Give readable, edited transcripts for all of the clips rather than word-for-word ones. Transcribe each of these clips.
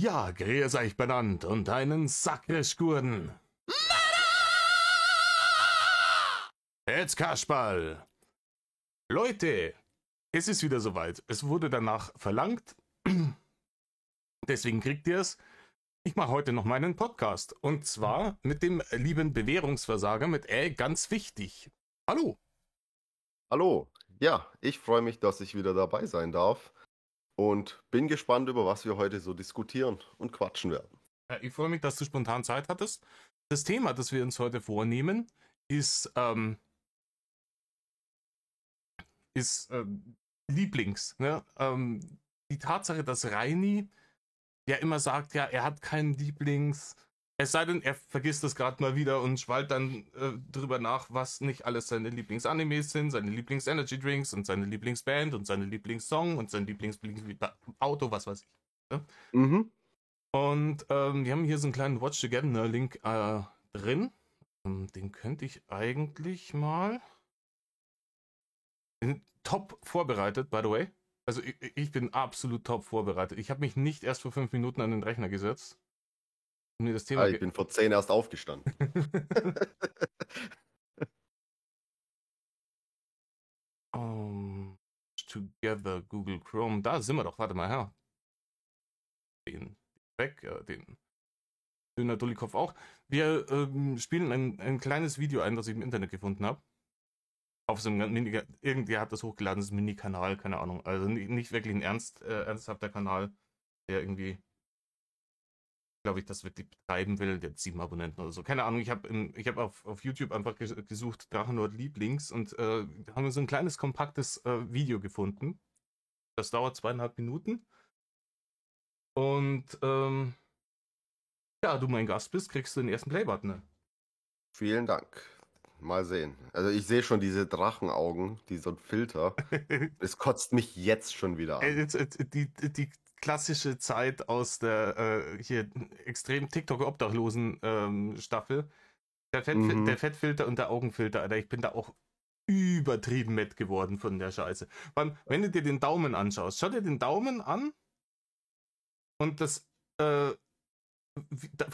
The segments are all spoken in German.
Ja, grüß euch benannt und einen Sakrischgurden. Jetzt Kasperl. Leute, es ist wieder soweit. Es wurde danach verlangt. Deswegen kriegt ihr es. Ich mache heute noch meinen Podcast. Und zwar mit dem lieben Bewährungsversager mit ganz wichtig. Hallo. Hallo. Ja, ich freue mich, dass ich wieder dabei sein darf. Und bin gespannt, über was wir heute so diskutieren und quatschen werden. Ich freue mich, dass du spontan Zeit hattest. Das Thema, das wir uns heute vornehmen, ist Lieblings. Ne? Die Tatsache, dass Reini ja immer sagt, ja, er hat keinen Lieblings. Es sei denn, er vergisst das gerade mal wieder und schwallt dann drüber nach, was nicht alles seine Lieblingsanimes sind, seine Lieblings-Energy-Drinks und seine Lieblingsband und seine Lieblingssong und sein Lieblingsauto, was weiß ich. Ne? Mhm. Und wir haben hier so einen kleinen Watch Together-Link drin. Den könnte ich eigentlich mal... Top vorbereitet, by the way. Also ich bin absolut top vorbereitet. Ich habe mich nicht erst vor 5 Minuten an den Rechner gesetzt. Um mir das Thema Ich bin vor 10 erst aufgestanden. Together, Google Chrome. Da sind wir doch. Warte mal her. Den weg, den Döner Dullikopf auch. Wir spielen ein kleines Video ein, das ich im Internet gefunden habe. Auf so einem irgendwer hat das hochgeladen, das ist ein Mini-Kanal, keine Ahnung. Also nicht wirklich ein ernsthafter Kanal, der irgendwie, glaube ich, das wirklich betreiben will. Der hat 7 Abonnenten oder so. Keine Ahnung, ich hab auf YouTube einfach gesucht, Drachenlord Lieblings und haben so ein kleines, kompaktes Video gefunden. Das dauert 2,5 Minuten. Und ja, du mein Gast bist, kriegst du den ersten Playbutton. Ne? Vielen Dank. Mal sehen. Also ich sehe schon diese Drachenaugen, dieser Filter. Es kotzt mich jetzt schon wieder an. Die klassische Zeit aus der hier extrem TikTok-Obdachlosen Staffel. Der Fettfilter und der Augenfilter, Alter. Ich bin da auch übertrieben nett geworden von der Scheiße. Wenn du dir den Daumen anschaust, schau dir den Daumen an und das vor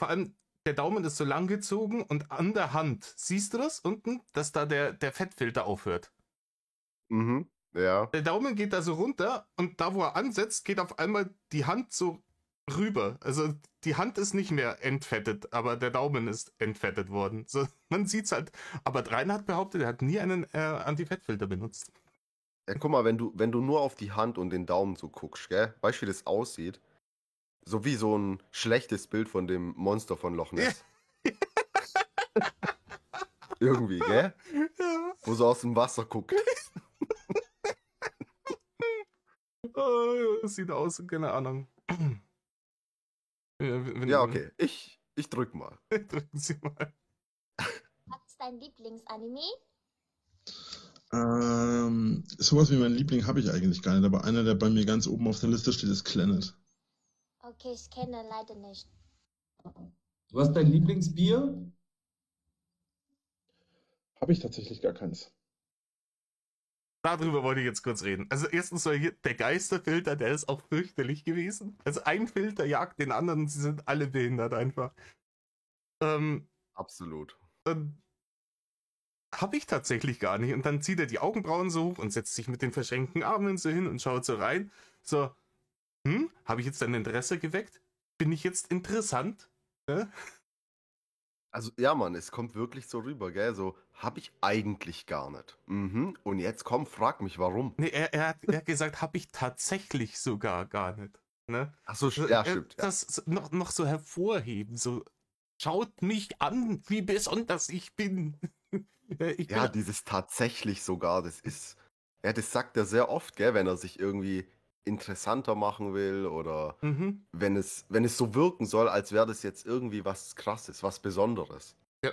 allem der Daumen ist so lang gezogen und an der Hand, siehst du das unten, dass da der Fettfilter aufhört? Mhm, ja. Der Daumen geht da so runter und da, wo er ansetzt, geht auf einmal die Hand so rüber. Also die Hand ist nicht mehr entfettet, aber der Daumen ist entfettet worden. So, man sieht's halt. Aber Rainer hat behauptet, er hat nie einen Anti-Fettfilter benutzt. Ja, guck mal, wenn du nur auf die Hand und den Daumen so guckst, gell? Weißt du, wie das aussieht? So wie so ein schlechtes Bild von dem Monster von Loch Ness. Irgendwie, gell? Ja. Wo so aus dem Wasser guckt. Oh, das sieht aus, keine Ahnung. Ja, okay. Ich drück mal. Drücken Sie mal. Was ist dein Lieblingsanime? Sowas wie mein Liebling habe ich eigentlich gar nicht, aber einer, der bei mir ganz oben auf der Liste steht, ist Clannad. Okay, ich kenne leider nicht. Was ist dein Lieblingsbier? Habe ich tatsächlich gar keins. Darüber wollte ich jetzt kurz reden. Also erstens so hier, der Geisterfilter, der ist auch fürchterlich gewesen. Also ein Filter jagt den anderen, sie sind alle behindert einfach. Absolut. Hab ich tatsächlich gar nicht. Und dann zieht er die Augenbrauen so hoch und setzt sich mit den verschränkten Armen so hin und schaut so rein. So, habe ich jetzt dein Interesse geweckt? Bin ich jetzt interessant? Ne? Also, ja, Mann, es kommt wirklich so rüber, gell? So, hab ich eigentlich gar nicht. Mhm. Und jetzt komm, frag mich, warum. Nee, er hat gesagt, hab ich tatsächlich sogar gar nicht. Ne? Ach so, ja, stimmt. Ja. Das noch so hervorheben, so, schaut mich an, wie besonders ich bin. Ja, dieses tatsächlich sogar, das ist, ja, das sagt er sehr oft, gell, wenn er sich irgendwie interessanter machen will oder wenn es so wirken soll, als wäre das jetzt irgendwie was Krasses, was Besonderes. Ja.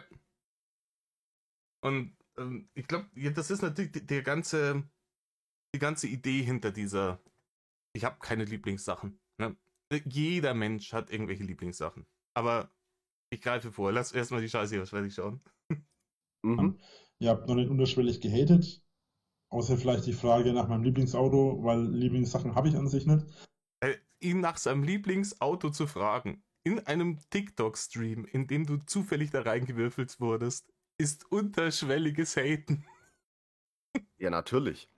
Und ich glaube, das ist natürlich die ganze Idee hinter dieser, ich habe keine Lieblingssachen. Ne? Jeder Mensch hat irgendwelche Lieblingssachen. Aber ich greife vor, lass erstmal die Scheiße hier fertig schauen. Ihr habt noch nicht unterschwellig gehatet, außer vielleicht die Frage nach meinem Lieblingsauto, weil Lieblingssachen habe ich an sich nicht. ihn nach seinem Lieblingsauto zu fragen, in einem TikTok-Stream, in dem du zufällig da reingewürfelt wurdest, ist unterschwelliges Haten. Ja, natürlich.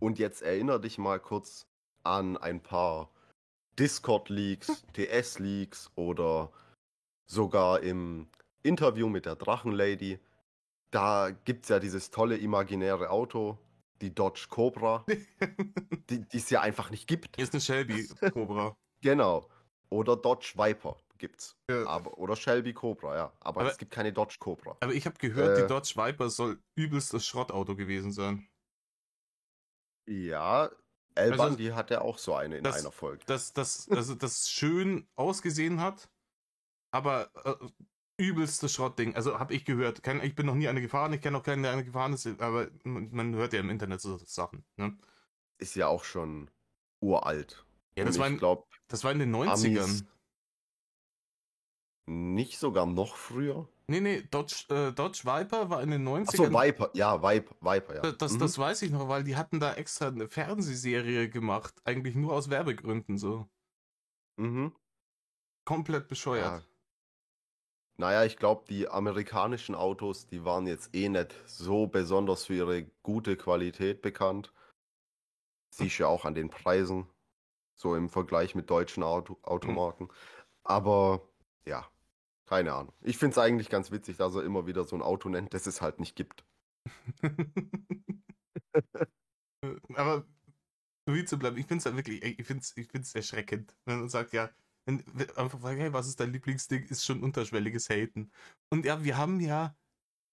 Und jetzt erinnere dich mal kurz an ein paar Discord-Leaks, TS-Leaks oder sogar im Interview mit der Drachenlady. Da gibt es ja dieses tolle imaginäre Auto, die Dodge Cobra, die es ja einfach nicht gibt. Hier ist eine Shelby Cobra. Genau. Oder Dodge Viper gibt's. Ja. Oder Shelby Cobra, ja. Aber es gibt keine Dodge Cobra. Aber ich habe gehört, die Dodge Viper soll übelst das Schrottauto gewesen sein. Ja, El Bandi hatte auch so eine in einer Folge. Das schön ausgesehen hat, aber übelstes Schrottding. Also habe ich gehört. Ich bin noch nie eine gefahren, ich kenne auch keine, der eine gefahren ist, aber man hört ja im Internet so Sachen. Ne? Ist ja auch schon uralt. Ja, das war in den 90ern. Amis nicht sogar noch früher? Nee, Dodge Viper war in den 90ern. Achso, Viper, ja, Viper, ja. Das weiß ich noch, weil die hatten da extra eine Fernsehserie gemacht, eigentlich nur aus Werbegründen so. Mhm. Komplett bescheuert. Ja. Naja, ich glaube, die amerikanischen Autos, die waren jetzt eh nicht so besonders für ihre gute Qualität bekannt. Siehst ja auch an den Preisen, so im Vergleich mit deutschen Automarken. Aber ja, keine Ahnung. Ich finde es eigentlich ganz witzig, dass er immer wieder so ein Auto nennt, das es halt nicht gibt. Aber wie zu bleiben, ich finde es halt wirklich, ich find's erschreckend, wenn man sagt, ja, einfach fragen, hey, was ist dein Lieblingsding, ist schon unterschwelliges Haten. Und ja, wir haben ja,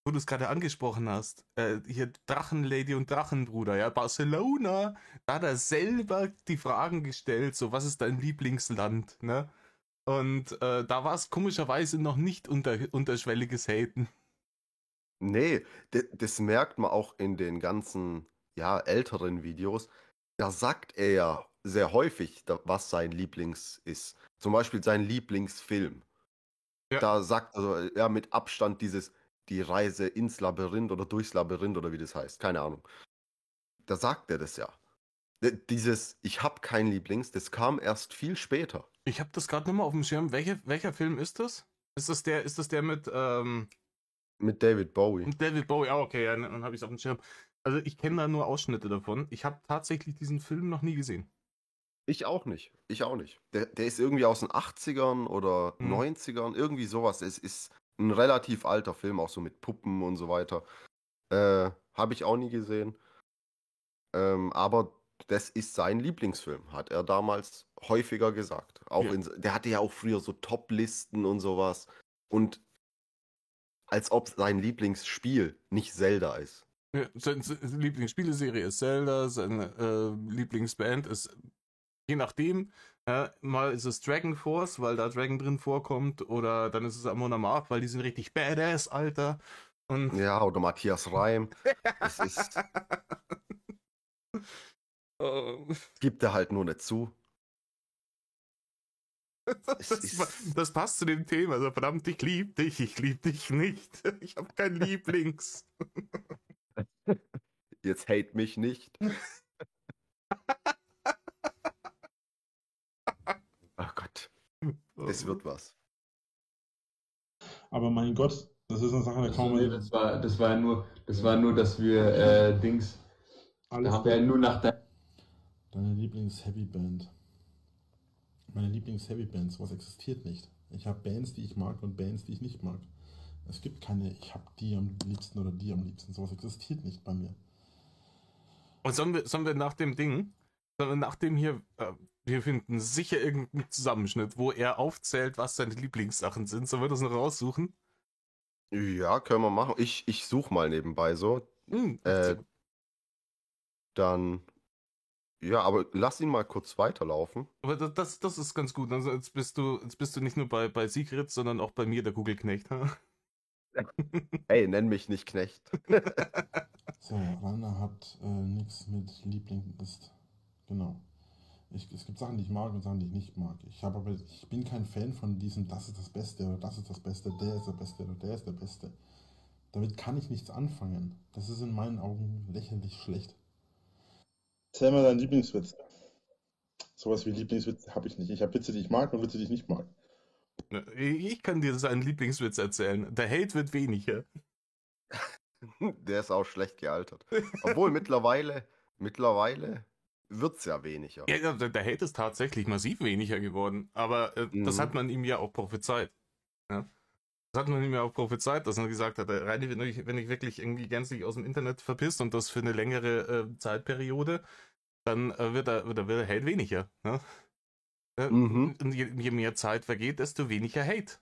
wo du es gerade angesprochen hast, hier Drachenlady und Drachenbruder, ja, Barcelona, da hat er selber die Fragen gestellt, so, was ist dein Lieblingsland, ne? Und da war es komischerweise noch nicht unterschwelliges Haten. Nee, das merkt man auch in den ganzen, ja, älteren Videos. Da sagt er ja sehr häufig, was sein Lieblings ist. Zum Beispiel sein Lieblingsfilm. Ja. Da sagt er ja mit Abstand die Reise ins Labyrinth oder durchs Labyrinth oder wie das heißt, keine Ahnung. Da sagt er das ja. Dieses Ich hab keinen Lieblings, das kam erst viel später. Ich habe das gerade nicht mehr auf dem Schirm. Welcher Film ist das? Ist das der mit David Bowie? Mit David Bowie, okay, ja, dann habe ich es auf dem Schirm. Also ich kenne da nur Ausschnitte davon. Ich habe tatsächlich diesen Film noch nie gesehen. Ich auch nicht. Der ist irgendwie aus den 80ern oder 90ern, irgendwie sowas. Es ist ein relativ alter Film, auch so mit Puppen und so weiter. Habe ich auch nie gesehen. Aber das ist sein Lieblingsfilm, hat er damals häufiger gesagt. Auch der hatte ja auch früher so Top-Listen und sowas. Und als ob sein Lieblingsspiel nicht Zelda ist. Ja, seine Lieblingsspieleserie ist Zelda, seine Lieblingsband ist, je nachdem, mal ist es Dragon Force, weil da Dragon drin vorkommt, oder dann ist es Amon Amarth, weil die sind richtig badass, Alter. Und ja, oder Matthias Reim. Es ist... Gibt er halt nur nicht zu. Das passt zu dem Thema. Also, verdammt, ich lieb dich nicht. Ich habe keinen Lieblings. Jetzt hate mich nicht. Ach Gott. Es wird was. Aber mein Gott, das ist eine Sache, da kann man... Das war nur, dass wir Dings... Alles da haben wir nur nach der... Deine Lieblings-Heavy-Band. Meine Lieblings-Heavy-Band, sowas existiert nicht. Ich habe Bands, die ich mag und Bands, die ich nicht mag. Es gibt keine, ich habe die am liebsten oder die am liebsten. Sowas existiert nicht bei mir. Und sollen wir nach dem Ding, hier, wir finden sicher irgendeinen Zusammenschnitt, wo er aufzählt, was seine Lieblingssachen sind. Sollen wir das noch raussuchen? Ja, können wir machen. Ich suche mal nebenbei so. Dann... Ja, aber lass ihn mal kurz weiterlaufen. Aber das ist ganz gut. Also jetzt bist du nicht nur bei Sigrid, sondern auch bei mir der Google-Knecht. Ey, nenn mich nicht Knecht. So, Rainer hat nichts mit Liebling ist. Genau. Es gibt Sachen, die ich mag und Sachen, die ich nicht mag. Ich bin kein Fan von diesem, das ist das Beste oder das ist das Beste, der ist der Beste oder der ist der Beste. Damit kann ich nichts anfangen. Das ist in meinen Augen lächerlich schlecht. Erzähl mal deinen Lieblingswitz. Sowas wie Lieblingswitze habe ich nicht. Ich habe Witze, die ich mag und Witze, die ich nicht mag. Ich kann dir seinen Lieblingswitz erzählen. Der Hate wird weniger. Der ist auch schlecht gealtert. Obwohl mittlerweile wird es ja weniger. Ja, der Hate ist tatsächlich massiv weniger geworden. Aber das hat man ihm ja auch prophezeit. Ja? Das hat man ihm ja auch prophezeit, dass er gesagt hat, Reini, wenn ich wirklich irgendwie gänzlich aus dem Internet verpisst und das für eine längere Zeitperiode, dann wird der Hate weniger. Ne? Und je mehr Zeit vergeht, desto weniger Hate.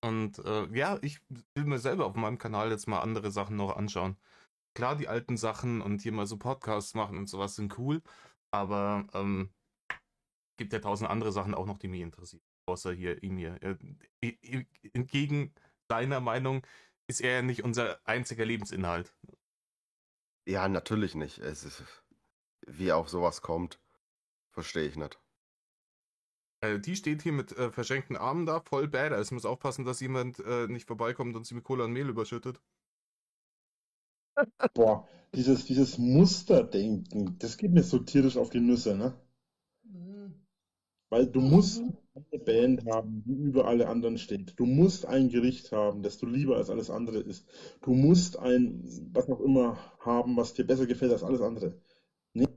Und ja, ich will mir selber auf meinem Kanal jetzt mal andere Sachen noch anschauen. Klar, die alten Sachen und hier mal so Podcasts machen und sowas sind cool, aber gibt ja 1000 andere Sachen auch noch, die mich interessieren. Außer hier ihn hier. Entgegen deiner Meinung ist er ja nicht unser einziger Lebensinhalt. Ja, natürlich nicht. Es ist, wie auf sowas kommt, verstehe ich nicht. Die steht hier mit verschenkten Armen da, voll badass. Muss aufpassen, dass jemand nicht vorbeikommt und sie mit Cola und Mehl überschüttet. Boah, dieses Musterdenken, das geht mir so tierisch auf die Nüsse, ne? Weil du musst eine Band haben, die über alle anderen steht. Du musst ein Gericht haben, das du lieber als alles andere isst. Du musst ein, was auch immer haben, was dir besser gefällt als alles andere. Nee.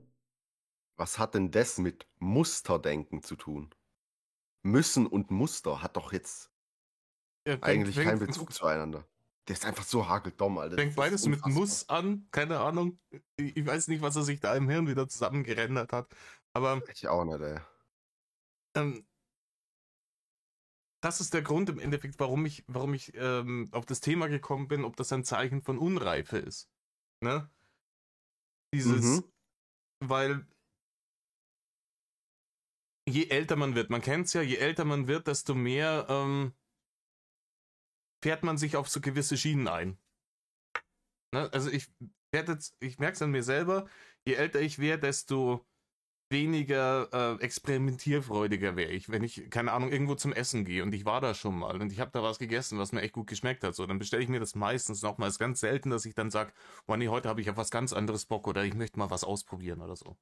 Was hat denn das mit Musterdenken zu tun? Müssen und Muster hat doch jetzt eigentlich keinen Bezug zueinander. Der ist einfach so hageldumm, Alter. Fängt beides mit Muss an, keine Ahnung. Ich weiß nicht, was er sich da im Hirn wieder zusammengerendert hat. Aber ich auch nicht, ey. Das ist der Grund im Endeffekt, warum ich auf das Thema gekommen bin, ob das ein Zeichen von Unreife ist. Ne? Weil je älter man wird, man kennt es ja, je älter man wird, desto mehr fährt man sich auf so gewisse Schienen ein. Ne? Also ich merke es an mir selber, je älter ich werde, desto weniger experimentierfreudiger wäre ich, wenn ich, keine Ahnung, irgendwo zum Essen gehe und ich war da schon mal und ich habe da was gegessen, was mir echt gut geschmeckt hat, so, dann bestelle ich mir das meistens nochmal. Es ist ganz selten, dass ich dann sage, oh nee, heute habe ich auf was ganz anderes Bock oder ich möchte mal was ausprobieren oder so.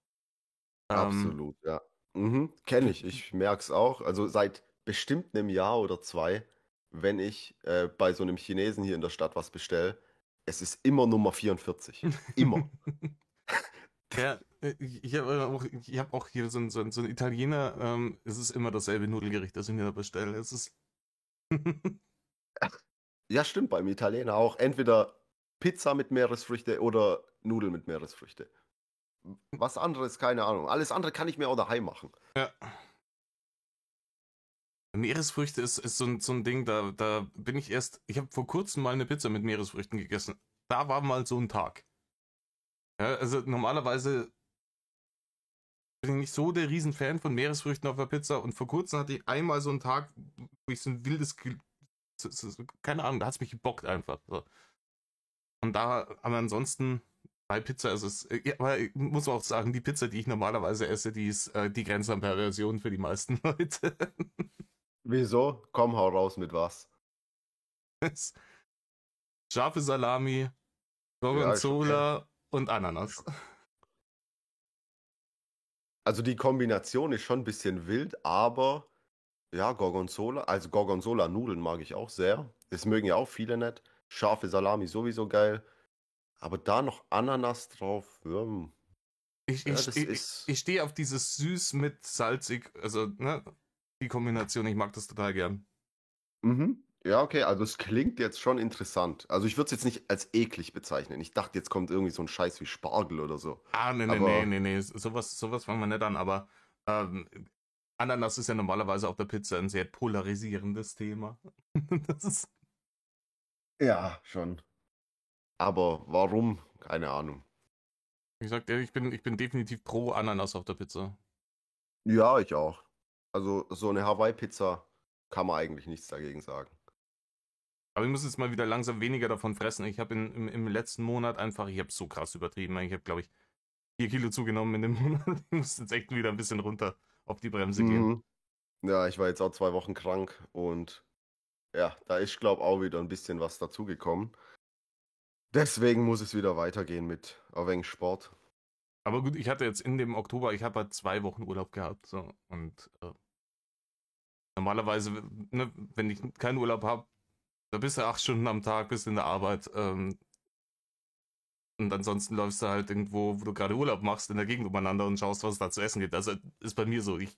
Absolut, ja. Kenne ich merke es auch. Also seit bestimmt einem Jahr oder 2, wenn ich bei so einem Chinesen hier in der Stadt was bestelle, es ist immer Nummer 44. Immer. Ja, ich hab auch hier so ein Italiener, es ist immer dasselbe Nudelgericht, das ich mir da bestelle. Es ist. Ja, stimmt, beim Italiener auch. Entweder Pizza mit Meeresfrüchte oder Nudeln mit Meeresfrüchte. Was anderes, keine Ahnung. Alles andere kann ich mir auch daheim machen. Ja. Meeresfrüchte ist so ein Ding, da bin ich habe vor kurzem mal eine Pizza mit Meeresfrüchten gegessen. Da war mal so ein Tag. Ja, also normalerweise bin ich nicht so der Riesenfan von Meeresfrüchten auf der Pizza und vor kurzem hatte ich einmal so einen Tag, wo ich so ein wildes, keine Ahnung, da hat es mich gebockt einfach. So. Und da, aber ansonsten bei Pizza ist es, ja, aber ich muss auch sagen, die Pizza, die ich normalerweise esse, die ist die Grenze an Perversion für die meisten Leute. Wieso? Komm, hau raus mit was. Scharfe Salami, Gorgonzola und Ananas. Also die Kombination ist schon ein bisschen wild, aber ja, Gorgonzola-Nudeln mag ich auch sehr. Das mögen ja auch viele nicht. Scharfe Salami sowieso geil. Aber da noch Ananas drauf, Ich stehe auf dieses süß mit salzig, also ne, die Kombination, ich mag das total gern. Ja, okay, also es klingt jetzt schon interessant. Also ich würde es jetzt nicht als eklig bezeichnen. Ich dachte, jetzt kommt irgendwie so ein Scheiß wie Spargel oder so. Nee, sowas fangen wir nicht an, aber Ananas ist ja normalerweise auf der Pizza ein sehr polarisierendes Thema. Das ist ja, schon. Aber warum? Keine Ahnung. Ich sag dir, ich bin definitiv pro Ananas auf der Pizza. Ja, ich auch. Also so eine Hawaii-Pizza kann man eigentlich nichts dagegen sagen. Aber ich muss jetzt mal wieder langsam weniger davon fressen. Ich habe im letzten Monat einfach, ich habe so krass übertrieben. Ich habe, glaube ich, 4 Kilo zugenommen in dem Monat. Ich muss jetzt echt wieder ein bisschen runter auf die Bremse gehen. Ja, ich war jetzt auch 2 Wochen krank und ja, da ist, glaube ich, auch wieder ein bisschen was dazugekommen. Deswegen muss es wieder weitergehen mit ein wenig Sport. Aber gut, ich hatte jetzt in dem Oktober, ich habe halt 2 Wochen Urlaub gehabt. So, und normalerweise, ne, wenn ich keinen Urlaub habe, da bist du 8 Stunden am Tag, bist in der Arbeit. Und ansonsten läufst du halt irgendwo, wo du gerade Urlaub machst, in der Gegend umeinander und schaust, was es da zu essen gibt. Also ist bei mir so. Ich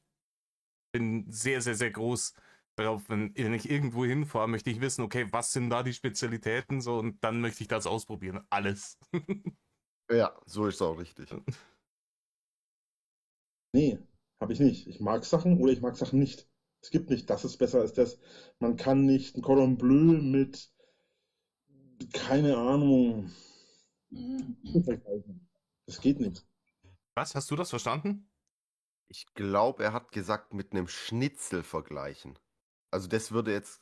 bin sehr, sehr, sehr groß darauf, wenn ich irgendwo hinfahre, möchte ich wissen, okay, was sind da die Spezialitäten so und dann möchte ich das ausprobieren. Alles. Ja, so ist es auch richtig. Nee, habe ich nicht. Ich mag Sachen oder ich mag Sachen nicht. Es gibt nicht, das ist besser als das. Man kann nicht ein Cordon Bleu mit, keine Ahnung, vergleichen. Das geht nicht. Was? Hast du das verstanden? Ich glaube, er hat gesagt, mit einem Schnitzel vergleichen. Also das würde jetzt,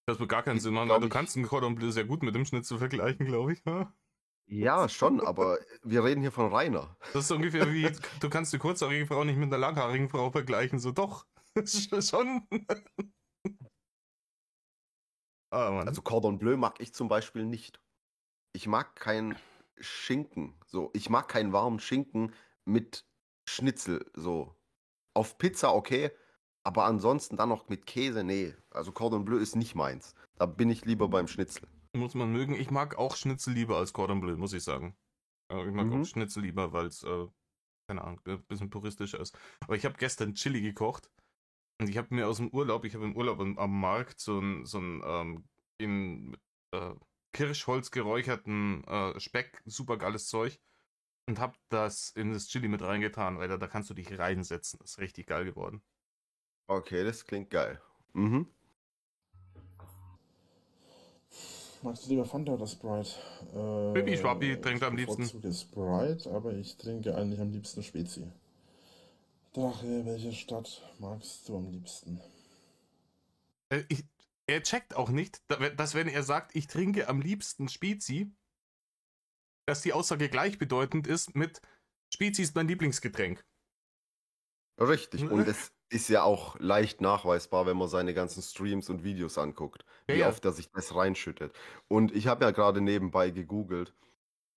Das wird gar keinen Sinn machen, weil du kannst einen Cordon Bleu sehr gut mit dem Schnitzel vergleichen, glaube ich. Ja? ja, schon, aber wir reden hier von Rainer. Das ist ungefähr wie, du kannst die kurzhaarige Frau nicht mit einer langhaarigen Frau vergleichen. So doch. Schon. Ah, Mann. Also Cordon Bleu mag ich zum Beispiel nicht. Ich mag keinen Schinken, so. Ich mag keinen warmen Schinken mit Schnitzel, so. Auf Pizza okay, aber ansonsten dann noch mit Käse, nee. Also Cordon Bleu ist nicht meins. Da bin ich lieber beim Schnitzel. Muss man mögen. Ich mag auch Schnitzel lieber als Cordon Bleu, muss ich sagen. Ich mag auch Schnitzel lieber, weil es, keine Ahnung, ein bisschen puristischer ist. Aber ich habe gestern Chili gekocht und ich habe mir aus dem Urlaub, ich habe im Urlaub am Markt so ein in Kirschholz geräucherten Speck, super geiles Zeug und habe das in das Chili mit reingetan, weil da kannst du dich reinsetzen. Das ist richtig geil geworden. Okay, das klingt geil. Mhm. Magst du lieber Fanta oder Sprite? Bibi Schwappi trinkt am liebsten. Ich bevorzuge Sprite, aber ich trinke eigentlich am liebsten Spezi. Drache, welche Stadt magst du am liebsten? Er checkt auch nicht, dass wenn er sagt, ich trinke am liebsten Spezi, dass die Aussage gleichbedeutend ist mit Spezi ist mein Lieblingsgetränk. Richtig. Und es ist ja auch leicht nachweisbar, wenn man seine ganzen Streams und Videos anguckt, wie oft er sich das reinschüttet. Und ich habe ja gerade nebenbei gegoogelt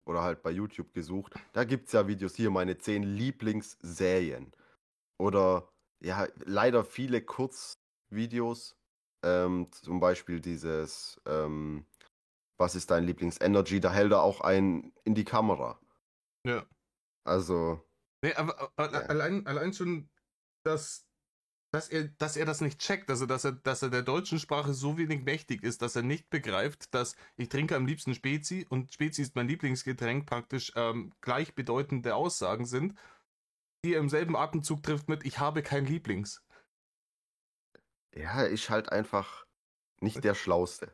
oder halt bei YouTube gesucht. Da gibt es ja Videos hier, meine 10 Lieblingsserien. Oder ja, leider viele Kurzvideos. Zum Beispiel dieses, was ist dein Lieblings-Energy? Da hält er auch einen in die Kamera. Ja. Also. Nee, aber allein schon, dass er das nicht checkt, also dass er der deutschen Sprache so wenig mächtig ist, dass er nicht begreift, dass ich trinke am liebsten Spezi und Spezi ist mein Lieblingsgetränk praktisch gleichbedeutende Aussagen sind, die er im selben Atemzug trifft mit ich habe kein Lieblings. Ja, er ist halt einfach nicht der Schlauste.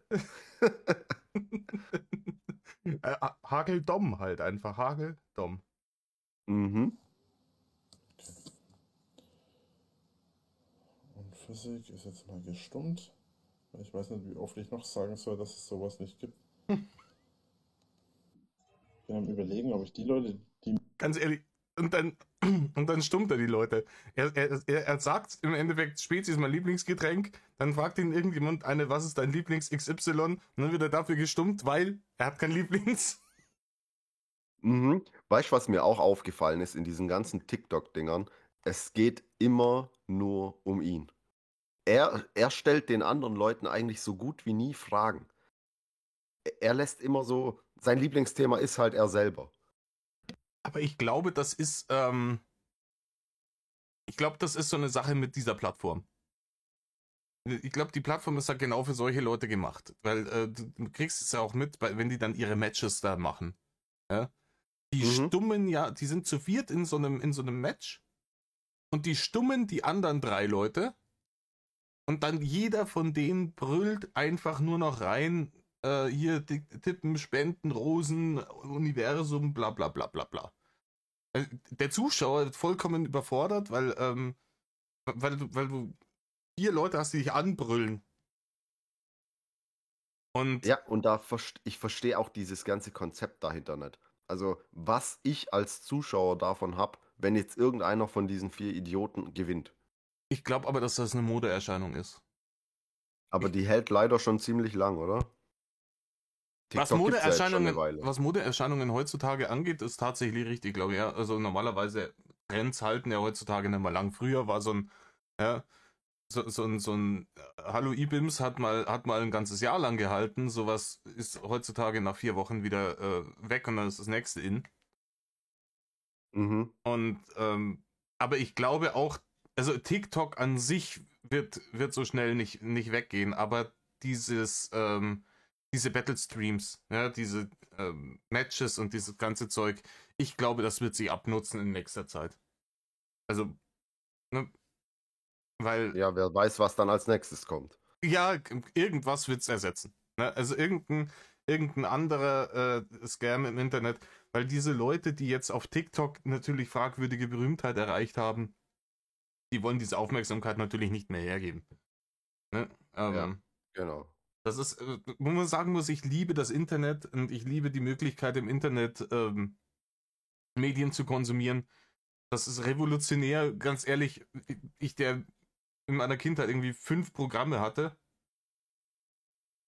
Hageldom halt einfach, Hageldom. Mhm. Und Physik ist jetzt mal gestummt. Ich weiß nicht, wie oft ich noch sagen soll, dass es sowas nicht gibt. Ich bin am Überlegen, ob ich die Leute, die... Ganz ehrlich, und dann stummt er die Leute. Er sagt im Endeffekt, Spezi ist mein Lieblingsgetränk, dann fragt ihn irgendjemand was ist dein Lieblings XY? Und dann wird er dafür gestummt, weil er hat kein Lieblings. Mhm. Weißt du, was mir auch aufgefallen ist in diesen ganzen TikTok-Dingern? Es geht immer nur um ihn. Er stellt den anderen Leuten eigentlich so gut wie nie Fragen. Er lässt immer so, sein Lieblingsthema ist halt er selber. Aber ich glaube, das ist so eine Sache mit dieser Plattform. Ich glaube, die Plattform ist halt genau für solche Leute gemacht. Weil du kriegst es ja auch mit, wenn die dann ihre Matches da machen. Ja? Die stummen die sind zu viert in so einem Match und die stummen die anderen 3 Leute und dann jeder von denen brüllt einfach nur noch rein, hier tippen, Spenden, Rosen, Universum, bla bla bla bla bla. Der Zuschauer wird vollkommen überfordert, weil du 4 Leute hast, die dich anbrüllen. Und ja, und ich verstehe auch dieses ganze Konzept dahinter nicht. Also, was ich als Zuschauer davon habe, wenn jetzt irgendeiner von diesen 4 Idioten gewinnt. Ich glaube aber, dass das eine Modeerscheinung ist. Aber die hält leider schon ziemlich lang, oder? Was TikTok gibt's ja jetzt schon eine Modeerscheinungen, Weile. was Modeerscheinungen heutzutage angeht, ist tatsächlich richtig, glaube ich. Ja. Also normalerweise Trends halten ja heutzutage nicht mehr lang. Früher war ja, so ein Hallo Ibims hat mal ein ganzes Jahr lang gehalten. Sowas ist heutzutage nach 4 Wochen wieder weg und dann ist das nächste in. Mhm. Und aber ich glaube auch, also TikTok an sich wird so schnell nicht weggehen, aber diese Battle Streams, ja, diese Matches und dieses ganze Zeug, ich glaube, das wird sich abnutzen in nächster Zeit. Also, ne, weil, Ja, wer weiß, was dann als nächstes kommt. ja, irgendwas wird es ersetzen. Ne? Also irgendein anderer Scam im Internet, weil diese Leute, die jetzt auf TikTok natürlich fragwürdige Berühmtheit erreicht haben, die wollen diese Aufmerksamkeit natürlich nicht mehr hergeben. Ne? Ja, genau. Das ist, wo man sagen muss, ich liebe das Internet und ich liebe die Möglichkeit im Internet Medien zu konsumieren. Das ist revolutionär, ganz ehrlich. Der in meiner Kindheit irgendwie 5 Programme hatte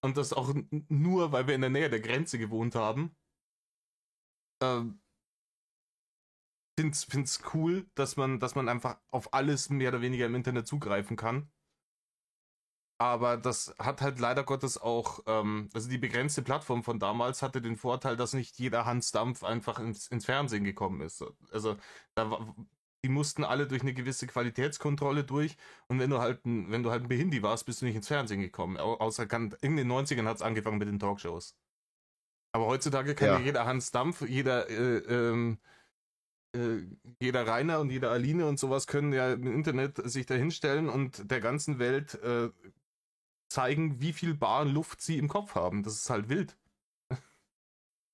und das auch nur, weil wir in der Nähe der Grenze gewohnt haben. Ähm, find's cool, dass man einfach auf alles mehr oder weniger im Internet zugreifen kann. Aber das hat halt leider Gottes auch, also die begrenzte Plattform von damals hatte den Vorteil, dass nicht jeder Hans Dampf einfach ins Fernsehen gekommen ist. Also die mussten alle durch eine gewisse Qualitätskontrolle durch und wenn du halt ein Behindi warst, bist du nicht ins Fernsehen gekommen. Außer in den 90ern hat es angefangen mit den Talkshows. Aber heutzutage kann ja Ja. jeder Hans Dampf, jeder Rainer und jeder Aline und sowas können ja im Internet sich da hinstellen und der ganzen Welt zeigen, wie viel bare Luft sie im Kopf haben. Das ist halt wild.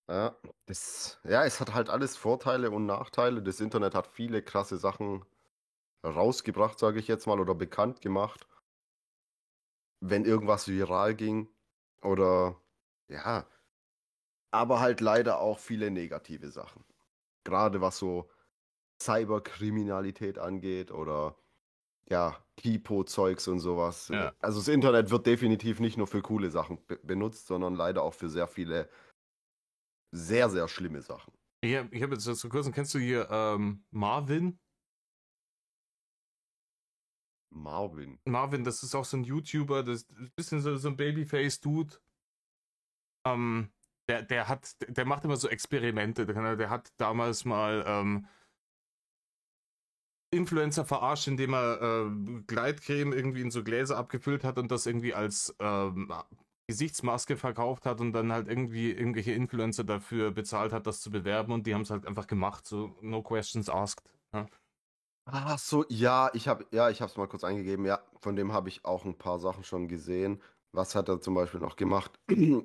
Ja, es hat halt alles Vorteile und Nachteile. Das Internet hat viele krasse Sachen rausgebracht, sage ich jetzt mal, oder bekannt gemacht. Wenn irgendwas viral ging oder ja, aber halt leider auch viele negative Sachen. Gerade was so Cyberkriminalität angeht oder ja, Kipo-Zeugs und sowas. Ja. Also das Internet wird definitiv nicht nur für coole Sachen benutzt, sondern leider auch für sehr viele sehr, sehr schlimme Sachen. Ich hab jetzt so kurz, kennst du hier Marvin? Marvin, das ist auch so ein YouTuber, das ist ein bisschen so ein Babyface-Dude. Der macht immer so Experimente. Der hat damals mal Influencer verarscht, indem er Gleitcreme irgendwie in so Gläser abgefüllt hat und das irgendwie als Gesichtsmaske verkauft hat und dann halt irgendwie irgendwelche Influencer dafür bezahlt hat, das zu bewerben und die haben es halt einfach gemacht, so no questions asked. Ja. Ach so, ja, ich habe es mal kurz eingegeben. Ja, von dem habe ich auch ein paar Sachen schon gesehen. Was hat er zum Beispiel noch gemacht?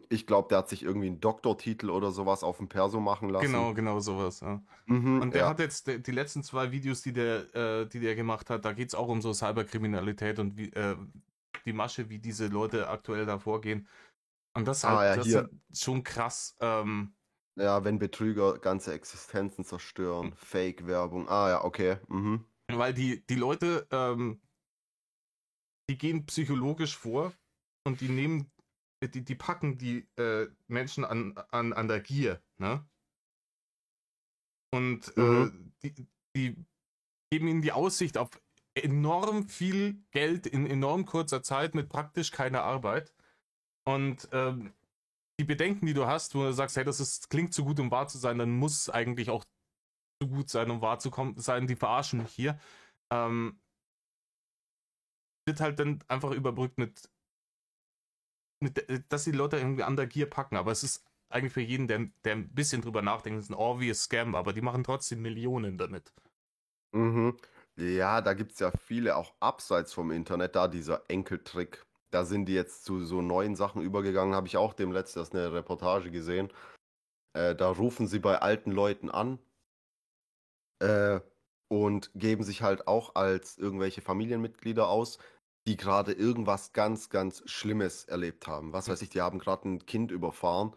Ich glaube, der hat sich irgendwie einen Doktortitel oder sowas auf dem Perso machen lassen. Genau sowas. Ja. Mhm, Und der ja. hat jetzt die letzten 2 Videos, die der gemacht hat, da geht es auch um so Cyberkriminalität und die Masche, wie diese Leute aktuell da vorgehen. Und das halt, das hier. ist schon krass. Ja, wenn Betrüger ganze Existenzen zerstören, Fake-Werbung. Ah ja, okay. Mhm. Weil die Leute, die gehen psychologisch vor und die packen die Menschen an der Gier, ne? Und die geben ihnen die Aussicht auf enorm viel Geld in enorm kurzer Zeit mit praktisch keiner Arbeit. Und die Bedenken, die du hast, wo du sagst, hey, klingt zu gut, um wahr zu sein, dann muss es eigentlich auch zu gut sein, um wahr zu sein, die verarschen mich hier. Wird halt dann einfach überbrückt mit, dass die Leute irgendwie an der Gier packen. Aber es ist eigentlich für jeden, der ein bisschen drüber nachdenkt, ist ein obvious Scam, aber die machen trotzdem Millionen damit. Mhm. Ja, da gibt es ja viele auch abseits vom Internet, da dieser Enkeltrick. Da sind die jetzt zu so neuen Sachen übergegangen, habe ich auch dem letzten erst eine Reportage gesehen. Da rufen sie bei alten Leuten an und geben sich halt auch als irgendwelche Familienmitglieder aus, die gerade irgendwas ganz, ganz Schlimmes erlebt haben. Was weiß ich, die haben gerade ein Kind überfahren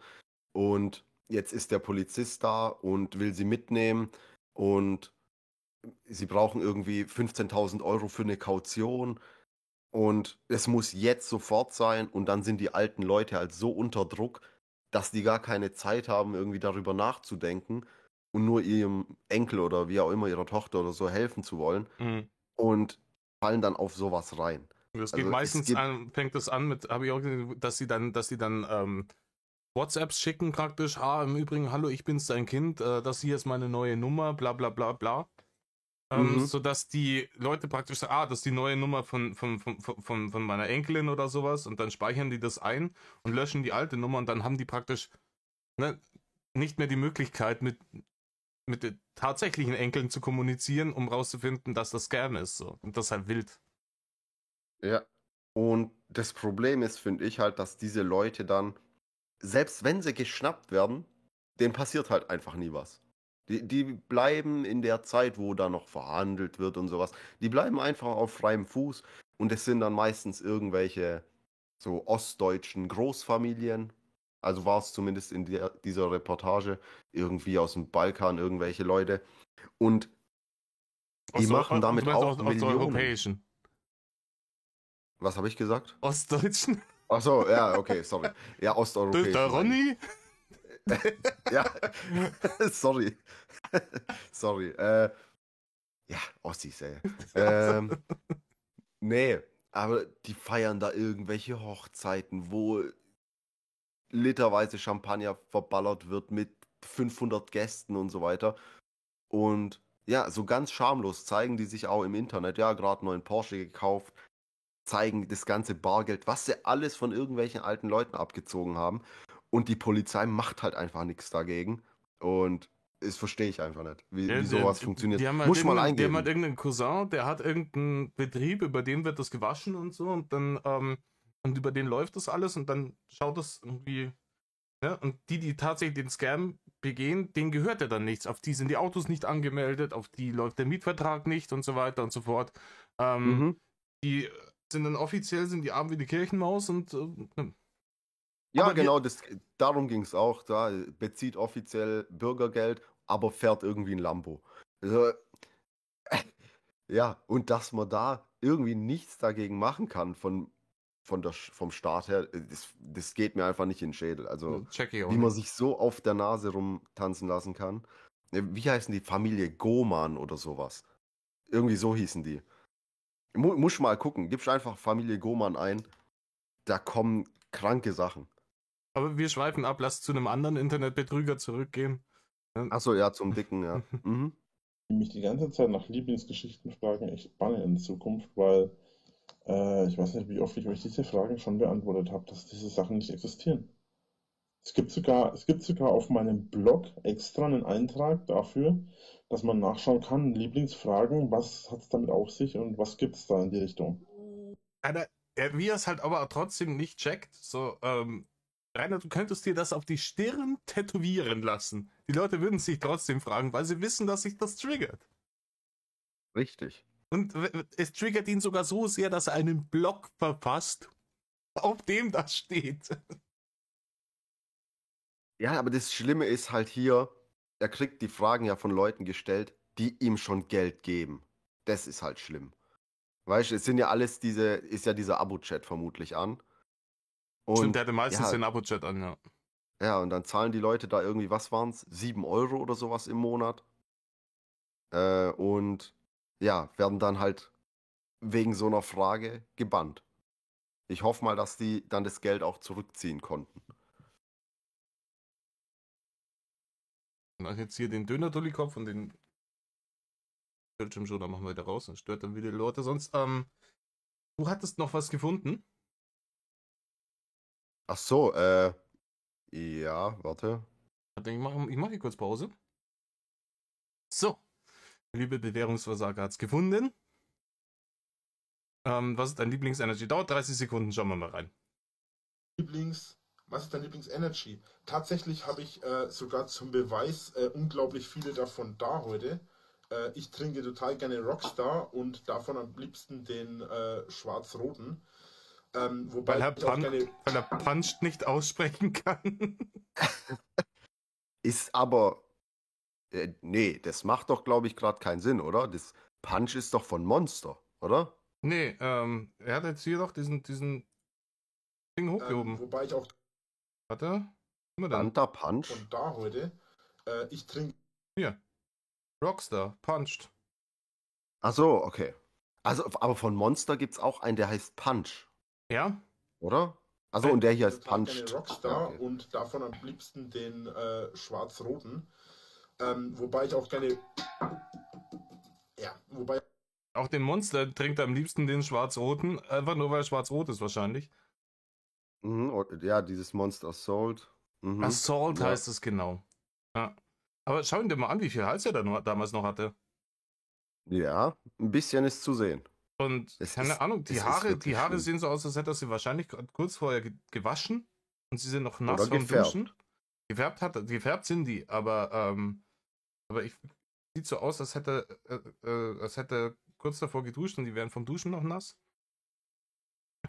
und jetzt ist der Polizist da und will sie mitnehmen und sie brauchen irgendwie 15.000 Euro für eine Kaution und es muss jetzt sofort sein und dann sind die alten Leute halt so unter Druck, dass die gar keine Zeit haben, irgendwie darüber nachzudenken und nur ihrem Enkel oder wie auch immer ihrer Tochter oder so helfen zu wollen und fallen dann auf sowas rein. Das geht meistens fängt das an mit, habe ich auch gesehen, dass sie dann WhatsApps schicken praktisch, im Übrigen, hallo, ich bin's, dein Kind, das hier ist meine neue Nummer, bla bla bla bla. Sodass die Leute praktisch sagen, das ist die neue Nummer von meiner Enkelin oder sowas, und dann speichern die das ein und löschen die alte Nummer, und dann haben die praktisch nicht mehr die Möglichkeit, mit den tatsächlichen Enkeln zu kommunizieren, um rauszufinden, dass das Scam ist. So. Und das ist halt wild. Ja. Und das Problem ist, finde ich halt, dass diese Leute dann, selbst wenn sie geschnappt werden, denen passiert halt einfach nie was. Die bleiben in der Zeit, wo da noch verhandelt wird und sowas, die bleiben einfach auf freiem Fuß, und es sind dann meistens irgendwelche so ostdeutschen Großfamilien, also war es zumindest in dieser Reportage, irgendwie aus dem Balkan, irgendwelche Leute, und die machen damit auch Millionen. Osteuropäischen. Was habe ich gesagt? Ostdeutschen? Ach so, ja, okay, sorry. Ja, osteuropäischen. Der Ronny? Ja, sorry. Sorry. Ja, Ossis, ey. Nee, aber die feiern da irgendwelche Hochzeiten, wo literweise Champagner verballert wird mit 500 Gästen und so weiter. Und ja, so ganz schamlos zeigen die sich auch im Internet. Ja, gerade neuen Porsche gekauft, zeigen das ganze Bargeld, was sie alles von irgendwelchen alten Leuten abgezogen haben. Und die Polizei macht halt einfach nichts dagegen. Und das verstehe ich einfach nicht, wie sowas funktioniert. Muss mal eingeben. Die haben halt irgendeinen Cousin, der hat irgendeinen Betrieb, über den wird das gewaschen und so. Und dann, und über den läuft das alles, und dann schaut das irgendwie. Ja, und die tatsächlich den Scam begehen, denen gehört ja dann nichts. Auf die sind die Autos nicht angemeldet, auf die läuft der Mietvertrag nicht und so weiter und so fort. Die sind dann offiziell, sind die arm wie die Kirchenmaus und ja, aber genau, darum ging es auch. Da bezieht offiziell Bürgergeld, aber fährt irgendwie ein Lambo. Also, ja, und dass man da irgendwie nichts dagegen machen kann vom Staat her, das geht mir einfach nicht in den Schädel. Also, wie man sich so auf der Nase rumtanzen lassen kann. Wie heißen die? Familie Goman oder sowas. Irgendwie so hießen die. Muss mal gucken. Gibst einfach Familie Goman ein. Da kommen kranke Sachen. Aber wir schweifen ab, lass zu einem anderen Internetbetrüger zurückgehen. Achso, ja, zum Dicken, ja. Mich die ganze Zeit nach Lieblingsgeschichten fragen, echt bange in Zukunft, weil ich weiß nicht, wie oft ich euch diese Fragen schon beantwortet habe, dass diese Sachen nicht existieren. Es gibt sogar auf meinem Blog extra einen Eintrag dafür, dass man nachschauen kann, Lieblingsfragen, was hat es damit auf sich und was gibt es da in die Richtung. Wie er es halt aber trotzdem nicht checkt, so, Rainer, du könntest dir das auf die Stirn tätowieren lassen. Die Leute würden sich trotzdem fragen, weil sie wissen, dass sich das triggert. Richtig. Und es triggert ihn sogar so sehr, dass er einen Blog verfasst, auf dem das steht. Ja, aber das Schlimme ist halt hier, er kriegt die Fragen ja von Leuten gestellt, die ihm schon Geld geben. Das ist halt schlimm. Weißt du, es sind ja alles ist ja dieser Abo-Chat vermutlich an. Und stimmt, der hatte meistens den Abo-Chat an, ja. Ja, und dann zahlen die Leute da irgendwie, was waren's? 7 € oder sowas im Monat. Und ja, werden dann halt wegen so einer Frage gebannt. Ich hoffe mal, dass die dann das Geld auch zurückziehen konnten. Und jetzt hier den Döner-Dulli-Kopf und den Bildschirmschoner machen wir wieder raus, das stört dann wieder die Leute. Sonst, du hattest noch was gefunden? Ach so, ja, warte. Ich mache hier kurz Pause. So, liebe Bewährungsversager hat's gefunden. Was ist dein Lieblings-Energy? Dauert 30 Sekunden, schauen wir mal rein. Was ist dein Lieblings-Energy? Tatsächlich habe ich sogar zum Beweis unglaublich viele davon da heute. Ich trinke total gerne Rockstar und davon am liebsten den schwarz-roten. Weil er Punch nicht aussprechen kann. Ist aber, nee, das macht doch, glaube ich, gerade keinen Sinn, oder? Das Punch ist doch von Monster, oder? Nee, er hat jetzt hier doch diesen Ding hochgehoben. Wobei ich auch... Warte. Fanta Punch? Von da heute. Ich trinke. Hier. Rockstar, Punched. Ach so, okay. Also, aber von Monster gibt es auch einen, der heißt Punch. Ja? Oder? Also, und der hier heißt total Punched. gerne Rockstar Okay. und davon am liebsten den schwarz-roten. Wobei ich auch gerne. Ja, wobei. Auch den Monster trinkt er am liebsten den schwarz-roten. Einfach nur, weil schwarz-rot ist wahrscheinlich. Ja, dieses Monster Assault. Assault Ja. heißt es genau. Ja. Aber schau ihn dir mal an, wie viel Hals er da damals noch hatte. Ja, ein bisschen ist zu sehen. Und Es keine ist- Ahnung, es die ist Haare wirklich schlimm. sehen so aus, als hätte er sie wahrscheinlich kurz vorher gewaschen und sie sind noch nass Oder vom gefärbt. Duschen. Gefärbt sind die, aber ich sieht so aus, als hätte er kurz davor geduscht und die wären vom Duschen noch nass.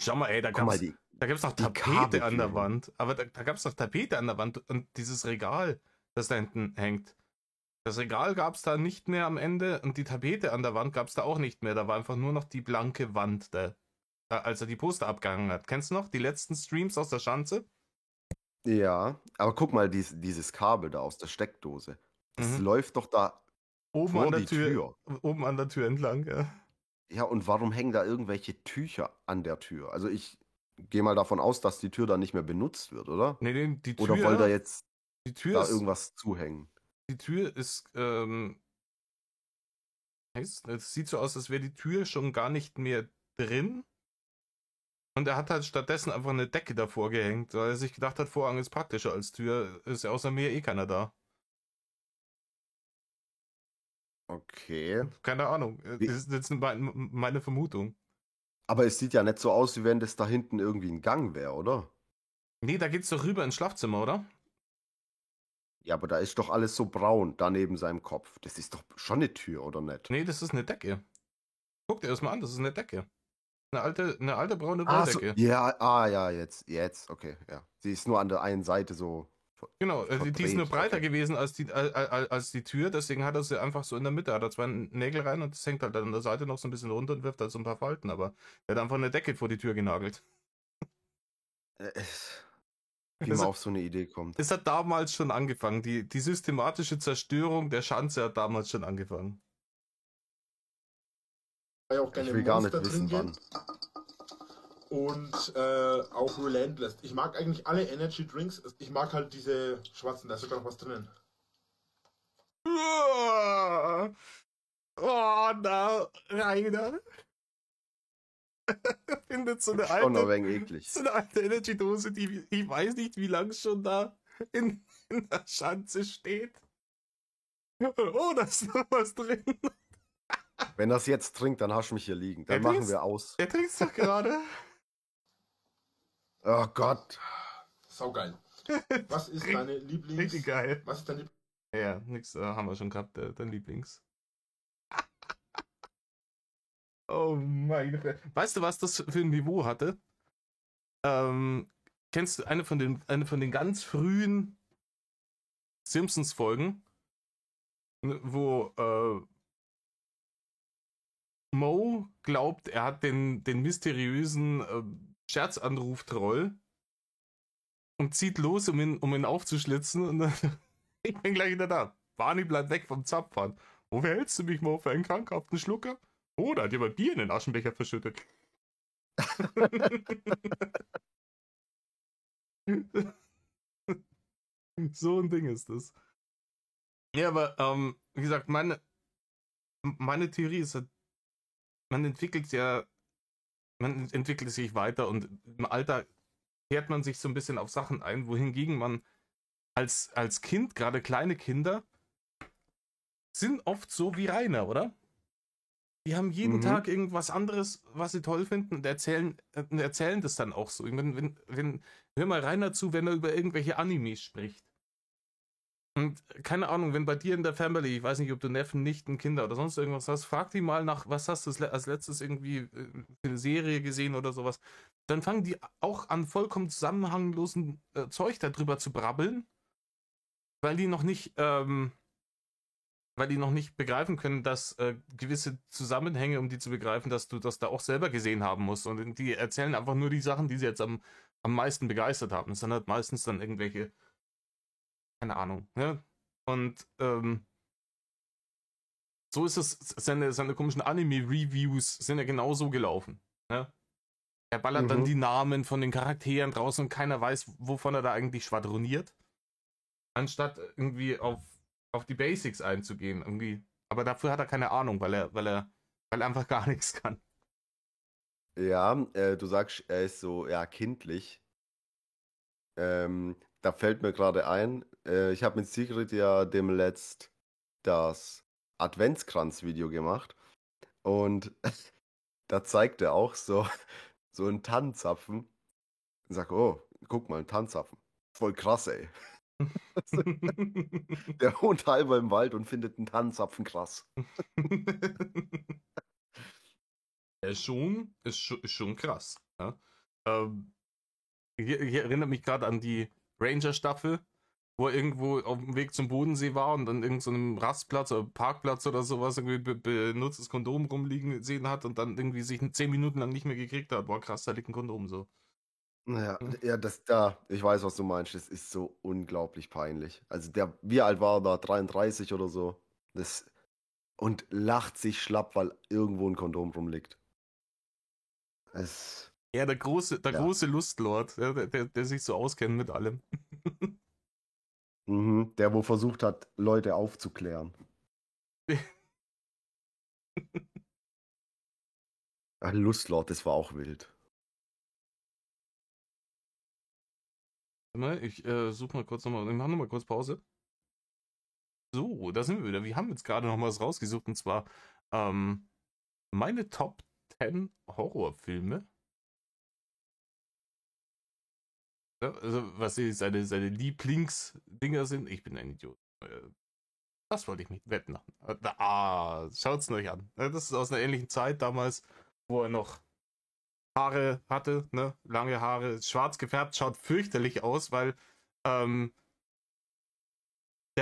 Schau mal, ey, da Guck mal, gab's noch die Tapete an der Kabelführung. Wand. Aber da gab's noch Tapete an der Wand und dieses Regal, das da hinten hängt. Das Regal gab's da nicht mehr am Ende und die Tapete an der Wand gab's da auch nicht mehr. Da war einfach nur noch die blanke Wand, als er die Poster abgehangen hat. Kennst du noch die letzten Streams aus der Schanze? ja, aber guck mal, dieses Kabel da aus der Steckdose. Das Mhm. läuft doch da Oben vor an der die Tür. Oben an der Tür entlang, ja. Ja, und warum hängen da irgendwelche Tücher an der Tür? Also ich gehe mal davon aus, dass die Tür dann nicht mehr benutzt wird, oder? Nee, die Tür. Oder wollt ihr jetzt die Tür da ist, irgendwas zuhängen? Die Tür ist, es sieht so aus, als wäre die Tür schon gar nicht mehr drin. Und er hat halt stattdessen einfach eine Decke davor gehängt, weil er sich gedacht hat, Vorhang ist praktischer als Tür. Ist ja außer mir eh keiner da. Okay. Keine Ahnung. Wie- Das ist jetzt meine Vermutung. Aber es sieht ja nicht so aus, wie wenn das da hinten irgendwie ein Gang wäre, oder? Nee, da geht's doch rüber ins Schlafzimmer, oder? Ja, aber da ist doch alles so braun da neben seinem Kopf. Das ist doch schon eine Tür, oder nicht? Nee, das ist eine Decke. Guck dir das mal an, das ist eine Decke. Eine alte braune Ah, so, Wolldecke. ja, jetzt, okay, ja. Sie ist nur an der einen Seite so. Genau, die ist nur verdreht, breiter okay. gewesen als die Tür, deswegen hat er sie einfach so in der Mitte, hat er zwei Nägel rein und das hängt halt an der Seite noch so ein bisschen runter und wirft halt so ein paar Falten, aber er hat einfach eine Decke vor die Tür genagelt. Wie Das man hat- auf so eine Idee kommt. Es hat damals schon angefangen, die systematische Zerstörung der Schanze hat damals schon angefangen. Auch Ich gerne will gar nicht Monster wissen, trinken. Und auch Relentless. Ich mag eigentlich alle Energy Drinks. Ich mag halt diese schwarzen, da ist sogar noch was drinnen. Oh, na, Rainer. Findet so eine Schon ein alte, wenig eklig. so eine alte Energy-Dose, die ich weiß nicht, wie lange schon da in der Schanze steht. Oh, da ist noch was drin. Wenn das jetzt trinkt, dann hast du mich hier liegen. Dann Er machen trinkt's? wir aus. Er trinkt's doch gerade. Oh Gott. Saugeil. Was ist deine Lieblings... Richtig geil. Was ist deine Ja, nix haben wir schon gehabt, dein Lieblings. Oh meine Fresse. Weißt du, was das für ein Niveau hatte? Kennst du eine von den ganz frühen Simpsons-Folgen, wo Moe glaubt, er hat den mysteriösen Scherzanruf-Troll und zieht los, um ihn aufzuschlitzen und dann, ich bin gleich wieder da. Barney bleibt weg vom Zapfhahn. Wo hältst du mich, Moe, für einen krankhaften Schlucker? Oh, da hat jemand Bier in den Aschenbecher verschüttet. So ein Ding ist das. Ja, aber wie gesagt, meine Theorie ist, man entwickelt sich weiter und im Alter kehrt man sich so ein bisschen auf Sachen ein, wohingegen man als Kind, gerade kleine Kinder, sind oft so wie Rainer, oder? Die haben jeden Tag irgendwas anderes, was sie toll finden und erzählen das dann auch so. Hör mal Rainer zu, wenn er über irgendwelche Animes spricht. Und keine Ahnung, wenn bei dir in der Family, ich weiß nicht, ob du Neffen, Nichten, Kinder oder sonst irgendwas hast, frag die mal nach, was hast du als letztes irgendwie für eine Serie gesehen oder sowas. Dann fangen die auch an, vollkommen zusammenhanglosen Zeug darüber zu brabbeln, weil die noch nicht begreifen können, dass gewisse Zusammenhänge, um die zu begreifen, dass du das da auch selber gesehen haben musst. Und die erzählen einfach nur die Sachen, die sie jetzt am meisten begeistert haben. Das sind halt meistens dann irgendwelche keine Ahnung. Ne? Und so ist es, seine komischen Anime-Reviews sind ja genauso gelaufen. Ne? Er ballert dann die Namen von den Charakteren draußen und keiner weiß, wovon er da eigentlich schwadroniert. Anstatt irgendwie auf die Basics einzugehen. Irgendwie. Aber dafür hat er keine Ahnung, weil er einfach gar nichts kann. Ja, du sagst, er ist so, ja, kindlich. Da fällt mir gerade ein, ich habe mit Sigrid ja demletzt das Adventskranz-Video gemacht und da zeigt er auch so einen Tannenzapfen und sagt, oh, guck mal, ein Tannenzapfen. Voll krass, ey. Der wohnt halber im Wald und findet einen Tannenzapfen krass. Ist schon krass. Ja? Ich erinnere mich gerade an die Ranger-Staffel, wo er irgendwo auf dem Weg zum Bodensee war und an irgendeinem Rastplatz oder Parkplatz oder sowas irgendwie benutztes Kondom rumliegen gesehen hat und dann irgendwie sich 10 Minuten lang nicht mehr gekriegt hat. Boah, krass, da liegt ein Kondom so. Ja, Hm. ja, ich weiß, was du meinst. Das ist so unglaublich peinlich. Also wie alt war er da? 33 oder so. Und lacht sich schlapp, weil irgendwo ein Kondom rumliegt. Es, Ja, der ja. große Lustlord, ja, der sich so auskennt mit allem. Der, wo versucht hat, Leute aufzuklären. Ach, Lustlord, das war auch wild. Ich suche mal kurz nochmal, wir machen nochmal kurz Pause. So, da sind wir wieder. Wir haben jetzt gerade noch mal was rausgesucht und zwar meine Top 10 Horrorfilme. Ja, also, was seine Lieblingsdinger sind. Ich bin ein Idiot. Das wollte ich nicht wetten. Schaut's euch an. Das ist aus einer ähnlichen Zeit damals, wo er noch Haare hatte, ne? Lange Haare, schwarz gefärbt, schaut fürchterlich aus, weil der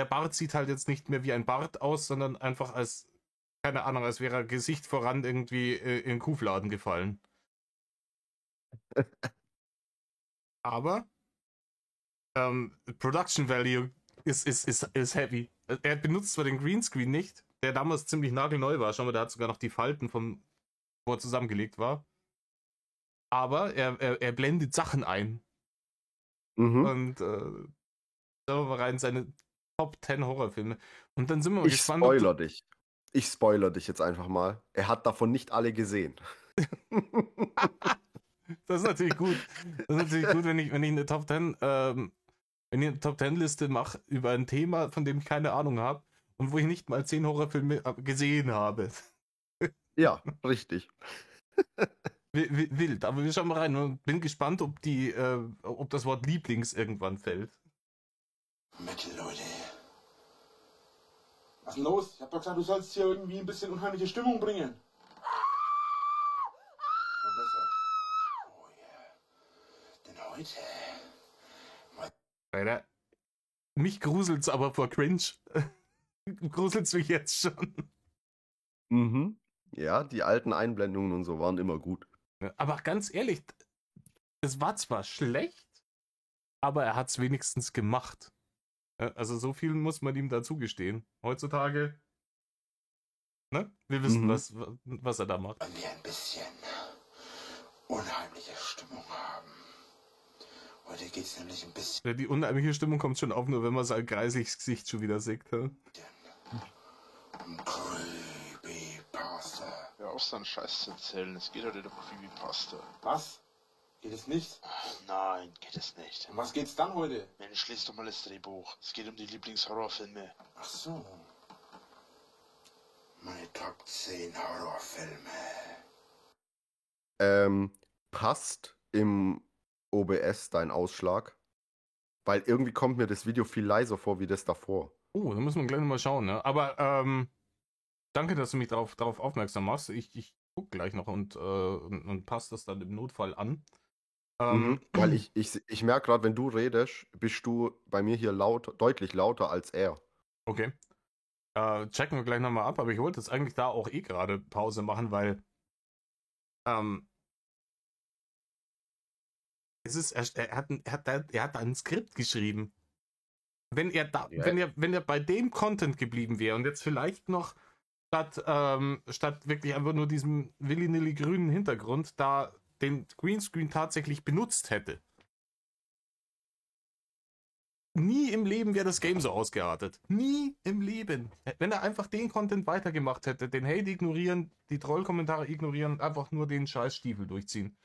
Bart sieht halt jetzt nicht mehr wie ein Bart aus, sondern einfach als, keine Ahnung, als wäre er Gesicht voran irgendwie in den Kuhfladen gefallen. Aber Production Value ist heavy. Er benutzt zwar den Greenscreen nicht, der damals ziemlich nagelneu war. Schau mal, der hat sogar noch die Falten wo er zusammengelegt war. Aber er blendet Sachen ein. Und schauen wir mal rein, seine Top 10 Horrorfilme. Und dann sind wir mal gespannt, Ich spoiler dich jetzt einfach mal. Er hat davon nicht alle gesehen. Das ist natürlich gut. Das ist natürlich gut, wenn ich eine Top 10, wenn ich eine Top 10 Liste mache über ein Thema, von dem ich keine Ahnung habe und wo ich nicht mal 10 Horrorfilme gesehen habe. Ja, richtig. Wild, aber wir schauen mal rein und bin gespannt, ob das Wort Lieblings irgendwann fällt. Mittel, Leute. Was ist denn los? Ich hab doch gesagt, du sollst hier irgendwie ein bisschen unheimliche Stimmung bringen. Schon besser. Oh yeah. Denn heute... Alter, mich gruselt's aber vor Cringe. Gruselt's mich jetzt schon. Ja, die alten Einblendungen und so waren immer gut. Aber ganz ehrlich, es war zwar schlecht, aber er hat's wenigstens gemacht. Also so viel muss man ihm dazu gestehen. Heutzutage, ne? Wir wissen, was er da macht. Wenn wir ein bisschen unheimliche Stimmung haben. Heute geht's nämlich ein bisschen... Die unheimliche Stimmung kommt schon auf, nur wenn man sein greisliches Gesicht schon wieder sieht. um Creepypasta. Ja, auch so einen Scheiß zu erzählen. Es geht heute um Creepypasta. Was? Geht es nicht? Nein, geht es nicht. Um was geht's dann heute? Mensch, lies doch mal das Drehbuch. Es geht um die Lieblingshorrorfilme. Ach so. Meine Top 10 Horrorfilme. Passt im OBS dein Ausschlag? Weil irgendwie kommt mir das Video viel leiser vor wie das davor. Oh, da müssen wir gleich nochmal schauen, ne? Aber danke, dass du mich darauf aufmerksam machst. Ich guck gleich noch und passe das dann im Notfall an. Weil ich merke gerade, wenn du redest, bist du bei mir hier deutlich lauter als er. Okay. Checken wir gleich nochmal ab, aber ich wollte jetzt eigentlich da auch gerade Pause machen, weil es ist, er hat ein Skript geschrieben. Wenn er bei dem Content geblieben wäre und jetzt vielleicht noch statt wirklich einfach nur diesem willy-nilly grünen Hintergrund da den Greenscreen tatsächlich benutzt hätte. Nie im Leben wäre das Game so ausgeartet. Nie im Leben. Wenn er einfach den Content weitergemacht hätte, den Hate ignorieren, die Trollkommentare ignorieren und einfach nur den scheiß Stiefel durchziehen.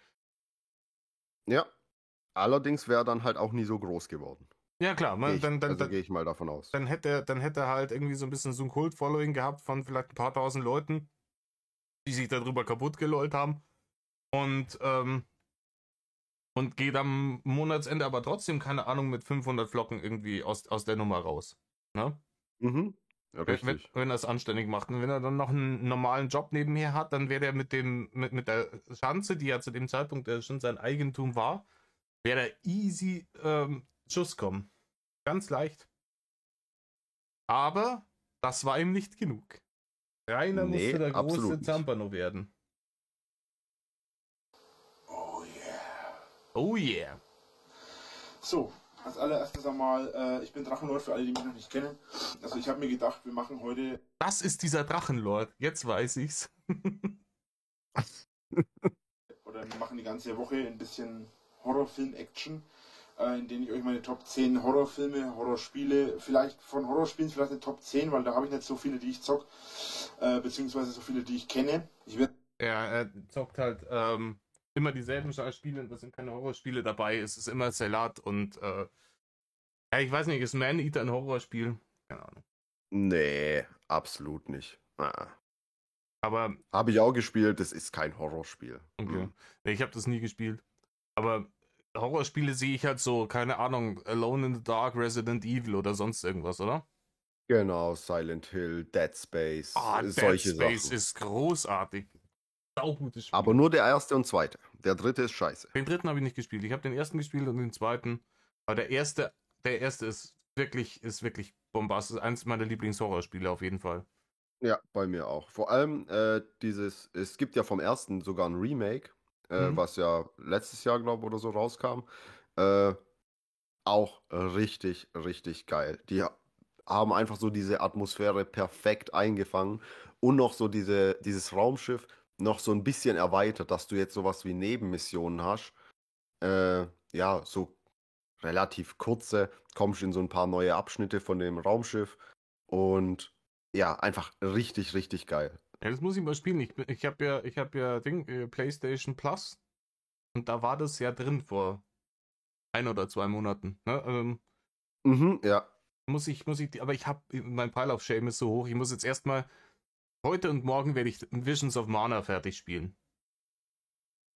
Ja. Allerdings wäre er dann halt auch nie so groß geworden. Ja klar, Gehe ich mal davon aus. Dann hätte er halt irgendwie so ein bisschen so ein Kult-Following gehabt von vielleicht ein paar tausend Leuten, die sich darüber kaputt gelollt haben. Und geht am Monatsende aber trotzdem, keine Ahnung, mit 500 Flocken irgendwie aus der Nummer raus. Ne? Mhm. Ja, richtig. Wenn er es anständig macht. Und wenn er dann noch einen normalen Job nebenher hat, dann wäre er mit der Schanze, die ja zu dem Zeitpunkt schon sein Eigentum war, wäre er easy Schuss kommen. Ganz leicht. Aber das war ihm nicht genug. Rainer musste der große Zampano werden. Oh yeah. So, als allererstes einmal, ich bin Drachenlord, für alle, die mich noch nicht kennen. Also ich habe mir gedacht, wir machen heute... Das ist dieser Drachenlord, jetzt weiß ich's. Oder wir machen die ganze Woche ein bisschen Horrorfilm-Action, in denen ich euch meine Top 10 Horrorfilme, Horrorspiele, vielleicht von Horrorspielen vielleicht eine Top 10, weil da habe ich nicht so viele, die ich zock, beziehungsweise so viele, die ich kenne. Er zockt halt immer dieselben Spiele und da sind keine Horrorspiele dabei. Es ist immer Salat und ja, ich weiß nicht, ist Man-Eater ein Horrorspiel? Keine Ahnung. Nee, absolut nicht. Aber habe ich auch gespielt, das ist kein Horrorspiel. Okay. Nee, ich habe das nie gespielt. Aber Horrorspiele sehe ich halt so, keine Ahnung, Alone in the Dark, Resident Evil oder sonst irgendwas, oder? Genau, Silent Hill, Dead Space, Dead solche Space Sachen. ist großartig. Saugutes Spiel. Aber nur der erste und zweite. Der dritte ist scheiße. Den dritten habe ich nicht gespielt. Ich habe den ersten gespielt und den zweiten. Aber der erste ist wirklich bombastisch. Eins meiner Lieblingshorrorspiele auf jeden Fall. Ja, bei mir auch. Vor allem es gibt ja vom ersten sogar ein Remake, was ja letztes Jahr, glaube ich, oder so rauskam. Auch richtig, richtig geil. Die haben einfach so diese Atmosphäre perfekt eingefangen und noch so dieses Raumschiff noch so ein bisschen erweitert, dass du jetzt sowas wie Nebenmissionen hast. Ja, so relativ kurze, kommst in so ein paar neue Abschnitte von dem Raumschiff und ja, einfach richtig, richtig geil. Ja, das muss ich mal spielen. Ich hab ja PlayStation Plus und da war das ja drin vor 1 oder 2 Monaten. Ne? Ja. Aber mein Pile of Shame ist so hoch, ich muss jetzt erstmal, heute und morgen werde ich Visions of Mana fertig spielen.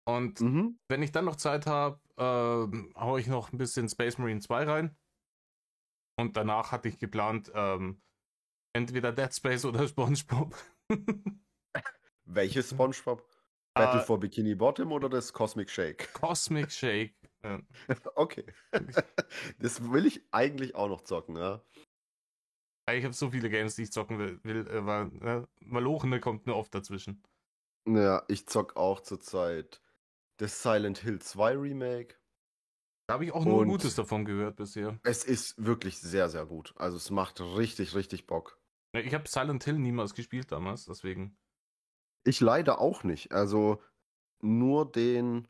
Und wenn ich dann noch Zeit habe, haue ich noch ein bisschen Space Marine 2 rein. Und danach hatte ich geplant, entweder Dead Space oder SpongeBob. Welches SpongeBob? Battle for Bikini Bottom oder das Cosmic Shake? Cosmic Shake. Ja. Okay. Das will ich eigentlich auch noch zocken, ja. Ich habe so viele Games, die ich zocken will, aber Malochene kommt nur oft dazwischen. Ja, ich zock auch zurzeit das Silent Hill 2 Remake. Da habe ich auch nur Gutes davon gehört bisher. Es ist wirklich sehr, sehr gut. Also es macht richtig, richtig Bock. Ich habe Silent Hill niemals gespielt damals, deswegen. Ich leider auch nicht. Also nur den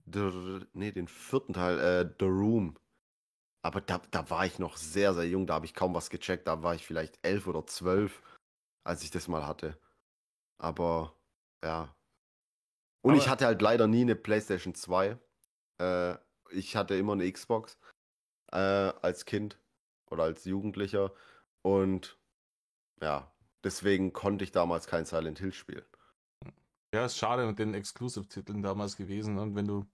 vierten Teil, The Room. Aber da war ich noch sehr, sehr jung. Da habe ich kaum was gecheckt. Da war ich vielleicht 11 oder 12, als ich das mal hatte. Aber ja. Und ich hatte halt leider nie eine PlayStation 2. Ich hatte immer eine Xbox als Kind oder als Jugendlicher. Und ja, deswegen konnte ich damals kein Silent Hill spielen. Ja, ist schade mit den Exclusive-Titeln damals gewesen. Und wenn du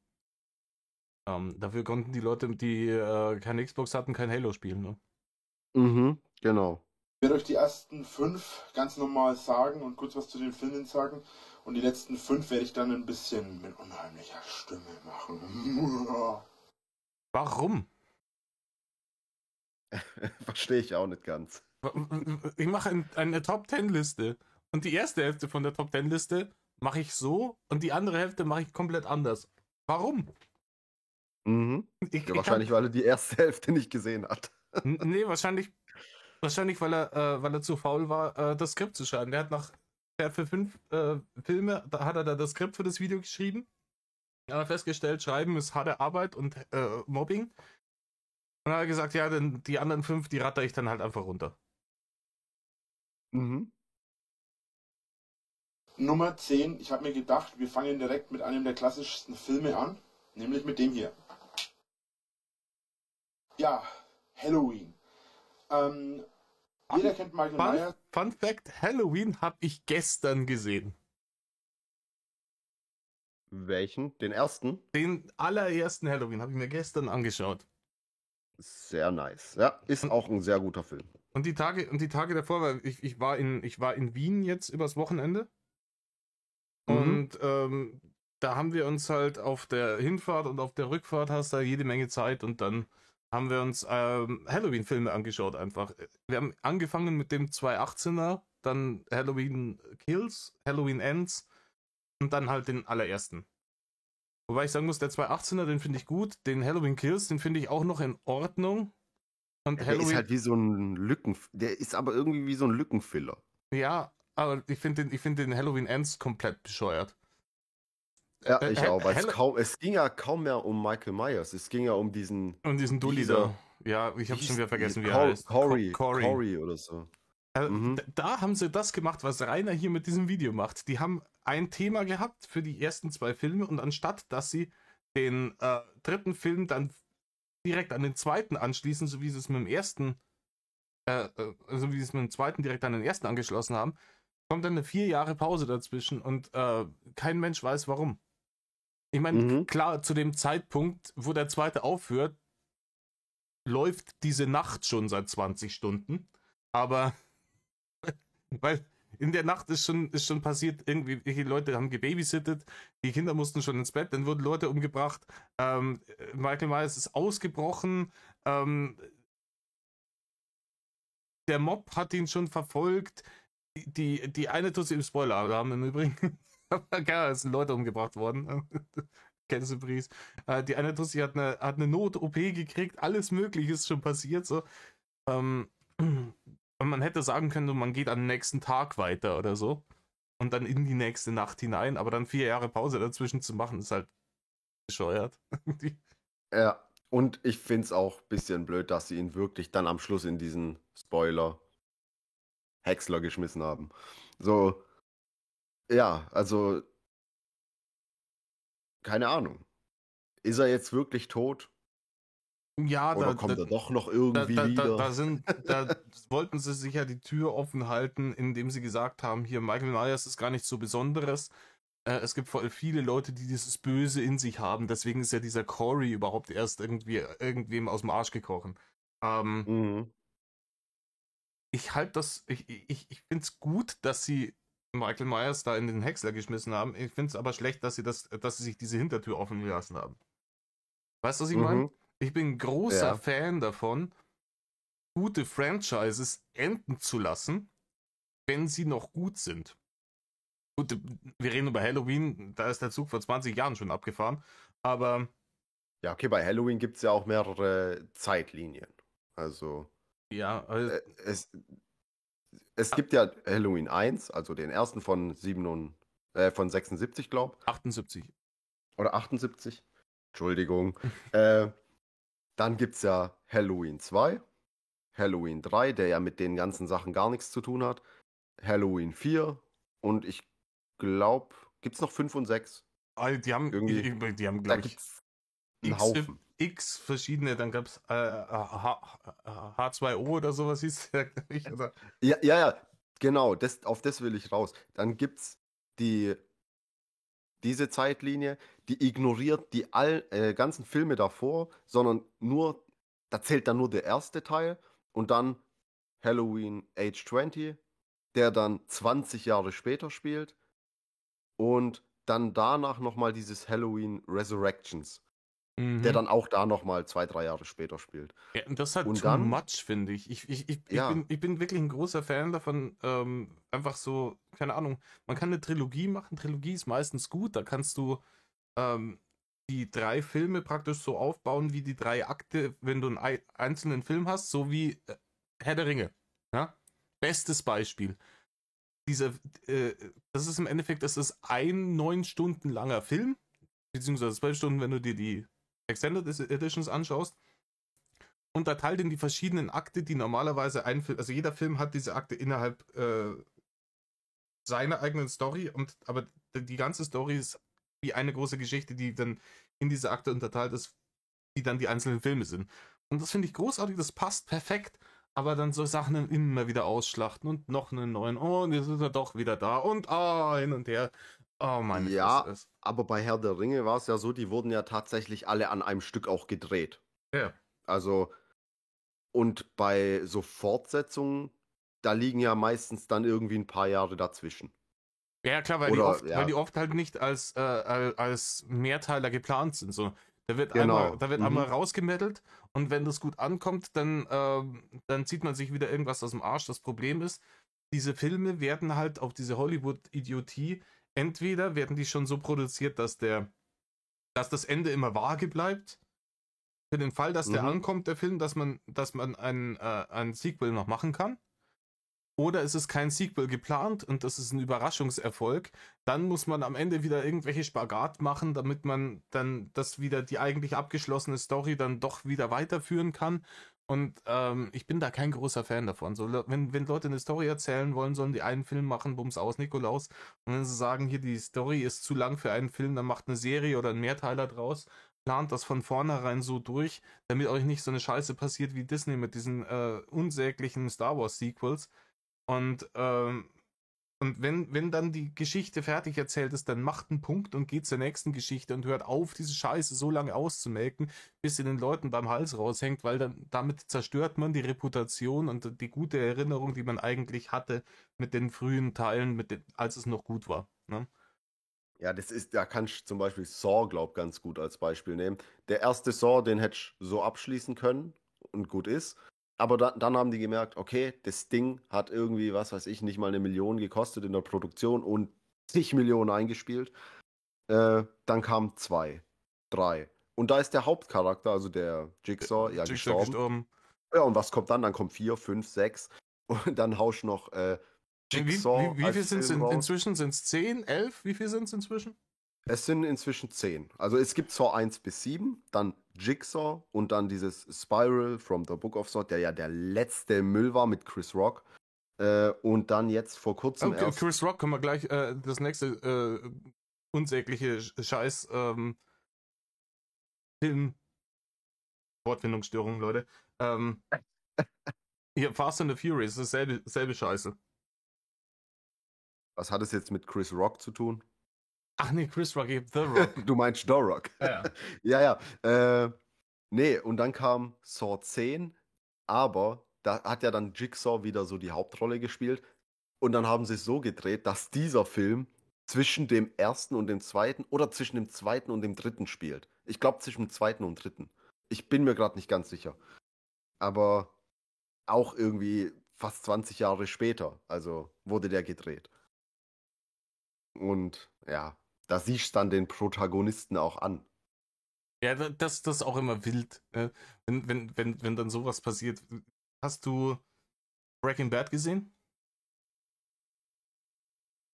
dafür konnten die Leute, die keine Xbox hatten, kein Halo spielen. Ne? Mhm, genau. Ich werde euch die ersten 5 ganz normal sagen und kurz was zu den Filmen sagen. Und die letzten 5 werde ich dann ein bisschen mit unheimlicher Stimme machen. Warum? Verstehe ich auch nicht ganz. Ich mache eine Top-10-Liste. Und die erste Hälfte von der Top-10-Liste mache ich so und die andere Hälfte mache ich komplett anders. Warum? Mhm. Ja, wahrscheinlich, weil er die erste Hälfte nicht gesehen hat. Nee, wahrscheinlich, weil er zu faul war, das Skript zu schreiben. Der hat für 5 Filme, da hat er da das Skript für das Video geschrieben. Er hat festgestellt, Schreiben ist harte Arbeit und Mobbing. Und dann hat er gesagt, ja, denn die anderen 5, die ratter ich dann halt einfach runter. Mhm. Nummer 10. Ich habe mir gedacht, wir fangen direkt mit einem der klassischsten Filme an, nämlich mit dem hier. Ja, Halloween. Jeder kennt Michael Myers. Fun Fact, Halloween habe ich gestern gesehen. Welchen? Den ersten? Den allerersten Halloween habe ich mir gestern angeschaut. Sehr nice. Ja, ist auch ein sehr guter Film. Und die Tage davor, weil ich war in Wien jetzt übers Wochenende. Und da haben wir uns halt auf der Hinfahrt und auf der Rückfahrt hast da jede Menge Zeit und dann haben wir uns Halloween-Filme angeschaut einfach. Wir haben angefangen mit dem 218er, dann Halloween Kills, Halloween Ends und dann halt den allerersten. Wobei ich sagen muss, der 218er, den finde ich gut, den Halloween Kills, den finde ich auch noch in Ordnung. Und Der Halloween ist halt wie so ein der ist aber irgendwie wie so ein Lückenfiller. Ja, aber ich finde den Halloween Ends komplett bescheuert. Ja, ich auch, weil es ging ja kaum mehr um Michael Myers, es ging ja um diesen Dulli da. Ja, ich habe schon wieder vergessen, wie er heißt. Corey oder so. Da haben sie das gemacht, was Rainer hier mit diesem Video macht. Die haben ein Thema gehabt für die ersten 2 Filme und anstatt, dass sie den 3. Film dann direkt an den 2. anschließen, so wie sie es mit dem ersten, so wie sie es mit dem 2. direkt an den ersten angeschlossen haben, kommt dann eine 4 Jahre Pause dazwischen und kein Mensch weiß warum. Ich meine, klar, zu dem Zeitpunkt, wo der 2. aufhört, läuft diese Nacht schon seit 20 Stunden, aber weil in der Nacht ist schon passiert, irgendwie, die Leute haben gebabysittet, die Kinder mussten schon ins Bett, dann wurden Leute umgebracht, Michael Myers ist ausgebrochen, der Mob hat ihn schon verfolgt, die eine Tussi im Spoiler-Alarm im Übrigen, es sind Leute umgebracht worden, kennst du Bries, die eine Tussi hat eine Not-OP gekriegt, alles Mögliche ist schon passiert, so, und man hätte sagen können, man geht am nächsten Tag weiter oder so. Und dann in die nächste Nacht hinein. Aber dann 4 Jahre Pause dazwischen zu machen, ist halt bescheuert. Ja, und ich finde es auch ein bisschen blöd, dass sie ihn wirklich dann am Schluss in diesen Häcksler geschmissen haben. So, ja, also, keine Ahnung. Ist er jetzt wirklich tot? Ja, oder kommt er doch noch irgendwie wieder? Da wollten sie sich ja die Tür offen halten, indem sie gesagt haben, hier, Michael Myers ist gar nichts so Besonderes. Es gibt voll viele Leute, die dieses Böse in sich haben. Deswegen ist ja dieser Corey überhaupt erst irgendwem aus dem Arsch gekrochen. Ich finde es gut, dass sie Michael Myers da in den Häcksler geschmissen haben. Ich finde es aber schlecht, dass sie sich diese Hintertür offen gelassen haben. Weißt du, was ich meine? Ich bin großer Fan davon, gute Franchises enden zu lassen, wenn sie noch gut sind. Gut, wir reden über Halloween, da ist der Zug vor 20 Jahren schon abgefahren, aber... Ja, okay, bei Halloween gibt es ja auch mehrere Zeitlinien. Also... Ja, es gibt ja Halloween 1, also den ersten von 76, glaube ich. 78. Oder 78. Entschuldigung. Dann gibt es ja Halloween 2, Halloween 3, der ja mit den ganzen Sachen gar nichts zu tun hat, Halloween 4 und ich glaube, gibt es noch 5 und 6? Die haben, glaube ich, einen Haufen. X verschiedene, dann gab es H2O oder sowas hieß der, oder? Ja, genau, auf das will ich raus. Dann gibt es diese Zeitlinie, die ignoriert die ganzen Filme davor, sondern da zählt dann nur der erste Teil und dann Halloween Age 20, der dann 20 Jahre später spielt und dann danach nochmal dieses Halloween Resurrections, der dann auch da nochmal 2-3 Jahre später spielt. Ja, und das ist halt too much, finde ich. Ich bin wirklich ein großer Fan davon, einfach so, keine Ahnung, man kann eine Trilogie machen, Trilogie ist meistens gut, da kannst du die 3 Filme praktisch so aufbauen wie die 3 Akte, wenn du einen einzelnen Film hast, so wie Herr der Ringe. Ja? Bestes Beispiel. Das ist im Endeffekt, das ist ein 9 Stunden langer Film, beziehungsweise 12 Stunden, wenn du dir die Extended Editions anschaust, unterteilt in die verschiedenen Akte, die normalerweise ein Film, also jeder Film hat diese Akte innerhalb seiner eigenen Story, aber die ganze Story ist wie eine große Geschichte, die dann in diese Akte unterteilt ist, die dann die einzelnen Filme sind. Und das finde ich großartig, das passt perfekt, aber dann so Sachen immer wieder ausschlachten und noch einen neuen, oh, und jetzt ist er doch wieder da und hin und her. Oh meine Ja, aber bei Herr der Ringe war es ja so, die wurden ja tatsächlich alle an einem Stück auch gedreht. Ja. Also, und bei so Fortsetzungen, da liegen ja meistens dann irgendwie ein paar Jahre dazwischen. Ja, klar, weil die oft halt nicht als Mehrteiler geplant sind. So, da wird einmal rausgemettelt und wenn das gut ankommt, dann zieht man sich wieder irgendwas aus dem Arsch. Das Problem ist, diese Filme werden halt auf diese Hollywood-Idiotie, entweder werden die schon so produziert, dass das Ende immer vage bleibt. Für den Fall, dass der ankommt, der Film, dass man ein Sequel noch machen kann. Oder es ist kein Sequel geplant und das ist ein Überraschungserfolg. Dann muss man am Ende wieder irgendwelche Spagat machen, damit man dann die eigentlich abgeschlossene Story dann doch wieder weiterführen kann. Und ich bin da kein großer Fan davon. So, wenn Leute eine Story erzählen wollen, sollen die einen Film machen, Bums aus, Nikolaus. Und wenn sie sagen, hier die Story ist zu lang für einen Film, dann macht eine Serie oder einen Mehrteiler draus. Plant das von vornherein so durch, damit euch nicht so eine Scheiße passiert wie Disney mit diesen unsäglichen Star Wars Sequels. Und wenn dann die Geschichte fertig erzählt ist, dann macht einen Punkt und geht zur nächsten Geschichte und hört auf, diese Scheiße so lange auszumelken, bis sie den Leuten beim Hals raushängt, weil dann damit zerstört man die Reputation und die gute Erinnerung, die man eigentlich hatte mit den frühen Teilen, als es noch gut war. Ne? Ja, da kannst du zum Beispiel Saw, glaub, ganz gut als Beispiel nehmen. Der erste Saw, den hättest du so abschließen können und gut ist. Aber dann haben die gemerkt, okay, das Ding hat irgendwie, was weiß ich, nicht mal 1 Million gekostet in der Produktion und zig Millionen eingespielt. Dann kamen 2, 3. Und da ist der Hauptcharakter, also der Jigsaw, gestorben. Ja, und was kommt dann? Dann kommt 4, 5, 6. Und dann haust noch Jigsaw. Wie viel sind es inzwischen? Sind es 10, 11? Wie viel sind es inzwischen? Es sind inzwischen 10. Also es gibt Saw 1 bis 7, dann Jigsaw und dann dieses Spiral from the Book of Saw, der ja der letzte Müll war mit Chris Rock. Und dann jetzt vor kurzem erst... Chris Rock können wir gleich das nächste unsägliche Scheiß Film... Wortfindungsstörung, Leute. Hier, Fast and the Furious, das ist selbe Scheiße. Was hat es jetzt mit Chris Rock zu tun? Ach nee, Chris Rock, The Rock. Du meinst The Rock. Ja. Nee, und dann kam Saw 10, aber da hat ja dann Jigsaw wieder so die Hauptrolle gespielt. Und dann haben sie es so gedreht, dass dieser Film zwischen dem ersten und dem zweiten oder zwischen dem zweiten und dem dritten spielt. Ich glaube zwischen dem zweiten und dritten. Ich bin mir gerade nicht ganz sicher. Aber auch irgendwie fast 20 Jahre später, also wurde der gedreht. Und ja, da siehst du dann den Protagonisten auch an. Ja, das ist auch immer wild. Wenn dann sowas passiert. Hast du Breaking Bad gesehen?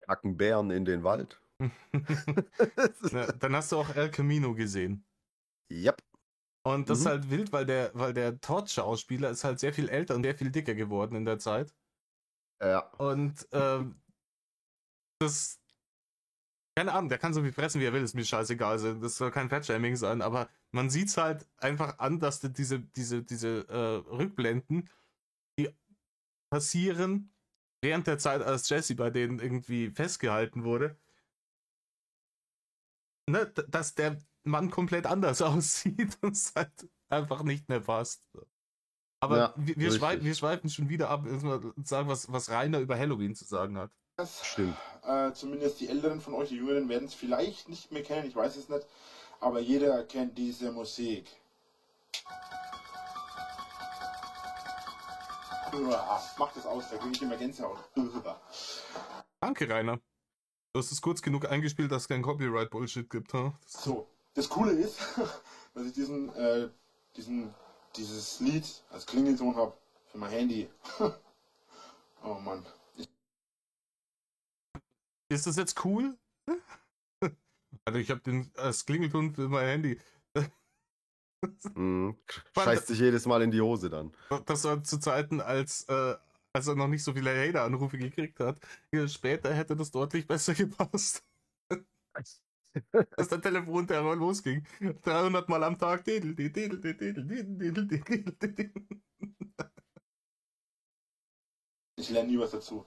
Kacken Bären in den Wald. Dann hast du auch El Camino gesehen. Yep. Und das ist halt wild, weil der Todd-Schauspieler ist halt sehr viel älter und sehr viel dicker geworden in der Zeit. Ja. Und das... Keine Ahnung, der kann so viel fressen, wie er will, ist mir scheißegal. Also, das soll kein Fettshaming sein, aber man sieht es halt einfach an, dass diese Rückblenden, die passieren während der Zeit, als Jesse bei denen irgendwie festgehalten wurde, ne, dass der Mann komplett anders aussieht und es halt einfach nicht mehr passt. Aber ja, wir schweifen schon wieder ab, mal sagen, was Rainer über Halloween zu sagen hat. Das stimmt. Zumindest die Älteren von euch, die Jüngeren, werden es vielleicht nicht mehr kennen, ich weiß es nicht, aber jeder kennt diese Musik. Mach das aus, da kriege ich immer Gänsehaut. Danke, Rainer. Du hast es kurz genug eingespielt, dass es kein Copyright-Bullshit gibt, huh? So, Das Coole ist, dass ich dieses Lied als Klingelton habe für mein Handy. Oh Mann. Ist das jetzt cool? Also ich habe den als Klingelton für mein Handy. Scheißt sich jedes Mal in die Hose dann. Das war zu Zeiten, als er noch nicht so viele Hater-Anrufe gekriegt hat. Später hätte das deutlich besser gepasst. Dass der Telefonterror losging. 300 Mal am Tag. Ich lerne nie was dazu.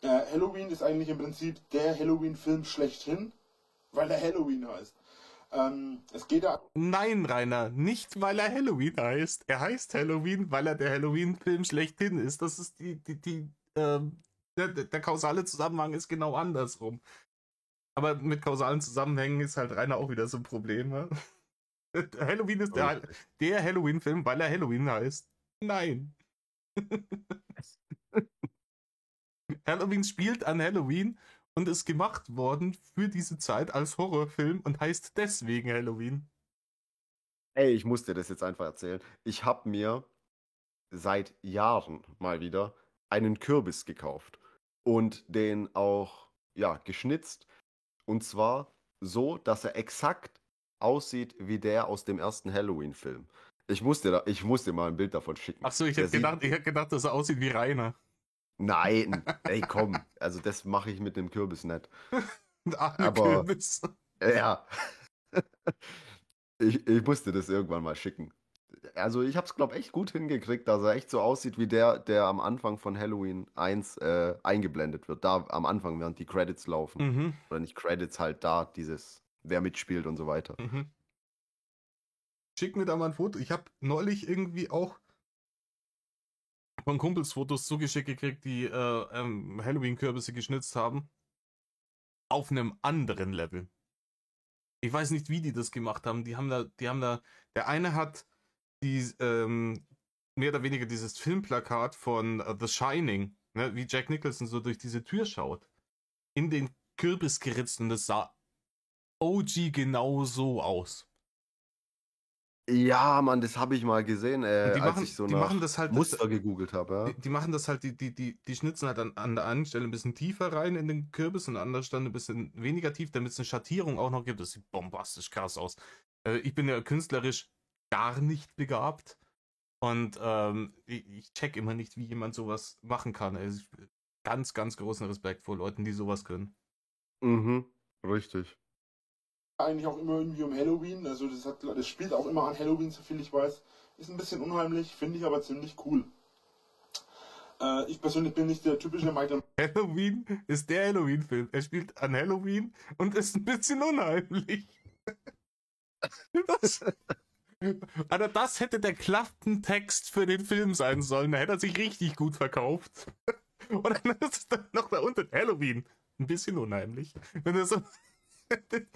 Halloween ist eigentlich im Prinzip der Halloween-Film schlechthin, weil er Halloween heißt. Es geht da. Nein, Rainer, nicht weil er Halloween heißt. Er heißt Halloween, weil er der Halloween-Film schlechthin ist. Das ist der kausale Zusammenhang ist genau andersrum. Aber mit kausalen Zusammenhängen ist halt Rainer auch wieder so ein Problem. Ne? Halloween ist der Halloween-Film, weil er Halloween heißt. Nein. Halloween spielt an Halloween und ist gemacht worden für diese Zeit als Horrorfilm und heißt deswegen Halloween. Ey, ich muss dir das jetzt einfach erzählen. Ich habe mir seit Jahren mal wieder einen Kürbis gekauft und den auch geschnitzt. Und zwar so, dass er exakt aussieht wie der aus dem ersten Halloween-Film. Ich muss dir mal ein Bild davon schicken. Achso, ich hätte gedacht, dass er aussieht wie Rainer. Nein, ey, komm. Also das mache ich mit dem Kürbis nicht. Aber Kürbis. Ja. Ich musste das irgendwann mal schicken. Also ich habe es, glaube ich, echt gut hingekriegt, dass er echt so aussieht wie der am Anfang von Halloween 1 eingeblendet wird. Da am Anfang, während die Credits laufen. Mhm. Oder nicht Credits, halt da, wer mitspielt und so weiter. Mhm. Schick mir da mal ein Foto. Ich habe neulich irgendwie auch von Kumpels Fotos zugeschickt gekriegt, die Halloween-Kürbisse geschnitzt haben. Auf einem anderen Level. Ich weiß nicht, wie die das gemacht haben. Die haben da, der eine hat mehr oder weniger dieses Filmplakat von The Shining, ne, wie Jack Nicholson so durch diese Tür schaut, in den Kürbis geritzt und das sah OG genau so aus. Ja, Mann, das habe ich mal gesehen, als ich so nach halt, Muster gegoogelt habe. Ja. Die machen das halt, die schnitzen halt an der einen Stelle ein bisschen tiefer rein in den Kürbis und an der anderen Stelle ein bisschen weniger tief, damit es eine Schattierung auch noch gibt. Das sieht bombastisch krass aus. Ich bin ja künstlerisch gar nicht begabt und ich check immer nicht, wie jemand sowas machen kann. Also, ganz, ganz großen Respekt vor Leuten, die sowas können. Mhm, richtig. Eigentlich auch immer irgendwie um Halloween, also das spielt auch immer an Halloween, so viel ich weiß. Ist ein bisschen unheimlich, finde ich aber ziemlich cool. Ich persönlich bin nicht der typische Michael. Halloween ist der Halloween-Film. Er spielt an Halloween und ist ein bisschen unheimlich. Also das hätte der Klappentext für den Film sein sollen. Da hätte er sich richtig gut verkauft. Und dann ist dann noch da unten Halloween. Ein bisschen unheimlich. Wenn er so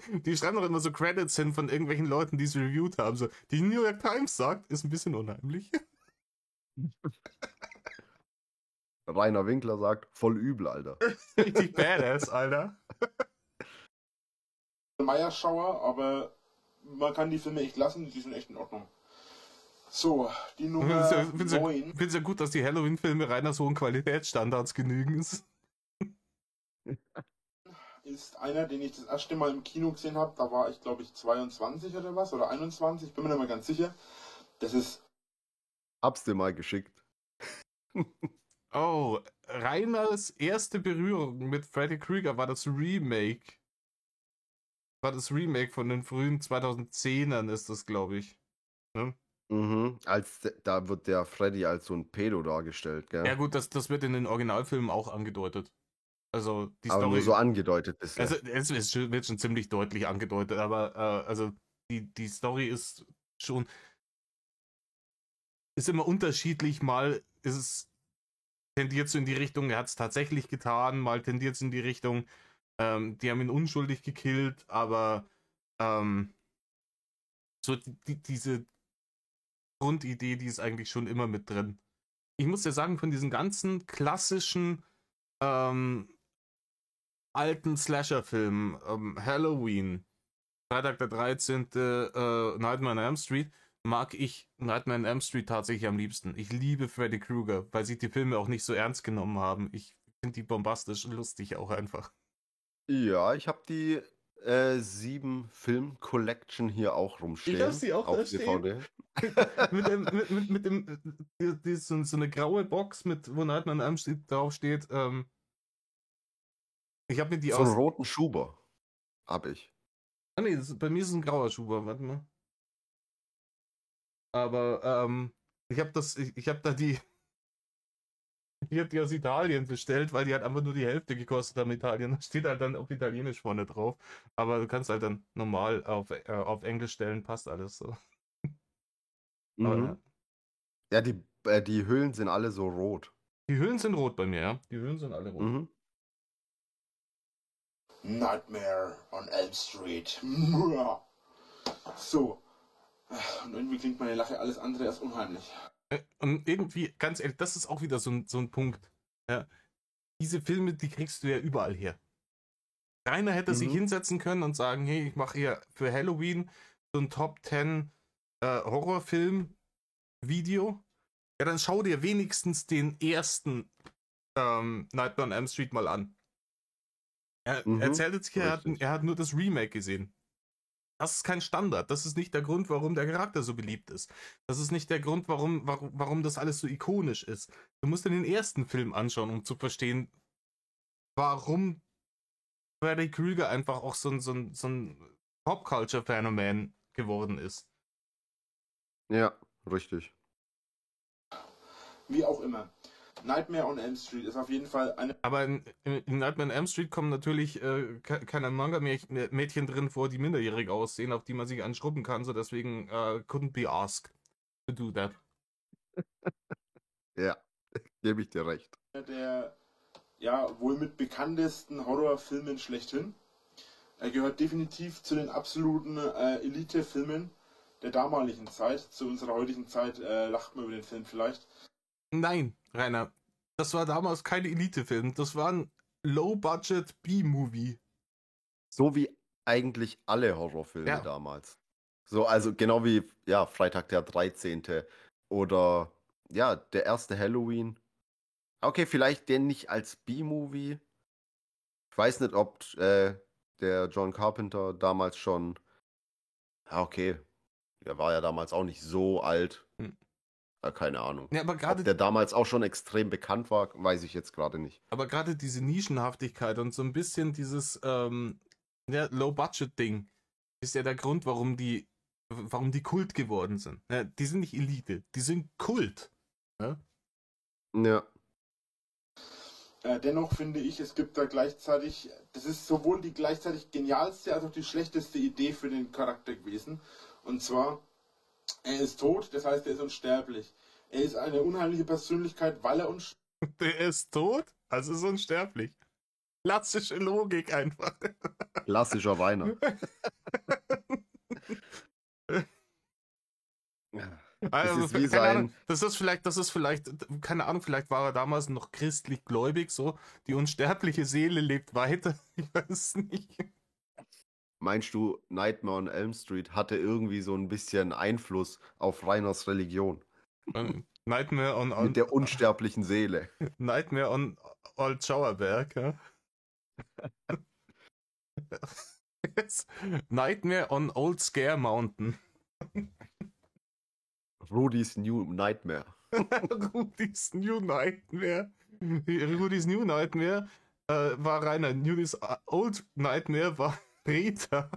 die schreiben doch immer so Credits hin von irgendwelchen Leuten, die es reviewed haben. So, die New York Times sagt, ist ein bisschen unheimlich. Rainer Winkler sagt, voll übel, Alter. Richtig badass, Alter. Meierschauer, aber man kann die Filme echt lassen, die sind echt in Ordnung. So, die Nummer 9. Ich finde es ja gut, dass die Halloween-Filme Rainer so hohen Qualitätsstandards genügen. Ist einer, den ich das erste Mal im Kino gesehen habe. Da war ich, glaube ich, 22 oder was, oder 21, bin mir nicht mehr ganz sicher. Das ist... Hab's dir mal geschickt. Oh, Rainers erste Berührung mit Freddy Krueger war das Remake. Von den frühen 2010ern ist das, glaube ich. Ne? Mhm, da wird der Freddy als so ein Pedo dargestellt, gell? Ja gut, das wird in den Originalfilmen auch angedeutet. Also die aber Story, nur so angedeutet bisher. Also es wird schon ziemlich deutlich angedeutet, aber also die Story ist schon immer unterschiedlich. Mal ist es tendiert so in die Richtung, er hat es tatsächlich getan, mal tendiert es in die Richtung, die haben ihn unschuldig gekillt, aber so diese Grundidee, die ist eigentlich schon immer mit drin. Ich muss ja sagen, von diesen ganzen klassischen alten Slasher-Filmen, Halloween, Freitag der 13. Nightmare on Elm Street, mag ich Nightmare on Elm Street tatsächlich am liebsten. Ich liebe Freddy Krueger, weil sich die Filme auch nicht so ernst genommen haben. Ich finde die bombastisch und lustig auch einfach. Ja, ich habe die 7 Film-Collection hier auch rumstehen. Ich habe sie auch auf da stehen. DVD. So eine graue Box, wo Nightmare on Elm Street draufsteht. Ich habe mir die So einen roten Schuber habe ich. Ah nee, bei mir ist es ein grauer Schuber, warte mal. Aber ich habe die aus Italien bestellt, weil die halt einfach nur die Hälfte gekostet haben in Italien. Da steht halt dann auf Italienisch vorne drauf. Aber du kannst halt dann normal auf Englisch stellen, passt alles so. Mhm. Ja, die Hüllen sind alle so rot. Die Hüllen sind rot bei mir, ja. Die Hüllen sind alle rot. Mhm. Nightmare on Elm Street. So. Und irgendwie klingt meine Lache alles andere als unheimlich. Und irgendwie, ganz ehrlich, das ist auch wieder so ein Punkt. Ja. Diese Filme, die kriegst du ja überall her. Keiner hätte sich hinsetzen können und sagen, hey, ich mache hier für Halloween so ein Top 10 Horrorfilm-Video. Ja, dann schau dir wenigstens den ersten Nightmare on Elm Street mal an. Er erzählt jetzt hier, er hat nur das Remake gesehen. Das ist kein Standard. Das ist nicht der Grund, warum der Charakter so beliebt ist. Das ist nicht der Grund, warum das alles so ikonisch ist. Du musst dir den ersten Film anschauen, um zu verstehen, warum Freddy Krueger einfach auch so ein Pop-Culture-Phänomen geworden ist. Ja, richtig. Wie auch immer. Nightmare on Elm Street ist auf jeden Fall eine... Aber in Nightmare on Elm Street kommen natürlich keine Manga-Mädchen drin vor, die minderjährig aussehen, auf die man sich anschrubben kann, so deswegen couldn't be asked to do that. Ja, gebe ich dir recht. Der wohl mit bekanntesten Horrorfilmen schlechthin. Er gehört definitiv zu den absoluten Elite-Filmen der damaligen Zeit. Zu unserer heutigen Zeit lacht man über den Film vielleicht. Nein, Rainer, das war damals kein Elite-Film. Das war ein Low-Budget B-Movie. So wie eigentlich alle Horrorfilme damals. So, also genau wie Freitag der 13. oder der erste Halloween. Okay, vielleicht den nicht als B-Movie. Ich weiß nicht, ob der John Carpenter damals schon. Okay, der war ja damals auch nicht so alt. Keine Ahnung. Ja, aber ob der damals auch schon extrem bekannt war, weiß ich jetzt gerade nicht. Aber gerade diese Nischenhaftigkeit und so ein bisschen dieses Low-Budget-Ding ist ja der Grund, warum die Kult geworden sind. Ja, die sind nicht Elite, die sind Kult. Ja. Dennoch finde ich, es gibt da gleichzeitig, das ist sowohl die gleichzeitig genialste als auch die schlechteste Idee für den Charakter gewesen. Und zwar, er ist tot, das heißt, er ist unsterblich. Er ist eine unheimliche Persönlichkeit, weil er unsterblich ist. Der ist tot, also ist unsterblich. Klassische Logik einfach. Klassischer Weiner. Also, das ist vielleicht, keine Ahnung, vielleicht war er damals noch christlich gläubig, so, die unsterbliche Seele lebt weiter, ich weiß es nicht. Meinst du, Nightmare on Elm Street hatte irgendwie so ein bisschen Einfluss auf Rainers Religion? Nightmare on mit der unsterblichen Seele. Nightmare on Old Schauerberg, ja? Nightmare on Old Scare Mountain. Rudy's New Nightmare. Rudy's New Nightmare. Rudy's New Nightmare war Rainer. Rudy's Old Nightmare war Rita.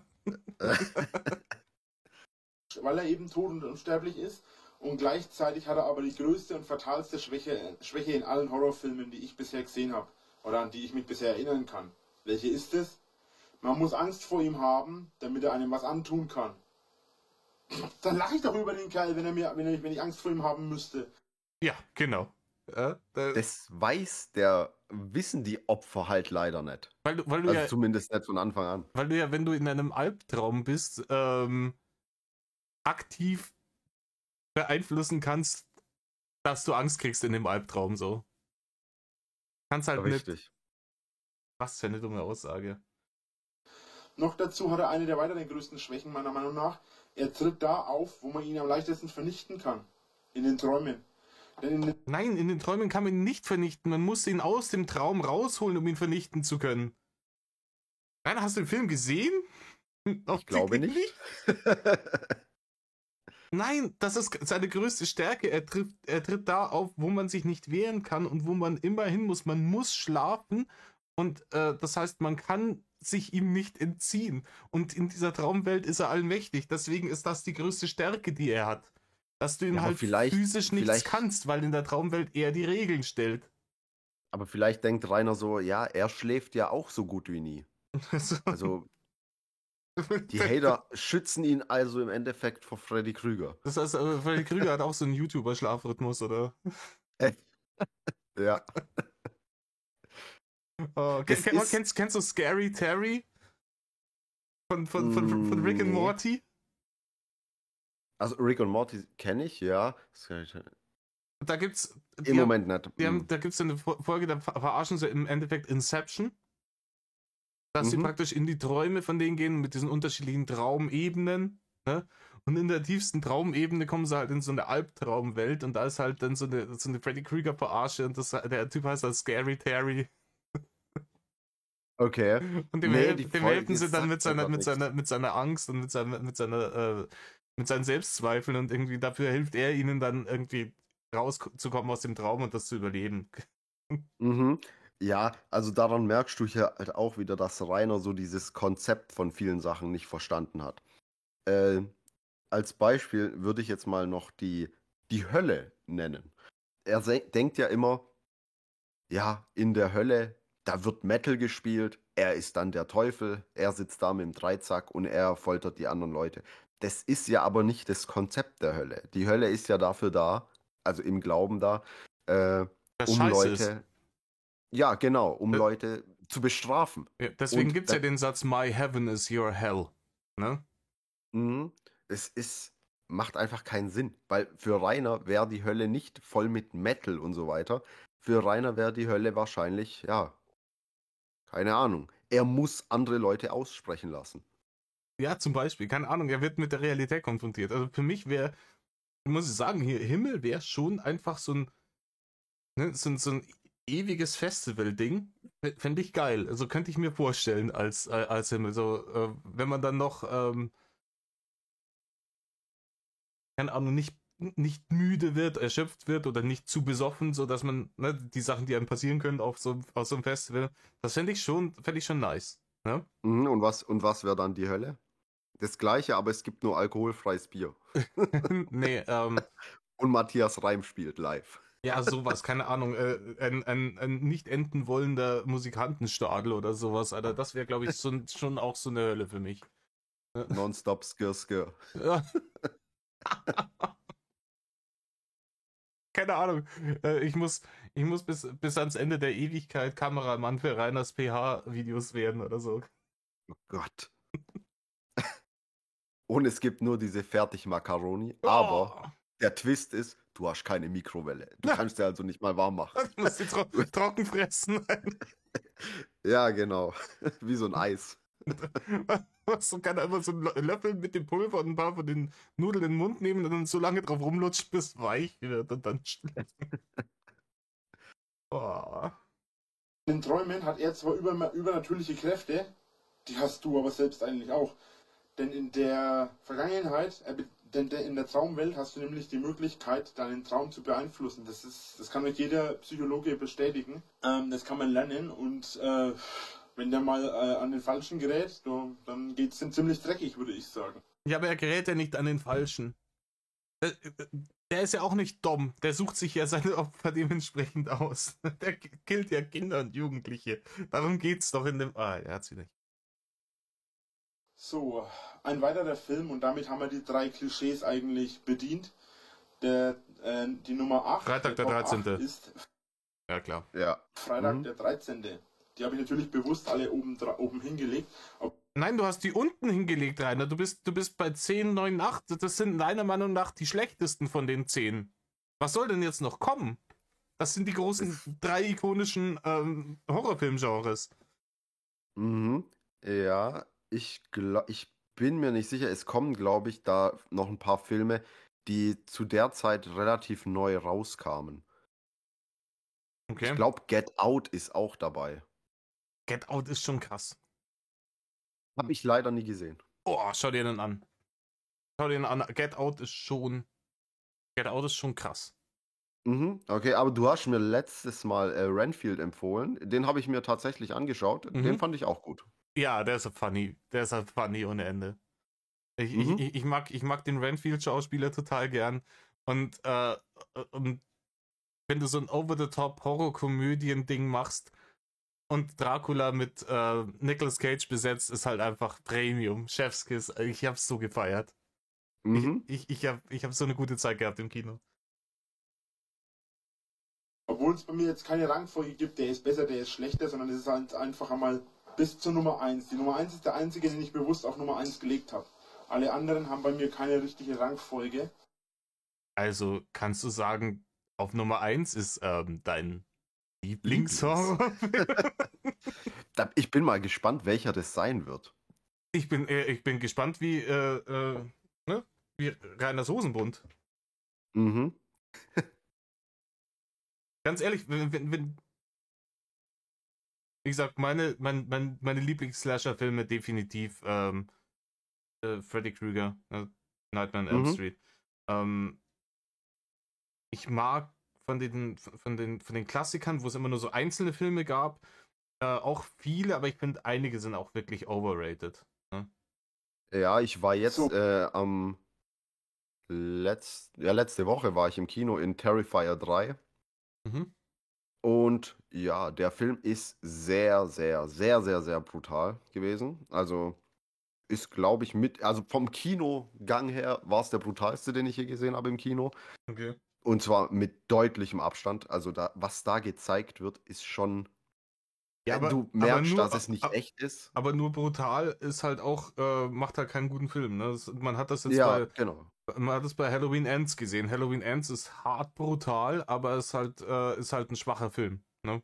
Weil er eben tot und unsterblich ist. Und gleichzeitig hat er aber die größte und fatalste Schwäche in allen Horrorfilmen, die ich bisher gesehen habe. Oder an die ich mich bisher erinnern kann. Welche ist es? Man muss Angst vor ihm haben, damit er einem was antun kann. Dann lache ich doch über den Kerl, wenn ich Angst vor ihm haben müsste. Ja, genau. Das wissen die Opfer halt leider nicht. Weil du also zumindest nicht von Anfang an. Weil du ja, wenn du in einem Albtraum bist, aktiv beeinflussen kannst, dass du Angst kriegst in dem Albtraum so. Kannst halt richtig. nicht. Was für eine dumme Aussage. Noch dazu hat er eine der weiteren größten Schwächen, meiner Meinung nach. Er tritt da auf, wo man ihn am leichtesten vernichten kann. In den Träumen. Nein, in den Träumen kann man ihn nicht vernichten. Man muss ihn aus dem Traum rausholen, um ihn vernichten zu können. Nein, hast du den Film gesehen? Ich glaube nicht. Nein, das ist seine größte Stärke. Er tritt da auf, wo man sich nicht wehren kann und wo man immer hin muss. Man muss schlafen und das heißt, man kann sich ihm nicht entziehen. Und in dieser Traumwelt ist er allmächtig. Deswegen ist das die größte Stärke, die er hat. Dass du ihn halt physisch nichts kannst, weil in der Traumwelt er die Regeln stellt. Aber vielleicht denkt Rainer so, ja, er schläft ja auch so gut wie nie. Also, die Hater schützen ihn also im Endeffekt vor Freddy Krüger. Das heißt, Freddy Krüger hat auch so einen YouTuber-Schlafrhythmus, oder? Ja. Kennst du Scary Terry? Von Rick and Morty? Also Rick und Morty kenne ich, ja. Da gibt's... Im Moment nicht. Da gibt's eine Folge, da verarschen sie im Endeffekt Inception. Dass sie praktisch in die Träume von denen gehen mit diesen unterschiedlichen Traumebenen. Ne? Und in der tiefsten Traumebene kommen sie halt in so eine Albtraumwelt und da ist halt dann so eine Freddy Krüger Verarsche und der Typ heißt halt Scary Terry. Okay. Und dem helfen sie dann mit seiner Angst und mit seinen Selbstzweifeln und irgendwie dafür hilft er ihnen dann irgendwie rauszukommen aus dem Traum und das zu überleben. Ja, also daran merkst du hier halt auch wieder, dass Rainer so dieses Konzept von vielen Sachen nicht verstanden hat. Als Beispiel würde ich jetzt mal noch die Hölle nennen. Er denkt ja immer, ja, in der Hölle, da wird Metal gespielt, er ist dann der Teufel, er sitzt da mit dem Dreizack und er foltert die anderen Leute. Das ist ja aber nicht das Konzept der Hölle. Die Hölle ist ja dafür da, also im Glauben da, um Leute... Ja, genau, um Leute zu bestrafen. Ja, deswegen gibt es ja den Satz, My heaven is your hell. Ne? Es macht einfach keinen Sinn, weil für Rainer wäre die Hölle nicht voll mit Metal und so weiter. Für Rainer wäre die Hölle wahrscheinlich, ja, keine Ahnung. Er muss andere Leute aussprechen lassen. Ja, zum Beispiel, keine Ahnung, er wird mit der Realität konfrontiert. Also für mich wäre, muss ich sagen, hier Himmel wäre schon einfach so ein ewiges Festival-Ding. Fände ich geil. Also könnte ich mir vorstellen als Himmel. So, wenn man dann noch, keine Ahnung, nicht müde wird, erschöpft wird oder nicht zu besoffen, sodass man die Sachen, die einem passieren können auf so einem Festival, das fände ich schon nice. Ne? Und was wäre dann die Hölle? Das Gleiche, aber es gibt nur alkoholfreies Bier. Nee, Und Matthias Reim spielt live. Ja, sowas, keine Ahnung, ein nicht enden wollender Musikantenstadel oder sowas, Alter, das wäre, glaube ich, schon auch so eine Hölle für mich. Nonstop Skir. Ja. Keine Ahnung, ich muss bis ans Ende der Ewigkeit Kameramann für Rainers PH-Videos werden oder so. Oh Gott. Und es gibt nur diese Fertig-Macaroni, aber der Twist ist, du hast keine Mikrowelle. Du kannst sie also nicht mal warm machen. Du musst sie trocken fressen. Ja, genau. Wie so ein Eis. So kann er immer so einen Löffel mit dem Pulver und ein paar von den Nudeln in den Mund nehmen und dann so lange drauf rumlutscht, bis es weich wird und dann schläft. In den Träumen hat er zwar übernatürliche Kräfte, die hast du aber selbst eigentlich auch. Denn in der Vergangenheit, in der Traumwelt hast du nämlich die Möglichkeit, deinen Traum zu beeinflussen. Das kann euch jeder Psychologe bestätigen. Das kann man lernen und wenn der mal an den Falschen gerät, dann geht es ihm ziemlich dreckig, würde ich sagen. Ja, aber er gerät ja nicht an den Falschen. Der ist ja auch nicht dumm. Der sucht sich ja seine Opfer dementsprechend aus. Der killt ja Kinder und Jugendliche. Darum geht's doch in dem... er hat's wieder nicht. So, ein weiterer Film und damit haben wir die 3 Klischees eigentlich bedient. Die Nummer 8. Freitag der 13. ist ja, klar. Ja. Freitag der 13. Die habe ich natürlich bewusst alle oben hingelegt. Nein, du hast die unten hingelegt, Rainer. Du bist bei 10, 9, 8. Das sind meiner Meinung nach die schlechtesten von den 10. Was soll denn jetzt noch kommen? Das sind die großen 3 ikonischen Horrorfilmgenres. Ja, Ich bin mir nicht sicher. Es kommen, glaube ich, da noch ein paar Filme, die zu der Zeit relativ neu rauskamen. Ich Okay. glaube, Get Out ist auch dabei. Get Out ist schon krass. Habe ich leider nie gesehen. Oh, schau dir den an. Get Out ist schon krass. Mhm, okay, aber du hast mir letztes Mal Renfield empfohlen. Den habe ich mir tatsächlich angeschaut. Den fand ich auch gut. Ja, der ist funny. Der ist funny ohne Ende. Ich mag den Renfield-Schauspieler total gern. Und wenn du so ein Over-the-Top-Horror-Komödien-Ding machst und Dracula mit Nicolas Cage besetzt, ist halt einfach Premium. Chefskiss. Ich hab's so gefeiert. Mhm. Ich hab so eine gute Zeit gehabt im Kino. Obwohl es bei mir jetzt keine Rangfolge gibt, der ist besser, der ist schlechter, sondern es ist halt einfach einmal bis zur Nummer 1. Die Nummer 1 ist der einzige, den ich bewusst auf Nummer 1 gelegt habe. Alle anderen haben bei mir keine richtige Rangfolge. Also kannst du sagen, auf Nummer 1 ist dein Lieblingshorror? Ich bin mal gespannt, welcher das sein wird. Ich bin gespannt, wie Reiners Hosenbund. Mhm. Ganz ehrlich, wenn wie gesagt, meine Lieblings-Slasher-Filme definitiv Freddy Krueger, Nightmare on Elm Street. Ich mag von den Klassikern, wo es immer nur so einzelne Filme gab, auch viele, aber ich finde, einige sind auch wirklich overrated. Ne? Ja, ich war jetzt letzte Woche war ich im Kino in Terrifier 3. Mhm. Und ja, der Film ist sehr, sehr, sehr, sehr, sehr brutal gewesen. Also ist, glaube ich, also vom Kinogang her war es der brutalste, den ich je gesehen habe im Kino. Okay. Und zwar mit deutlichem Abstand. Also was da gezeigt wird, ist schon. Ja, aber, du merkst, nur, dass es nicht echt ist. Aber nur brutal ist halt auch, macht halt keinen guten Film. Ne? Man hat das jetzt genau. Man hat es bei Halloween Ends gesehen. Halloween Ends ist hart brutal, aber ist halt ein schwacher Film. Ne?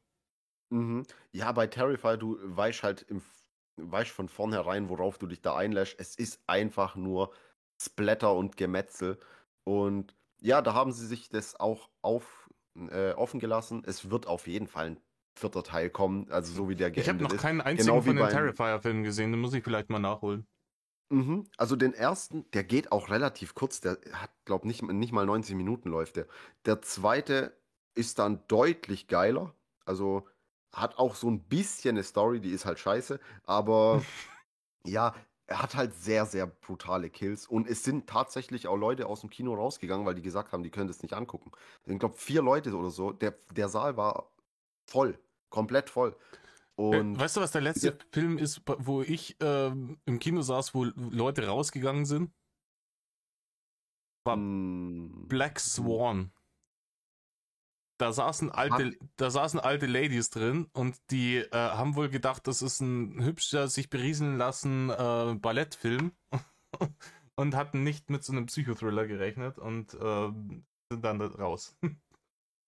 Mhm. Ja, bei Terrifier, du weißt von vornherein, worauf du dich da einlässt. Es ist einfach nur Splatter und Gemetzel. Und ja, da haben sie sich das auch offen gelassen. Es wird auf jeden Fall ein 4. Teil kommen, also so wie der geendet ist. Ich habe noch keinen einzigen von den Terrifier-Filmen gesehen, den muss ich vielleicht mal nachholen. Mhm. Also den ersten, der geht auch relativ kurz, der hat, glaube ich, nicht mal 90 Minuten läuft der. Der zweite ist dann deutlich geiler, also hat auch so ein bisschen eine Story, die ist halt scheiße, aber ja, er hat halt sehr, sehr brutale Kills und es sind tatsächlich auch Leute aus dem Kino rausgegangen, weil die gesagt haben, die können das nicht angucken. Ich glaube, 4 Leute oder so, der Saal war voll, komplett voll. Und weißt du, was der letzte Film ist, wo ich im Kino saß, wo Leute rausgegangen sind? War Black Swan. Da saßen alte Ladies drin und die haben wohl gedacht, das ist ein hübscher, sich berieseln lassen Ballettfilm und hatten nicht mit so einem Psychothriller gerechnet und sind dann raus.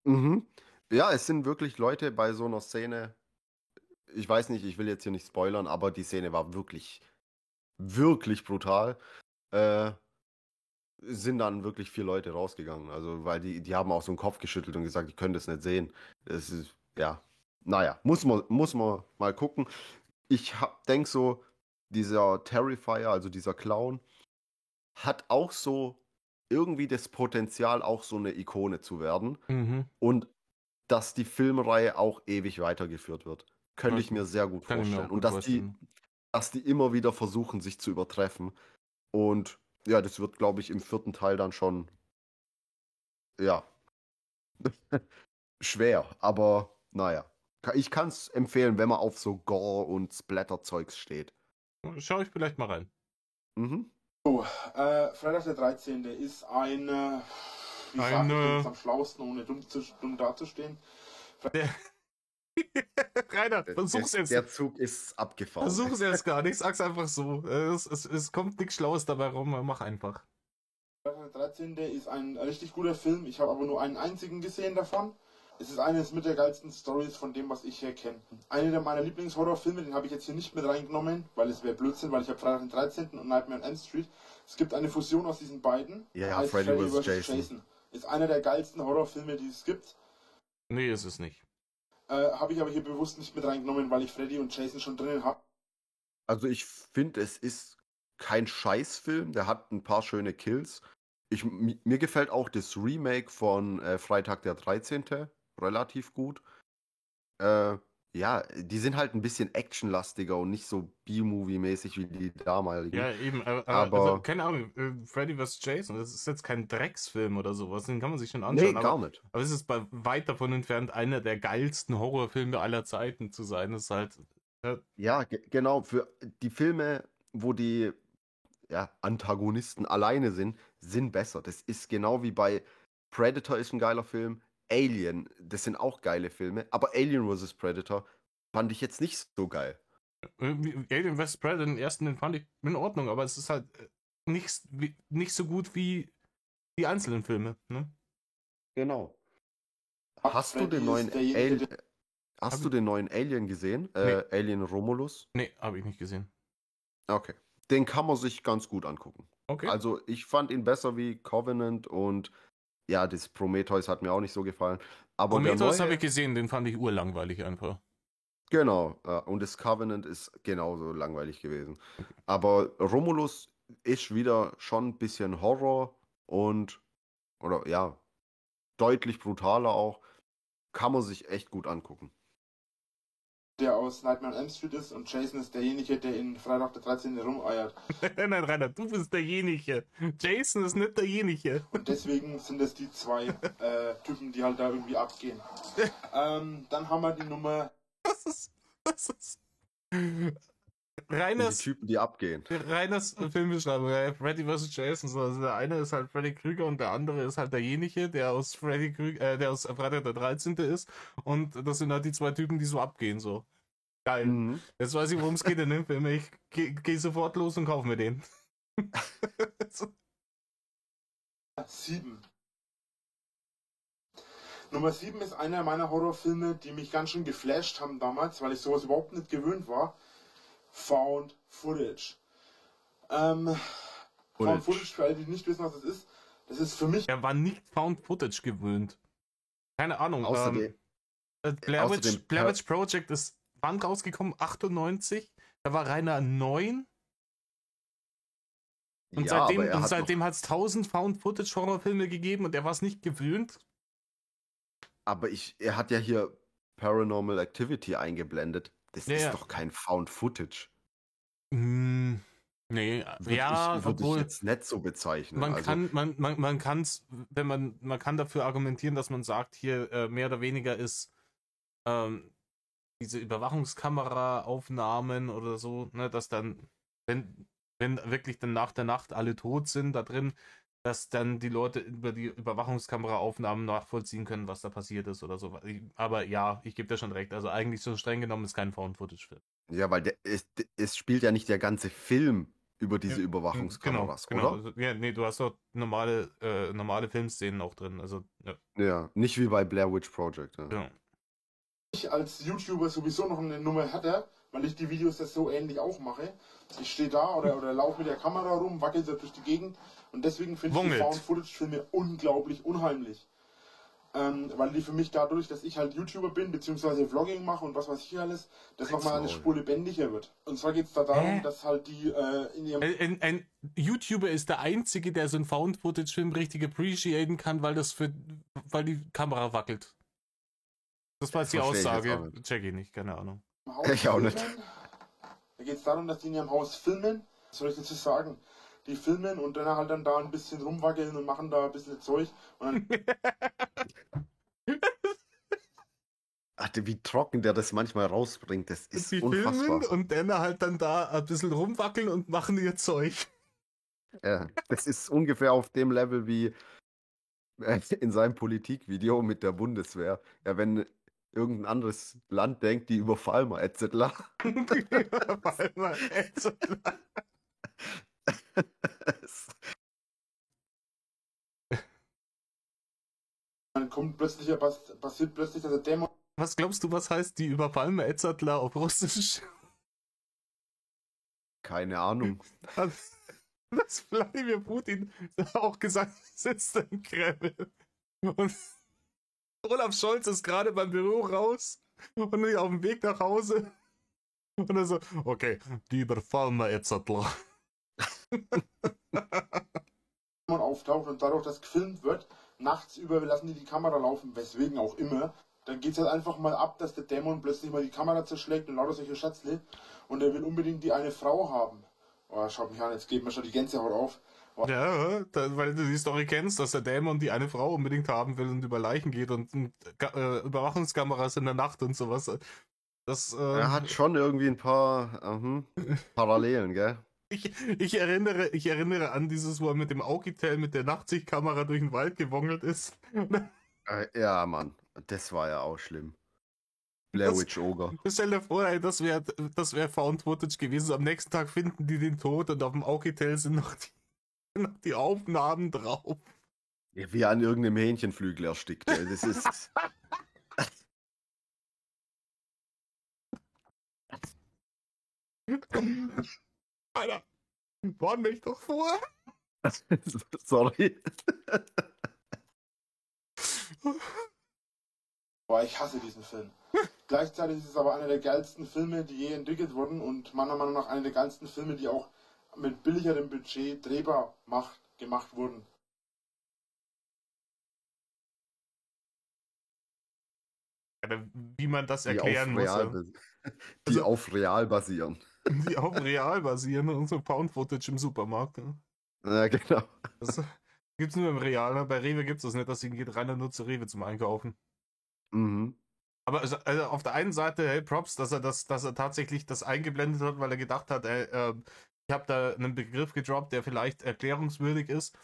Mhm. Ja, es sind wirklich Leute bei so einer Szene. Ich weiß nicht, ich will jetzt hier nicht spoilern, aber die Szene war wirklich, wirklich brutal. Sind dann wirklich 4 Leute rausgegangen. Also, weil die haben auch so den Kopf geschüttelt und gesagt, die können das nicht sehen. Das ist, ja, naja, muss man mal gucken. Ich denke so, dieser Terrifier, also dieser Clown, hat auch so irgendwie das Potenzial, auch so eine Ikone zu werden. Mhm. Und dass die Filmreihe auch ewig weitergeführt wird. Könnte ich mir sehr gut vorstellen. Und dass die immer wieder versuchen, sich zu übertreffen. Und ja, das wird, glaube ich, im 4. Teil dann schon, ja, schwer. Aber naja, ich kann es empfehlen, wenn man auf so Gore- und Splatter-Zeugs steht. Schau ich vielleicht mal rein. Mhm. So, Freitag der 13. ist eine, wie sage ich jetzt am schlausten, ohne dumm dazustehen. Rainer, versuch's jetzt. Der Zug ist abgefahren. Versuch's jetzt gar nicht, sag's einfach so. Es kommt nichts Schlaues dabei rum, mach einfach. Der 13. ist ein richtig guter Film, ich habe aber nur einen einzigen gesehen davon. Es ist eines mit der geilsten Stories von dem, was ich hier kenne. Einer meiner Lieblingshorrorfilme, den habe ich jetzt hier nicht mit reingenommen, weil es wäre Blödsinn, weil ich habe Freitag den 13. und Nightmare on Elm Street. Es gibt eine Fusion aus diesen beiden. Ja, heißt Freddy vs. Jason. Ist einer der geilsten Horrorfilme, die es gibt. Nee, ist es nicht. Habe ich aber hier bewusst nicht mit reingenommen, weil ich Freddy und Jason schon drinnen habe. Also ich finde, es ist kein Scheißfilm, der hat ein paar schöne Kills. Mir gefällt auch das Remake von Freitag der 13. relativ gut. Ja, die sind halt ein bisschen actionlastiger und nicht so B-Movie-mäßig wie die damaligen. Ja, eben, aber also, keine Ahnung, Freddy vs. Jason, das ist jetzt kein Drecksfilm oder sowas, den kann man sich schon anschauen. Nee, gar nicht. Aber es ist weit davon entfernt, einer der geilsten Horrorfilme aller Zeiten zu sein. Das ist halt... Ja, genau, für die Filme, wo die Antagonisten alleine sind besser. Das ist genau wie bei Predator ist ein geiler Film, Alien, das sind auch geile Filme, aber Alien vs. Predator fand ich jetzt nicht so geil. Alien vs. Predator, den ersten, den fand ich in Ordnung, aber es ist halt nicht so gut wie die einzelnen Filme, ne? Genau. Hast du den neuen Alien gesehen? Nee. Alien Romulus? Nee, habe ich nicht gesehen. Okay. Den kann man sich ganz gut angucken. Okay. Also ich fand ihn besser wie Covenant und ja, das Prometheus hat mir auch nicht so gefallen. Aber Prometheus habe ich gesehen, den fand ich urlangweilig einfach. Genau, und das Covenant ist genauso langweilig gewesen. Aber Romulus ist wieder schon ein bisschen Horror oder deutlich brutaler auch. Kann man sich echt gut angucken. Der aus Nightmare on Elm Street ist und Jason ist derjenige, der in Freitag der 13. rumeiert. Nein, Rainer, du bist derjenige. Jason ist nicht derjenige. Und deswegen sind es die zwei Typen, die halt da irgendwie abgehen. Dann haben wir die Nummer... Das ist... Die Typen, die abgehen. Reiners Filmbeschreibung, ja, Freddy vs. Jason. Also der eine ist halt Freddy Krüger und der andere ist halt derjenige, der aus der aus Freitag der 13. ist. Und das sind halt die zwei Typen, die so abgehen, so. Geil. Mhm. Jetzt weiß ich, worum es geht in dem Film. Ich geh sofort los und kaufe mir den. 7. Nummer 7 ist einer meiner Horrorfilme, die mich ganz schön geflasht haben damals, weil ich sowas überhaupt nicht gewöhnt war. Found Footage. Found Footage, für alle, die nicht wissen, was das ist für mich... Er war nicht Found Footage gewöhnt. Keine Ahnung. Blair Witch Project ist wann rausgekommen? 98? Da war Rainer 9. Und seitdem hat es 1000 Found Footage Horrorfilme gegeben und er war es nicht gewöhnt. Aber er hat ja hier Paranormal Activity eingeblendet. Das ist doch kein Found Footage. Nee, Würde ich jetzt nicht so bezeichnen. Man kann dafür argumentieren, dass man sagt, hier mehr oder weniger ist diese Überwachungskamera-Aufnahmen oder so, ne, dass dann, wenn wirklich dann nach der Nacht alle tot sind da drin, dass dann die Leute über die Überwachungskamera-Aufnahmen nachvollziehen können, was da passiert ist oder so. Aber ja, ich gebe dir schon recht. Also eigentlich so streng genommen ist kein Found-Footage-Film. Ja, weil es spielt ja nicht der ganze Film über diese Überwachungskameras, genau. oder? Also, ja, nee, du hast doch normale Filmszenen auch drin. Also, ja, nicht wie bei Blair Witch Project. Ja. Ich als YouTuber sowieso noch eine Nummer hatte, weil ich die Videos das so ähnlich auch mache. Ich stehe da oder laufe mit der Kamera rum, wackel so durch die Gegend und deswegen finde ich die Found-Footage-Filme unglaublich unheimlich. Weil die für mich dadurch, dass ich halt YouTuber bin, beziehungsweise Vlogging mache und was weiß ich alles, das nochmal eine Spur lebendiger wird. Und zwar geht es da darum, dass halt die in ihrem... Ein YouTuber ist der Einzige, der so einen Found-Footage-Film richtig appreciaten kann, weil die Kamera wackelt. Das war jetzt die Aussage. Check ich nicht, keine Ahnung. Ich auch nicht. Da geht es darum, dass die in ihrem Haus filmen. Was soll ich dazu sagen? Die filmen und dann halt dann da ein bisschen rumwackeln und machen da ein bisschen Zeug. Und dann Ach, wie trocken der das manchmal rausbringt, das ist die unfassbar. Filmen und dann halt dann da ein bisschen rumwackeln und machen ihr Zeug. Ja, das ist ungefähr auf dem Level wie in seinem Politikvideo mit der Bundeswehr. Ja, wenn irgendein anderes Land denkt, die überfallen wir, etc. Dann passiert plötzlich, dass der Dämon. Was glaubst du, was heißt die überfallen mir Edzardler auf Russisch? Keine Ahnung. Dass Wladimir Putin auch gesagt sitzt im Kreml. Und Olaf Scholz ist gerade beim Büro raus und auf dem Weg nach Hause. Und er so, okay, die überfallen mir Edzardler. Auftaucht und dadurch, dass gefilmt wird, nachts über lassen die Kamera laufen, weswegen auch immer. Dann geht es halt einfach mal ab, dass der Dämon plötzlich mal die Kamera zerschlägt und lauter solche Schatzle und er will unbedingt die eine Frau haben. Oh, schaut mich an, jetzt geht mir schon die Gänsehaut auf. Oh. Ja, weil du die Story kennst, dass der Dämon die eine Frau unbedingt haben will und über Leichen geht und Überwachungskameras in der Nacht und sowas. Er hat schon irgendwie ein paar Parallelen, gell? Ich erinnere an dieses, wo er mit dem Augitel mit der Nachtsichtkamera durch den Wald gewongelt ist. Ja, Mann. Das war ja auch schlimm. Blair Witch Ogre. Stell dir vor, ey, das wär Found Footage gewesen. Am nächsten Tag finden die den tot und auf dem Augitel sind noch die Aufnahmen drauf. Ja, wie an irgendeinem Hähnchenflügel erstickt. Ey. Das ist... Alter, warn mich doch vor. Sorry. Boah, ich hasse diesen Film. Gleichzeitig ist es aber einer der geilsten Filme, die je entwickelt wurden und meiner Meinung nach einer der geilsten Filme, die auch mit billigerem Budget drehbar gemacht wurden. Wie man das erklären muss. Die auf real basieren. Die auf real basieren und so Found-Footage im Supermarkt. Ne? Ja, genau. Das gibt's nur im Real. Ne? Bei Rewe gibt's das nicht, deswegen geht Rainer nur zu Rewe zum Einkaufen. Mhm. Aber also auf der einen Seite, hey, Props, dass er tatsächlich das eingeblendet hat, weil er gedacht hat, ich habe da einen Begriff gedroppt, der vielleicht erklärungswürdig ist.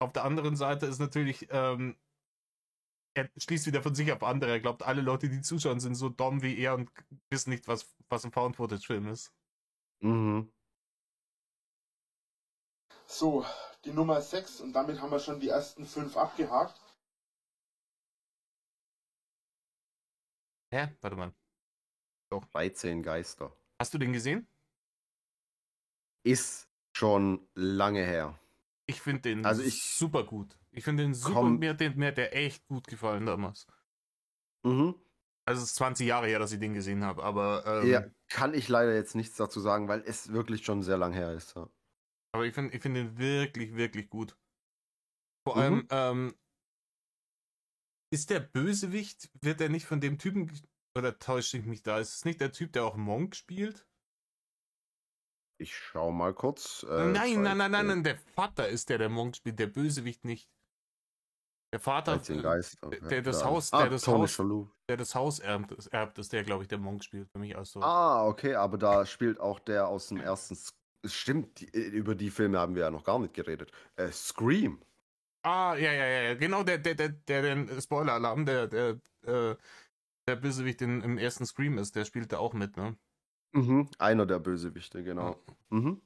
Auf der anderen Seite ist natürlich, er schließt wieder von sich auf andere. Er glaubt, alle Leute, die zuschauen, sind so dumm wie er und wissen nicht, was ein Found-Footage-Film ist. Mhm. So, die Nummer 6 und damit haben wir schon die ersten 5 abgehakt. Hä? Warte mal. Doch, 13 Geister. Hast du den gesehen? Ist schon lange her. Ich finde den super gut. Ich finde den super, mir hat der echt gut gefallen damals. Mhm. Also es ist 20 Jahre her, dass ich den gesehen habe, aber... ja, kann ich leider jetzt nichts dazu sagen, weil es wirklich schon sehr lang her ist. Ja. Aber ich finde den wirklich, wirklich gut. Vor allem, ist der Bösewicht, wird er nicht von dem Typen, oder täusche ich mich da? Ist es nicht der Typ, der auch Monk spielt? Ich schau mal kurz. Nein, der Vater ist der Monk spielt, der Bösewicht nicht. Der Vater, der das Haus erbt, ist der, glaube ich, der Monk spielt, für mich auch so. Ah, okay, aber da spielt auch der aus dem ersten, stimmt, über die Filme haben wir ja noch gar nicht geredet. Scream. Ah, ja, genau, der Spoiler-Alarm, der Bösewicht im ersten Scream ist, der spielt da auch mit, ne? Mhm, einer der Bösewichte, genau. Ja. Mhm.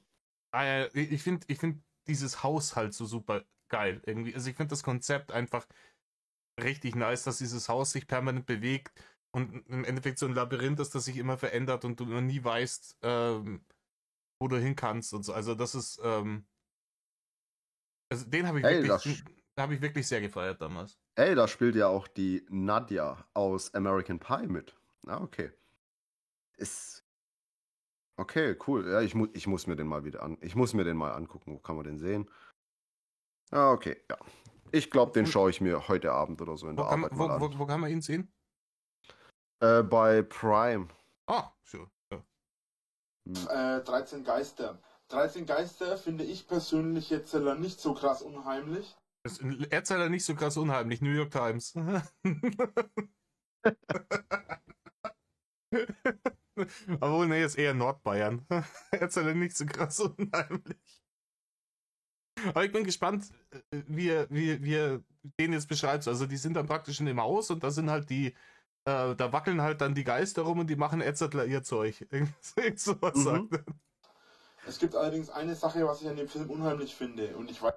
Ich find dieses Haus halt so super geil irgendwie. Also ich finde das Konzept einfach richtig nice, dass dieses Haus sich permanent bewegt und im Endeffekt so ein Labyrinth ist, das sich immer verändert und du immer nie weißt, wo du hin kannst und so. Also das ist, also den habe ich wirklich sehr gefeiert damals. Ey, da spielt ja auch die Nadia aus American Pie mit. Ah, okay. Okay, cool. Ja, ich muss mir den mal angucken. Wo kann man den sehen? Ah, okay, ja. Ich glaube, den schaue ich mir heute Abend oder so in der Arbeit mal an. Wo kann man ihn sehen? Bei Prime. Ah, sure. Ja. 13 Geister. 13 Geister finde ich persönlich jetzt nicht so krass unheimlich. Erzähler nicht so krass unheimlich. New York Times. Obwohl, ne, ist eher Nordbayern. Erzähler nicht so krass unheimlich. Aber ich bin gespannt, wie er den jetzt beschreibt. Also die sind dann praktisch in dem Haus und da sind halt da wackeln halt dann die Geister rum und die machen Edzardler ihr Zeug. So was sagt er. Es gibt allerdings eine Sache, was ich an dem Film unheimlich finde und ich weiß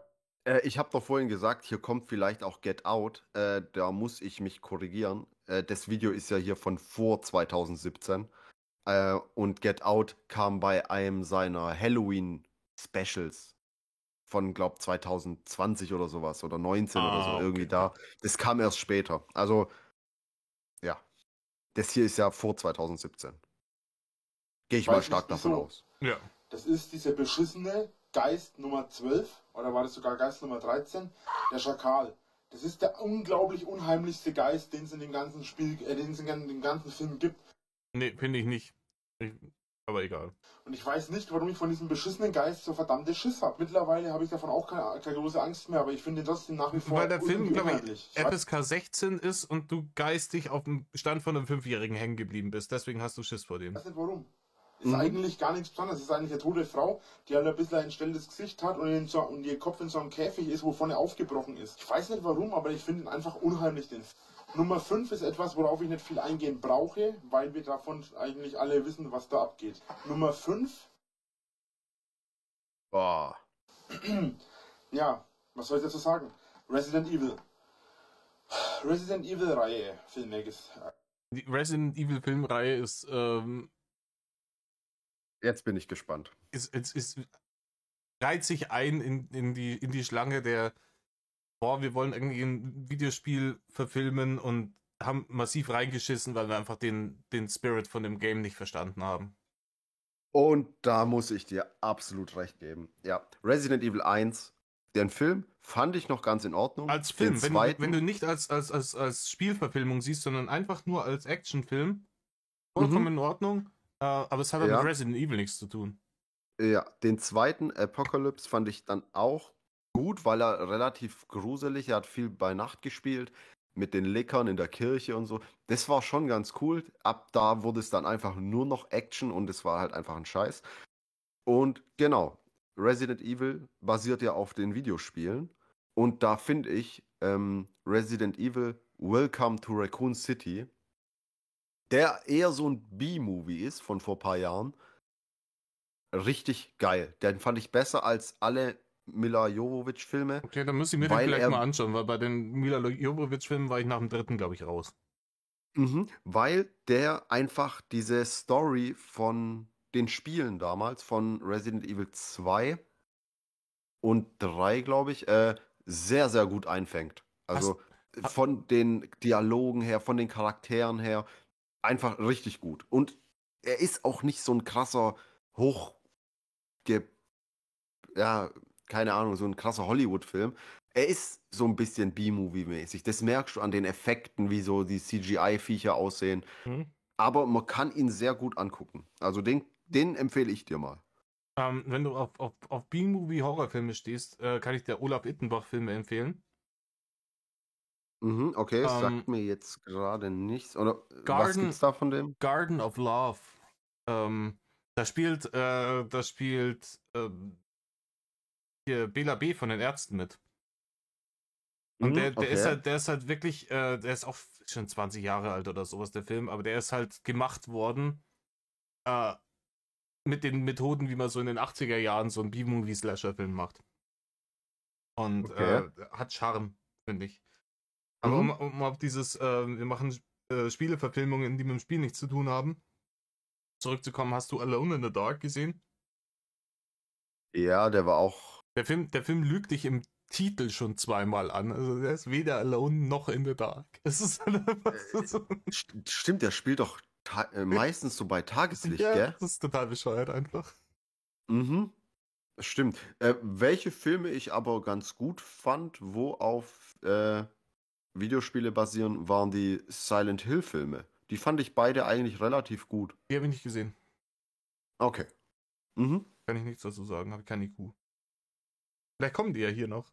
Ich habe doch vorhin gesagt, hier kommt vielleicht auch Get Out. Da muss ich mich korrigieren. Das Video ist ja hier von vor 2017. Und Get Out kam bei einem seiner Halloween-Specials von, glaub, 2020 oder sowas oder 19 oder so, irgendwie Okay. da. Das kam erst später. Also, ja. Das hier ist ja vor 2017. Gehe ich mal Weiß stark nicht, davon wieso. aus. Ja. Das ist dieser beschissene Geist Nummer 12, oder war das sogar Geist Nummer 13? Der Schakal. Das ist der unglaublich unheimlichste Geist, den es in dem ganzen Spiel, den es in dem ganzen Film gibt. Nee, finde ich nicht. Aber egal. Und ich weiß nicht, warum ich von diesem beschissenen Geist so verdammte Schiss habe. Mittlerweile habe ich davon auch keine große Angst mehr, aber ich finde trotzdem nach wie vor Weil der Film, glaube unheimlich. ich, FSK 16 ist und du geistig auf dem Stand von einem 5-Jährigen hängen geblieben bist. Deswegen hast du Schiss vor dem. Ich weiß nicht warum. Ist eigentlich gar nichts Besonderes. Es ist eigentlich eine tote Frau, die halt ein bisschen ein stellendes Gesicht hat und ihr Kopf in so einem Käfig ist, wo vorne aufgebrochen ist. Ich weiß nicht warum, aber ich finde ihn einfach unheimlich, den Film. Nummer 5 ist etwas, worauf ich nicht viel eingehen brauche, weil wir davon eigentlich alle wissen, was da abgeht. Nummer 5, Boah. ja, was soll ich dazu sagen? Resident Evil. Resident Evil-Reihe, Filme. Die Resident Evil Filmreihe Jetzt bin ich gespannt. reiht sich ein in die Schlange der, wir wollen irgendwie ein Videospiel verfilmen und haben massiv reingeschissen, weil wir einfach den Spirit von dem Game nicht verstanden haben. Und da muss ich dir absolut recht geben. Ja, Resident Evil 1, den Film fand ich noch ganz in Ordnung. Als Film, Den zweiten, wenn du nicht als Spielverfilmung siehst, sondern einfach nur als Actionfilm, vollkommen in Ordnung, aber es hat mit Resident Evil nichts zu tun. Ja, den zweiten Apocalypse fand ich dann auch gut, weil er relativ gruselig, er hat viel bei Nacht gespielt, mit den Lickern in der Kirche und so. Das war schon ganz cool. Ab da wurde es dann einfach nur noch Action und es war halt einfach ein Scheiß. Und genau, Resident Evil basiert ja auf den Videospielen. Und da finde ich Resident Evil Welcome to Raccoon City, der eher so ein B-Movie ist von vor ein paar Jahren, richtig geil. Den fand ich besser als alle Mila Jovovich-Filme. Okay, dann muss ich mir den vielleicht mal anschauen, weil bei den Mila Jovovich-Filmen war ich nach dem dritten, glaube ich, raus. Weil der einfach diese Story von den Spielen damals, von Resident Evil 2 und 3, glaube ich, sehr, sehr gut einfängt. Also von den Dialogen her, von den Charakteren her, einfach richtig gut. Und er ist auch nicht so ein krasser, keine Ahnung, so ein krasser Hollywood-Film. Er ist so ein bisschen B-Movie-mäßig. Das merkst du an den Effekten, wie so die CGI-Viecher aussehen. Aber man kann ihn sehr gut angucken. Also den empfehle ich dir mal. Wenn du auf B-Movie-Horrorfilme stehst, kann ich dir Olaf Ittenbach-Filme empfehlen. Okay, sagt mir jetzt gerade nichts. Oder was gibt's da von dem? Garden of Love. Da spielt hier Bela B. von den Ärzten mit. Und der ist halt wirklich, der ist auch schon 20 Jahre alt oder sowas, der Film, aber der ist halt gemacht worden mit den Methoden, wie man so in den 80er Jahren so einen B-Movie-Slasher-Film macht. Und hat Charme, finde ich. Aber um auf dieses, wir machen Spieleverfilmungen, die mit dem Spiel nichts zu tun haben, zurückzukommen, hast du Alone in the Dark gesehen? Ja, der war auch. Der Film lügt dich im Titel schon zweimal an. Also der ist weder Alone noch in the Dark. Es ist so. Stimmt, der spielt doch meistens so bei Tageslicht, gell? Das ist total bescheuert einfach. Stimmt. Welche Filme ich aber ganz gut fand, wo auf Videospiele basieren, waren die Silent Hill Filme. Die fand ich beide eigentlich relativ gut. Die habe ich nicht gesehen. Okay. Kann ich nichts dazu sagen, habe ich keine IQ. Vielleicht kommen die ja hier noch.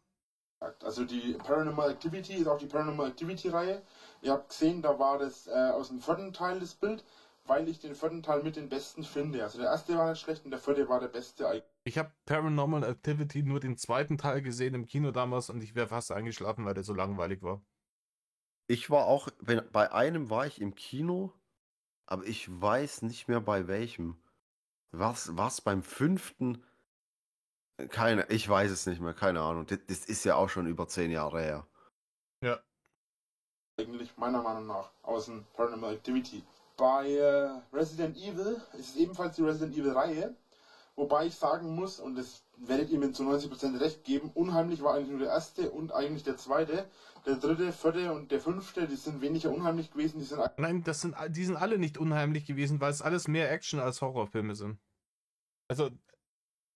Also die Paranormal Activity ist auch die Paranormal Activity Reihe. Ihr habt gesehen, da war das aus dem vierten Teil das Bild, weil ich den vierten Teil mit den besten finde. Also der erste war nicht schlecht und der vierte war der beste. Ich habe Paranormal Activity nur den zweiten Teil gesehen im Kino damals und ich wäre fast eingeschlafen, weil der so langweilig war. Ich war auch, bei einem war ich im Kino, aber ich weiß nicht mehr bei welchem. Was beim fünften? Ich weiß es nicht mehr, keine Ahnung. Das ist ja auch schon über 10 Jahre her. Ja. Eigentlich meiner Meinung nach aus dem Paranormal Activity. Bei Resident Evil ist es ebenfalls die Resident Evil Reihe, wobei ich sagen muss, und das werdet ihr mir zu 90% recht geben, unheimlich war eigentlich nur der erste und eigentlich der zweite. Der dritte, vierte und der fünfte, die sind weniger unheimlich gewesen. Nein, die sind alle nicht unheimlich gewesen, weil es alles mehr Action als Horrorfilme sind. Also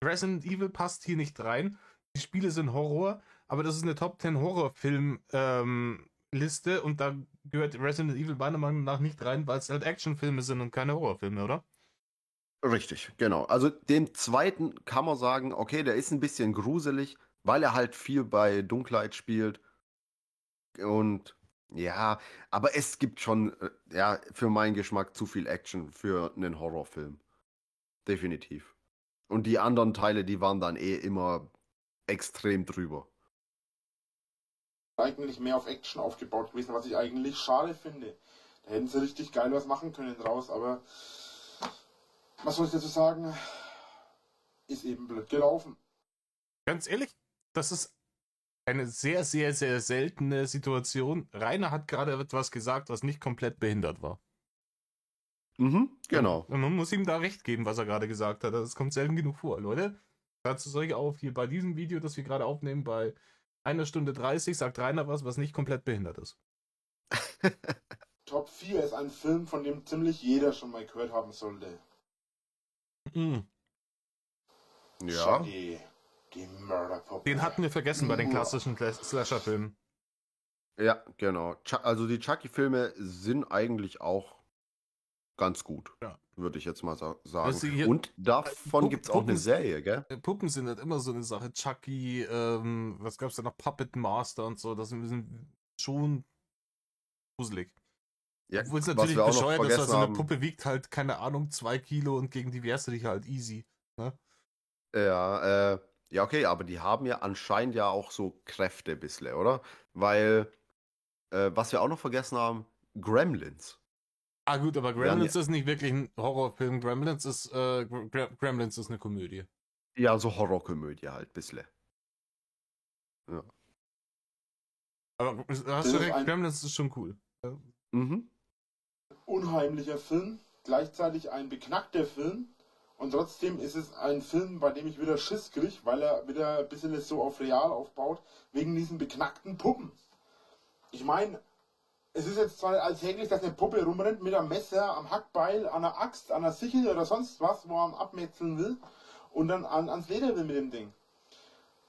Resident Evil passt hier nicht rein. Die Spiele sind Horror, aber das ist eine Top 10 Horrorfilm Liste und da gehört Resident Evil meiner Meinung nach nicht rein, weil es halt Actionfilme sind und keine Horrorfilme, oder? Richtig, genau. Also den zweiten kann man sagen, okay, der ist ein bisschen gruselig, weil er halt viel bei Dunkelheit spielt. Und ja, aber es gibt schon, ja, für meinen Geschmack zu viel Action für einen Horrorfilm. Definitiv. Und die anderen Teile, die waren dann immer extrem drüber. Eigentlich mehr auf Action aufgebaut gewesen, was ich eigentlich schade finde. Da hätten sie richtig geil was machen können draus, aber was soll ich dazu sagen? Ist eben blöd gelaufen. Ganz ehrlich, das ist eine sehr, sehr, sehr seltene Situation. Rainer hat gerade etwas gesagt, was nicht komplett behindert war. Mhm, genau. Und man muss ihm da recht geben, was er gerade gesagt hat. Das kommt selten genug vor, Leute. Dazu soll ich auf, hier bei diesem Video, das wir gerade aufnehmen, bei 1 Stunde 30, sagt Rainer was nicht komplett behindert ist. Top 4 ist ein Film, von dem ziemlich jeder schon mal gehört haben sollte. Mhm. Ja. Chucky, die Mörderpuppe. Den hatten wir vergessen bei den klassischen Slasher-Filmen. Ja, genau. Also die Chucky-Filme sind eigentlich auch ganz gut, ja, würde ich jetzt mal sagen. Hier, und davon gibt es auch eine Serie, gell? Puppen sind halt immer so eine Sache. Chucky, was gab's da noch? Puppet Master und so. Das sind schon gruselig. Ja, obwohl es natürlich bescheuert ist, weil so eine Puppe wiegt halt, keine Ahnung, 2 Kilo und gegen die wehrst du dich halt easy. Ne? Ja, ja, okay, aber die haben ja anscheinend ja auch so Kräfte ein bisschen, oder? Weil, was wir auch noch vergessen haben, Gremlins. Ah gut, aber Gremlins ist nicht wirklich ein Horrorfilm. Gremlins ist eine Komödie. Ja, so Horrorkomödie halt, ein bisschen. Ja. Aber hast du recht, Gremlins ist schon cool. Ja. Mhm. Unheimlicher Film, gleichzeitig ein beknackter Film und trotzdem ist es ein Film, bei dem ich wieder Schiss kriege, weil er wieder ein bisschen so auf real aufbaut, wegen diesen beknackten Puppen. Ich meine, es ist jetzt zwar alltäglich, dass eine Puppe rumrennt mit einem Messer, am Hackbeil, an einer Axt, an einer Sichel oder sonst was, wo er am abmetzeln will und dann ans Leder will mit dem Ding.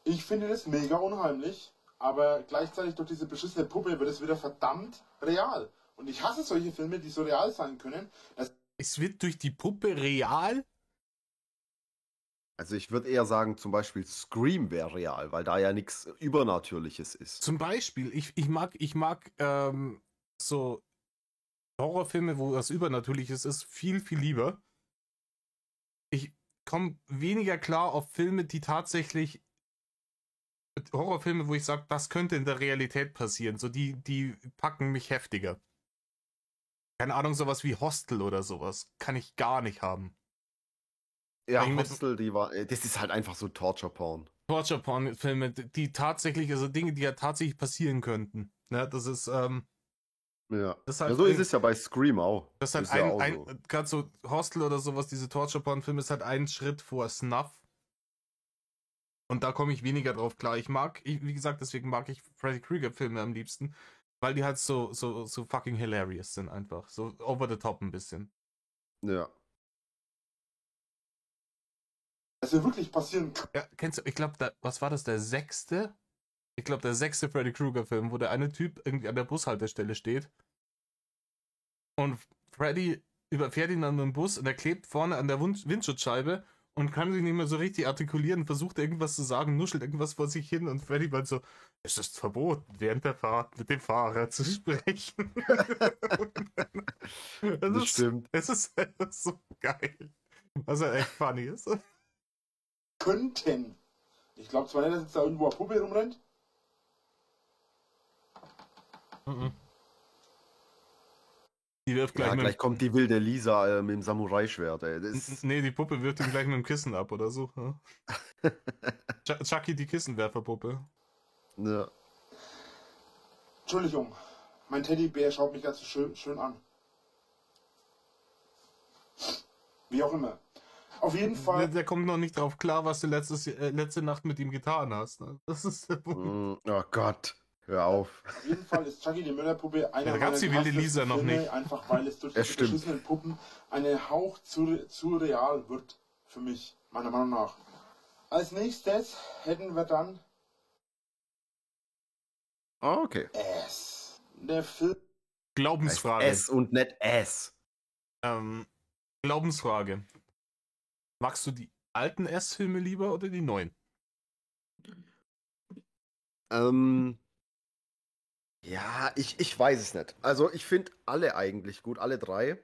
Ich finde das mega unheimlich, aber gleichzeitig durch diese beschissene Puppe wird es wieder verdammt real. Und ich hasse solche Filme, die so real sein können. Es wird durch die Puppe real? Also ich würde eher sagen, zum Beispiel Scream wäre real, weil da ja nichts Übernatürliches ist. Zum Beispiel, ich mag so Horrorfilme, wo was Übernatürliches ist, viel, viel lieber. Ich komme weniger klar auf Filme, die tatsächlich Horrorfilme, wo ich sage, das könnte in der Realität passieren. So die packen mich heftiger. Keine Ahnung, sowas wie Hostel oder sowas. Kann ich gar nicht haben. Ja, Hostel, das ist halt einfach so Torture-Porn. Torture-Porn-Filme, die tatsächlich, also Dinge, die ja tatsächlich passieren könnten. Ne, das ist, ja. Das halt ja, so ist es ja bei Scream auch. Das ist halt gerade so Hostel oder sowas, diese Torture-Porn-Filme ist halt ein Schritt vor Snuff. Und da komme ich weniger drauf klar. Wie gesagt, deswegen mag ich Freddy Krueger-Filme am liebsten, weil die halt so fucking hilarious sind einfach. So over the top ein bisschen. Ja. Also wirklich passieren. Ja, kennst du, ich glaube, was war das, der 6.? Ich glaube, der 6. Freddy Krueger-Film, wo der eine Typ irgendwie an der Bushaltestelle steht und Freddy überfährt ihn an den Bus und er klebt vorne an der Windschutzscheibe und kann sich nicht mehr so richtig artikulieren, versucht irgendwas zu sagen, nuschelt irgendwas vor sich hin und Freddy meint so, es ist verboten, während der Fahrt mit dem Fahrer zu sprechen. Das stimmt. Es ist so geil. Was halt echt funny ist. Könnten. Ich glaube zwar nicht, dass jetzt da irgendwo eine Puppe rumrennt. Die wirft gleich kommt die wilde Lisa mit dem Samurai-Schwert. Nee, die Puppe wirft ihn gleich mit dem Kissen ab oder so. Ja? Chucky die Kissenwerferpuppe. Ja. Entschuldigung, mein Teddybär schaut mich ganz schön an. Wie auch immer. Auf jeden Fall. Der kommt noch nicht drauf klar, was du letzte Nacht mit ihm getan hast. Ne? Das ist der Punkt. Oh Gott, hör auf. Auf jeden Fall ist Chucky die Mörderpuppe einer da gab's die wilde Lisa noch Filme, nicht. einfach weil es durch die beschissenen Puppen einen Hauch zu real wird. Für mich, meiner Meinung nach. Als nächstes hätten wir dann Okay. S. Der Film. Glaubensfrage. S und nicht S. Glaubensfrage. Magst du die alten S-Filme lieber oder die neuen? Ja, ich weiß es nicht. Also ich finde alle eigentlich gut, alle drei.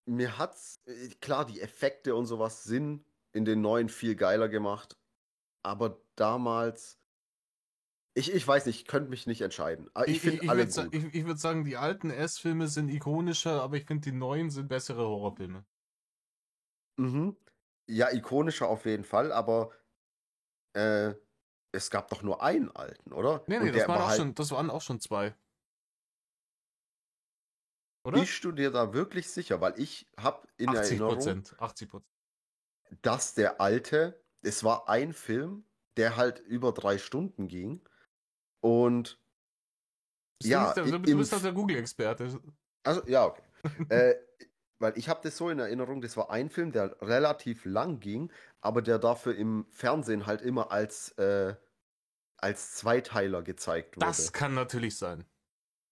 Mir hat's, klar, die Effekte und sowas sind in den neuen viel geiler gemacht. Aber damals, ich weiß nicht, ich könnte mich nicht entscheiden. Aber ich finde alle gut. Ich würde sagen, die alten S-Filme sind ikonischer, aber ich finde, die neuen sind bessere Horrorfilme. Mhm. Ja, ikonischer auf jeden Fall, aber es gab doch nur einen alten, oder? Nee, Und das waren auch schon zwei. Oder? Bist du dir da wirklich sicher? Weil ich habe in 80%, Erinnerung, 80%. dass der alte, es war ein Film, der halt über 3 Stunden ging. Und Du bist doch der Google-Experte. Also, ja, okay. Weil ich habe das so in Erinnerung, das war ein Film, der relativ lang ging, aber der dafür im Fernsehen halt immer als Zweiteiler gezeigt wurde. Das kann natürlich sein.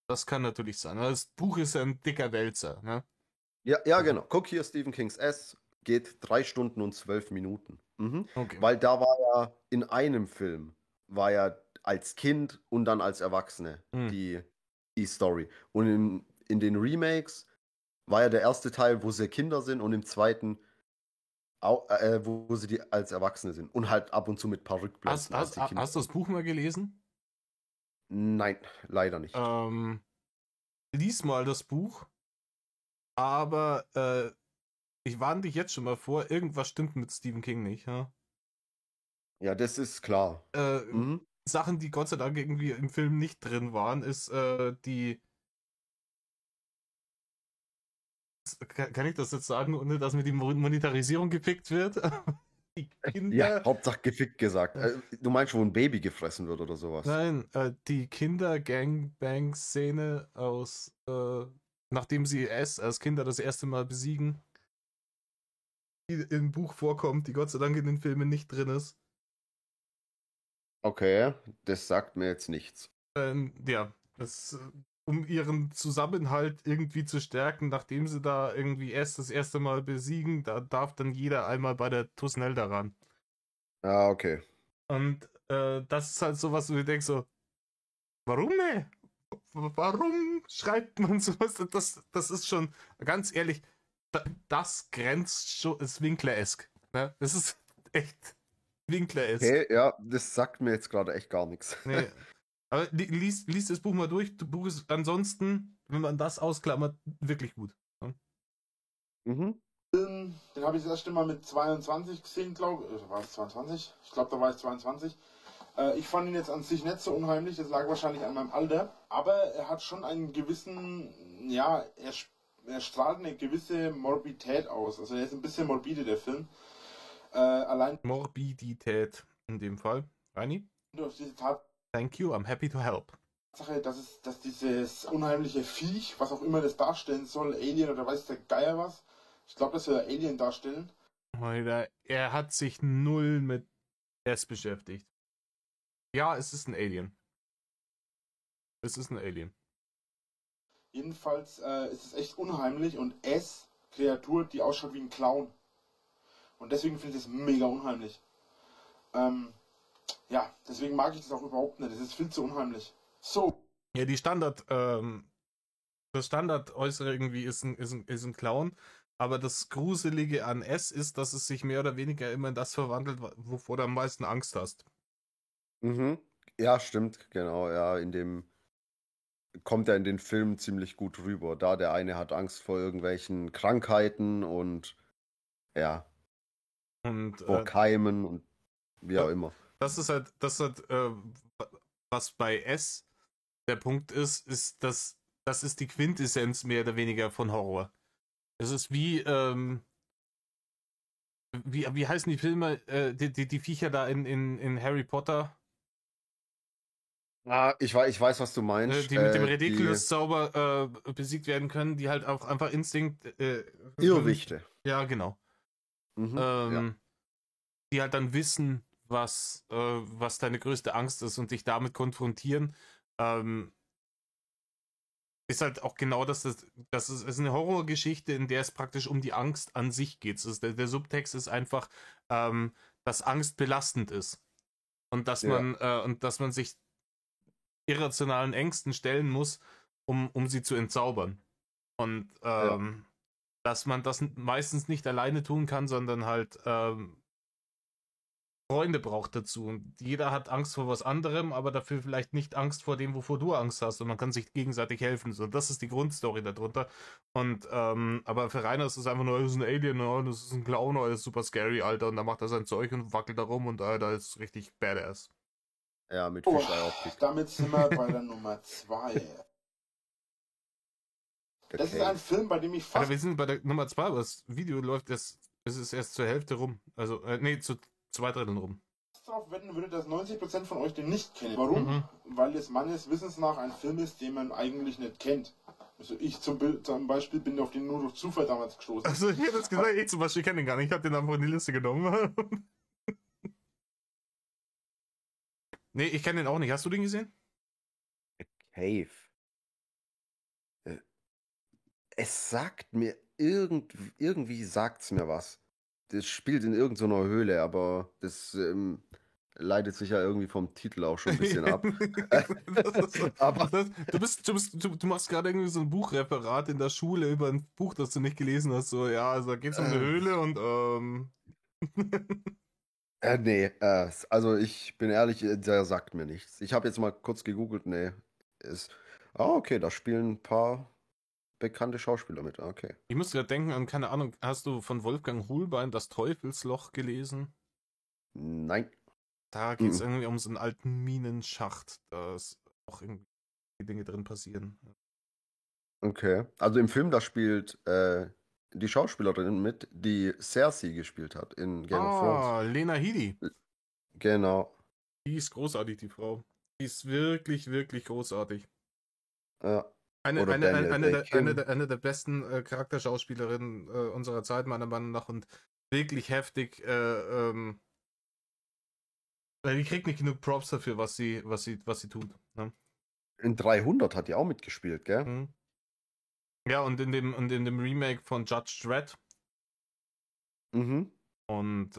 Das Buch ist ja ein dicker Wälzer, ne? Ja, genau. Guck hier, Stephen Kings S geht 3 Stunden und 12 Minuten. Mhm. Okay. Weil da war ja in einem Film, war ja als Kind und dann als Erwachsene die Story. Und in den Remakes war ja der erste Teil, wo sie Kinder sind und im zweiten, wo sie als Erwachsene sind. Und halt ab und zu mit ein paar Rückblenden. Hast du das Buch mal gelesen? Nein, leider nicht. Lies mal das Buch, aber ich warne dich jetzt schon mal vor, irgendwas stimmt mit Stephen King nicht. Ja, ja, das ist klar. Sachen, die Gott sei Dank irgendwie im Film nicht drin waren, ist die... Kann ich das jetzt sagen, ohne dass mir die Monetarisierung gepickt wird? Die Kinder... Ja, Hauptsache gefickt gesagt. Du meinst, wo ein Baby gefressen wird oder sowas? Nein, die Kinder-Gangbang-Szene aus, nachdem sie S als Kinder das erste Mal besiegen, die im Buch vorkommt, die Gott sei Dank in den Filmen nicht drin ist. Okay, das sagt mir jetzt nichts. Ja, um ihren Zusammenhalt irgendwie zu stärken, nachdem sie da irgendwie S das erste Mal besiegen, da darf dann jeder einmal bei der Tusnelda ran. Ah, okay. Und das ist halt sowas, wo du denkst so, warum, ey? Warum schreibt man sowas? Das ist schon, ganz ehrlich, das grenzt schon, ist Winkler-esk. Ne? Das ist echt Winkler-esk. Okay, ja, das sagt mir jetzt gerade echt gar nichts. Nee. Aber lies das Buch mal durch. Das Buch ist ansonsten, wenn man das ausklammert, wirklich gut. Ne? Mhm. Den habe ich das erste Mal mit 22 gesehen, glaube ich. War es 22? Ich glaube, da war ich 22. Ich fand ihn jetzt an sich nicht so unheimlich, das lag wahrscheinlich an meinem Alter. Aber er hat schon einen gewissen, ja, er strahlt eine gewisse Morbidität aus. Also er ist ein bisschen morbide, der Film. Allein Morbidität in dem Fall. Reini? durch diese Tatsache, Thank you, I'm happy to help. dass dieses unheimliche Viech, was auch immer das darstellen soll, Alien oder weiß der Geier was, ich glaube, das soll Alien darstellen. Er hat sich null mit S beschäftigt. Ja, es ist ein Alien. Es ist ein Alien. Jedenfalls ist es echt unheimlich und S, Kreatur, die ausschaut wie ein Clown. Und deswegen finde ich das mega unheimlich. Ja, deswegen mag ich das auch überhaupt nicht. Das ist viel zu unheimlich. So. Ja, das Standardäußere irgendwie ist ein Clown, aber das Gruselige an S ist, dass es sich mehr oder weniger immer in das verwandelt, wovor du am meisten Angst hast. Mhm. Ja, stimmt, genau, ja, kommt er in den Filmen ziemlich gut rüber. Da der eine hat Angst vor irgendwelchen Krankheiten und ja. Und vor Keimen und wie auch immer. Das ist halt, was bei S der Punkt ist, dass das ist die Quintessenz mehr oder weniger von Horror. Es ist wie heißen die Filme, die Viecher da in Harry Potter? Ich weiß, was du meinst. Die mit dem Ridiculous-Zauber besiegt werden können, die halt auch einfach Instinkt... Irrwichte. Ja, genau. Ja. Die halt dann wissen, was deine größte Angst ist und dich damit konfrontieren. Ist halt auch genau das ist eine Horrorgeschichte, in der es praktisch um die Angst an sich geht. Der Subtext ist einfach, dass Angst belastend ist. Und dass man sich irrationalen Ängsten stellen muss, um sie zu entzaubern. Und dass man das meistens nicht alleine tun kann, sondern halt Freunde braucht dazu. Und jeder hat Angst vor was anderem, aber dafür vielleicht nicht Angst vor dem, wovor du Angst hast. Und man kann sich gegenseitig helfen. So, das ist die Grundstory darunter. Und aber für Rainer ist es einfach nur, das ist ein Alien, das ist ein Clown, das ist super scary, Alter. Und dann macht er sein Zeug und wackelt da rum und da ist richtig badass. Ja, mit Fischei-Optik. Damit sind wir bei der Nummer 2. Das ist ein Film, bei dem ich fast... Alter, wir sind bei der Nummer 2, aber das Video läuft es ist erst zur Hälfte rum. Also, zu 2/3 rum. Darauf wetten würde, dass 90% von euch den nicht kennen. Warum? Weil es meines Wissens nach ein Film ist, den man eigentlich nicht kennt. Also ich zum Beispiel bin auf den nur durch Zufall damals gestoßen. Also ich hätte jetzt gesagt, ich zum Beispiel kenne den gar nicht. Ich habe den einfach in die Liste genommen. Nee, ich kenne den auch nicht. Hast du den gesehen? Cave. Es sagt mir irgendwie sagt's mir was. Das spielt in irgendeiner Höhle, aber das leitet sich ja irgendwie vom Titel auch schon ein bisschen ab. Aber du machst gerade irgendwie so ein Buchreferat in der Schule über ein Buch, das du nicht gelesen hast. So, ja, also da geht's um eine Höhle und nee, also ich bin ehrlich, der sagt mir nichts. Ich habe jetzt mal kurz gegoogelt, nee. Okay, da spielen ein paar bekannte Schauspieler mit, okay. Ich muss gerade denken an, keine Ahnung, hast du von Wolfgang Hohlbein das Teufelsloch gelesen? Nein. Da geht es irgendwie um so einen alten Minenschacht, da ist auch irgendwie Dinge drin passieren. Okay, also im Film, da spielt die Schauspielerin mit, die Cersei gespielt hat in Game of Thrones. Ah, Lena Headey. Genau. Die ist großartig, die Frau. Die ist wirklich, wirklich großartig. Ja. Eine der besten Charakterschauspielerinnen unserer Zeit, meiner Meinung nach, und wirklich heftig. Die kriegt nicht genug Props dafür, was sie tut. Ne? In 300 hat die auch mitgespielt, gell? Mhm. Ja, und in dem Remake von Judge Dredd. Mhm. Und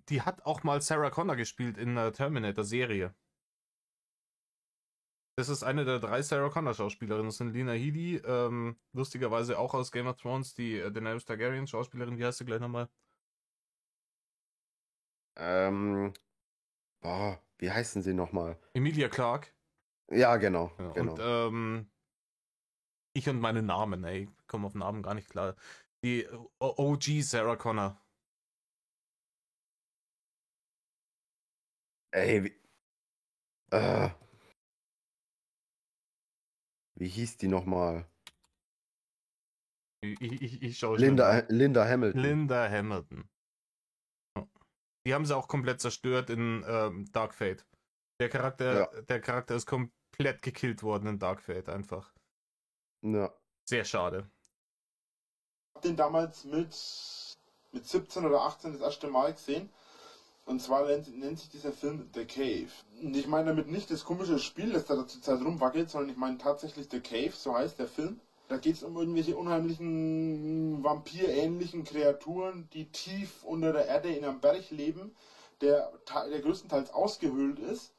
die hat auch mal Sarah Connor gespielt in der Terminator-Serie. Das ist eine der 3 Sarah Connor-Schauspielerinnen. Das sind Lena Headey, lustigerweise auch aus Game of Thrones, die Daenerys Targaryen-Schauspielerin. Wie heißt sie gleich nochmal? Wie heißen sie nochmal? Emilia Clarke. Ja, genau. Ja, genau. Und ich und meine Namen, ey, ich komme auf Namen gar nicht klar. Die OG Sarah Connor. Ey, wie hieß die nochmal? Ich schaue Linda Hamilton. Linda Hamilton. Die haben sie auch komplett zerstört in Dark Fate. Der Charakter ist komplett gekillt worden in Dark Fate einfach. Ja. Sehr schade. Ich habe den damals mit 17 oder 18 das erste Mal gesehen. Und zwar nennt sich dieser Film The Cave. Und ich meine damit nicht das komische Spiel, das da zur Zeit rumwackelt, sondern ich meine tatsächlich The Cave, so heißt der Film. Da geht es um irgendwelche unheimlichen, vampirähnlichen Kreaturen, die tief unter der Erde in einem Berg leben, der größtenteils ausgehöhlt ist.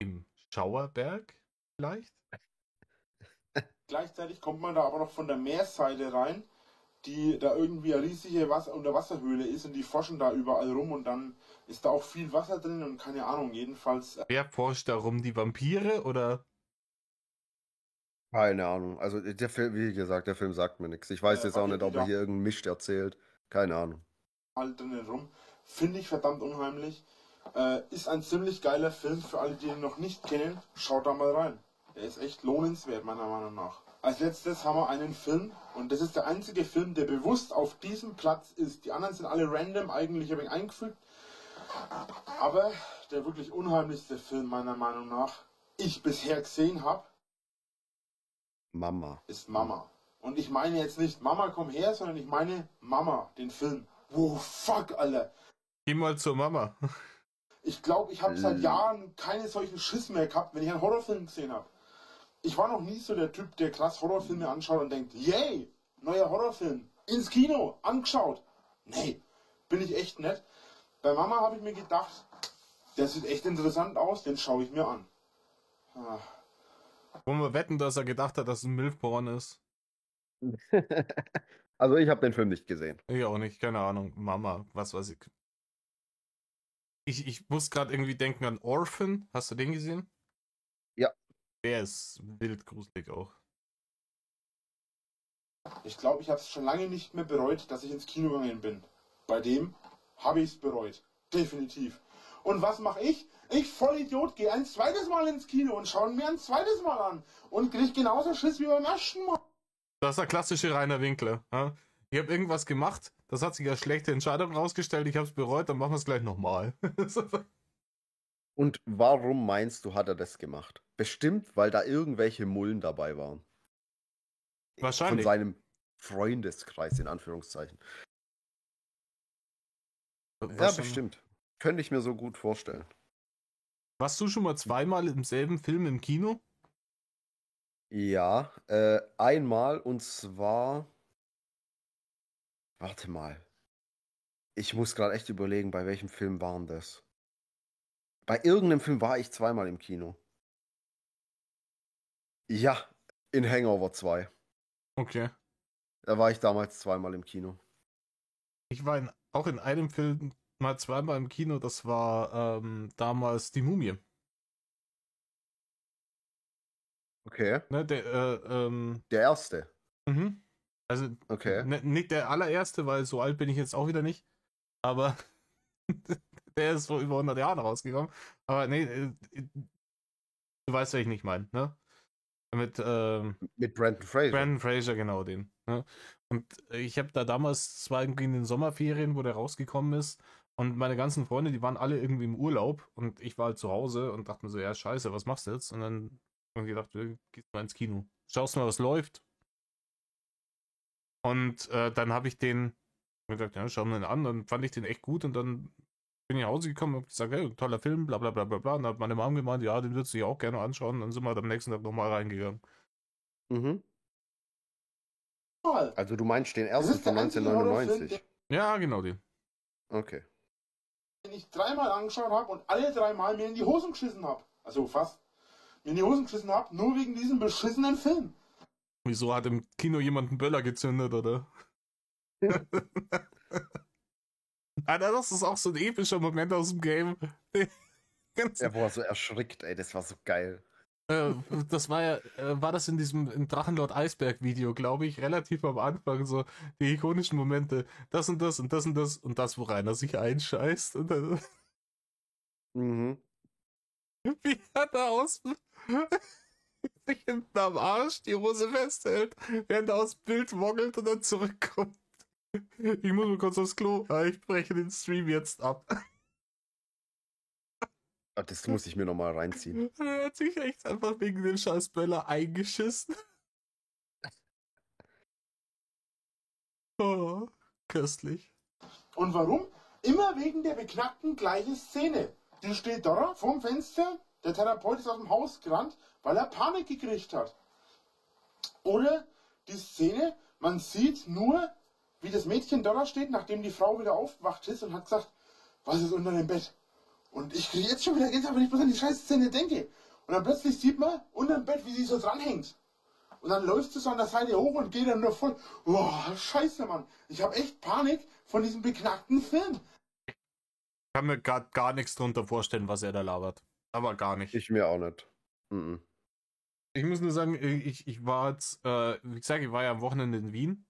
Im Schauerberg vielleicht? Gleichzeitig kommt man da aber noch von der Meerseite rein, die da irgendwie eine riesige Unterwasserhöhle ist und die forschen da überall rum und dann ist da auch viel Wasser drin und keine Ahnung, jedenfalls... Wer forscht da rum? Die Vampire oder? Keine Ahnung. Also der Film, wie gesagt, der Film sagt mir nichts. Ich weiß jetzt auch nicht, ob er hier irgendeinen Mist erzählt. Keine Ahnung. drinnen rum. Finde ich verdammt unheimlich. Ist ein ziemlich geiler Film für alle, die ihn noch nicht kennen. Schaut da mal rein. Der ist echt lohnenswert, meiner Meinung nach. Als letztes haben wir einen Film, und das ist der einzige Film, der bewusst auf diesem Platz ist. Die anderen sind alle random, eigentlich habe ich eingefügt. Aber der wirklich unheimlichste Film, meiner Meinung nach, ich bisher gesehen habe, Mama. Ist Mama. Und ich meine jetzt nicht Mama, komm her, sondern ich meine Mama, den Film. Wow, fuck, Alter. Geh mal zur Mama. Ich glaube, ich habe seit Jahren keine solchen Schiss mehr gehabt, wenn ich einen Horrorfilm gesehen habe. Ich war noch nie so der Typ, der krass Horrorfilme anschaut und denkt, yay, neuer Horrorfilm, ins Kino, angeschaut. Nee, bin ich echt nett. Bei Mama habe ich mir gedacht, der sieht echt interessant aus, den schaue ich mir an. Wollen wir wetten, dass er gedacht hat, dass es ein Milfporn ist? Also ich habe den Film nicht gesehen. Ich auch nicht, keine Ahnung. Mama, was weiß ich. Ich muss gerade irgendwie denken an Orphan. Hast du den gesehen? Ja. Der ist wild gruselig auch. Ich glaube, ich habe es schon lange nicht mehr bereut, dass ich ins Kino gegangen bin. Bei dem habe ich es bereut. Definitiv. Und was mache ich? Ich, Vollidiot, gehe ein zweites Mal ins Kino und schaue mir ein zweites Mal an. Und kriege genauso Schiss wie beim ersten Mal. Das ist der klassische Rainer Winkler. Ja? Ich habe irgendwas gemacht, das hat sich als schlechte Entscheidung rausgestellt, ich habe es bereut, dann machen wir es gleich nochmal. Und warum meinst du, hat er das gemacht? Bestimmt, weil da irgendwelche Mullen dabei waren. Wahrscheinlich. Von seinem Freundeskreis, in Anführungszeichen. Ja, bestimmt. Könnte ich mir so gut vorstellen. Warst du schon mal zweimal im selben Film im Kino? Ja, einmal, und zwar... Warte mal. Ich muss gerade echt überlegen, bei welchem Film waren das? Bei irgendeinem Film war ich zweimal im Kino. Ja, in Hangover 2. Okay. Da war ich damals zweimal im Kino. Ich war auch in einem Film mal zweimal im Kino, das war damals Die Mumie. Okay. Ne, Der erste. Mhm. Also Okay. nicht der allererste, weil so alt bin ich jetzt auch wieder nicht. Aber der ist vor über 100 Jahren rausgekommen. Aber nee, du weißt, was ich nicht meine, ne? Mit Brandon Fraser. Brandon Fraser, genau den. Ne? Und ich habe da damals, zwar irgendwie in den Sommerferien, wo der rausgekommen ist, und meine ganzen Freunde, die waren alle irgendwie im Urlaub und ich war halt zu Hause und dachte mir so, ja scheiße, was machst du jetzt? Und dann habe ich gedacht, gehst mal ins Kino. Schaust mal, was läuft. Und dann habe ich den gesagt, ja, schau mir den an. Dann fand ich den echt gut und dann bin ich nach Hause gekommen und habe gesagt, hey, toller Film, bla bla bla bla bla. Und dann hat meine Mom gemeint, ja, den würdest du dir auch gerne anschauen. Und dann sind wir halt am nächsten Tag nochmal reingegangen. Mhm. Also du meinst den ersten von 1999? Ja, genau den. Okay. Den ich dreimal angeschaut habe und alle dreimal mir in die Hosen geschissen habe. Also fast. Mir in die Hosen geschissen habe, nur wegen diesem beschissenen Film. Wieso hat im Kino jemand einen Böller gezündet, oder? Alter, das ist auch so ein epischer Moment aus dem Game. Er war so erschrickt, ey, das war so geil. Das war ja, war das in diesem im Drachenlord Eisberg Video, glaube ich, relativ am Anfang, so die ikonischen Momente, das und das und das und das und das, wo Rainer sich einscheißt. Und dann, Mhm. wie er da aus sich hinten am Arsch die Hose festhält, während er aus dem Bild woggelt und dann zurückkommt. Ich muss mal kurz aufs Klo. Ja, ich breche den Stream jetzt ab. Das muss ich mir nochmal reinziehen. Er hat sich echt einfach wegen dem scheiß Böller eingeschissen. Oh, köstlich. Und warum? Immer wegen der beknackten gleichen Szene. Die steht da vorm Fenster, der Therapeut ist aus dem Haus gerannt, weil er Panik gekriegt hat. Oder die Szene, man sieht nur, wie das Mädchen da steht, nachdem die Frau wieder aufgewacht ist und hat gesagt, was ist unter dem Bett? Und ich kriege jetzt schon wieder Gänsehaut, wenn ich bloß an die scheiß Szene denke. Und dann plötzlich sieht man unter dem Bett, wie sie so dranhängt. Und dann läuft sie so an der Seite hoch und geht dann nur voll, boah, scheiße, Mann. Ich habe echt Panik von diesem beknackten Film. Ich kann mir gar nichts drunter vorstellen, was er da labert. Aber gar nicht. Ich mir auch nicht. Mhm. Ich muss nur sagen, ich war jetzt, wie gesagt, ich war ja am Wochenende in Wien.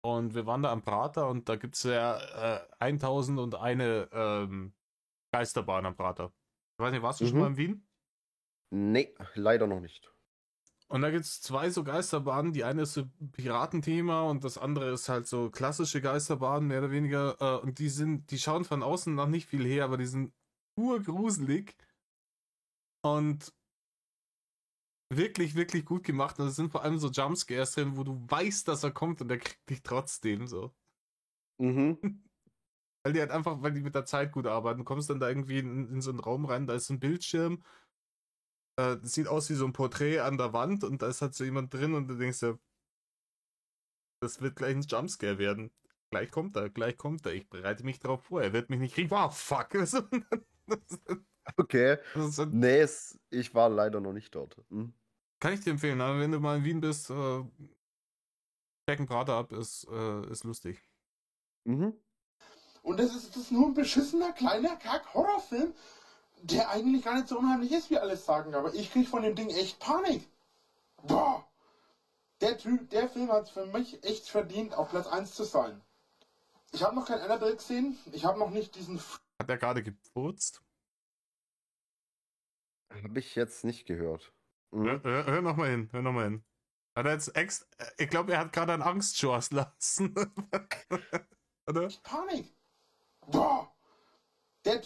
Und wir waren da am Prater und da gibt es ja 1001 Geisterbahn am Prater. Ich weiß nicht, warst du schon mal in Wien? Nee, leider noch nicht. Und da gibt es 2 so Geisterbahnen. Die eine ist so Piratenthema und das andere ist halt so klassische Geisterbahnen, mehr oder weniger. Und die schauen von außen noch nicht viel her, aber die sind urgruselig und wirklich, wirklich gut gemacht. Und es sind vor allem so Jumpscares drin, wo du weißt, dass er kommt und er kriegt dich trotzdem so. Weil die halt einfach, weil die mit der Zeit gut arbeiten. Du kommst dann da irgendwie in so einen Raum rein, da ist ein Bildschirm. Das sieht aus wie so ein Porträt an der Wand und da ist halt so jemand drin und du denkst dir, das wird gleich ein Jumpscare werden. Gleich kommt er. Ich bereite mich darauf vor. Er wird mich nicht kriegen. Oh, fuck. Okay. Nee, ich war leider noch nicht dort. Kann ich dir empfehlen. Aber wenn du mal in Wien bist, check einen Prater ab, ist lustig. Und das ist nur ein beschissener, kleiner Kack-Horrorfilm, der eigentlich gar nicht so unheimlich ist, wie alle sagen. Aber ich krieg von dem Ding echt Panik. Boah! Der Film hat für mich echt verdient, auf Platz 1 zu sein. Ich habe noch kein Annabelle gesehen. Ich habe noch nicht diesen... Hat er gerade gefurzt? Habe ich jetzt nicht gehört. Hör noch mal hin. Hat er jetzt ich glaube, er hat gerade einen Angstschuss lassen. Oder? Panik! Boah! Der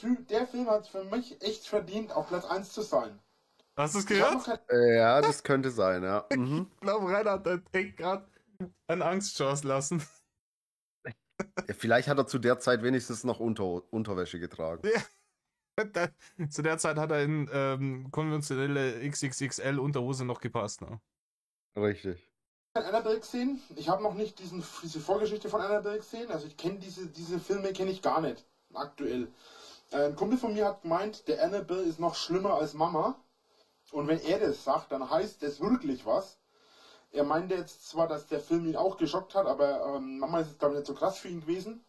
Film hat für mich echt verdient, auf Platz 1 zu sein. Hast du es gehört? Ja, das könnte sein, ja. Ich glaube, Reinhard hat echt gerade einen Angstschuss lassen. Ja, vielleicht hat er zu der Zeit wenigstens noch Unterwäsche getragen. Ja. Zu der Zeit hat er in konventionelle XXXL Unterhose noch gepasst. Ne? Richtig. Annabelle gesehen. Ich habe noch nicht diese Vorgeschichte von Annabelle gesehen. Also ich kenne diese Filme kenne ich gar nicht aktuell. Ein Kumpel von mir hat gemeint, der Annabelle ist noch schlimmer als Mama. Und wenn er das sagt, dann heißt das wirklich was. Er meinte jetzt zwar, dass der Film ihn auch geschockt hat, aber Mama ist jetzt glaube ich nicht so krass für ihn gewesen.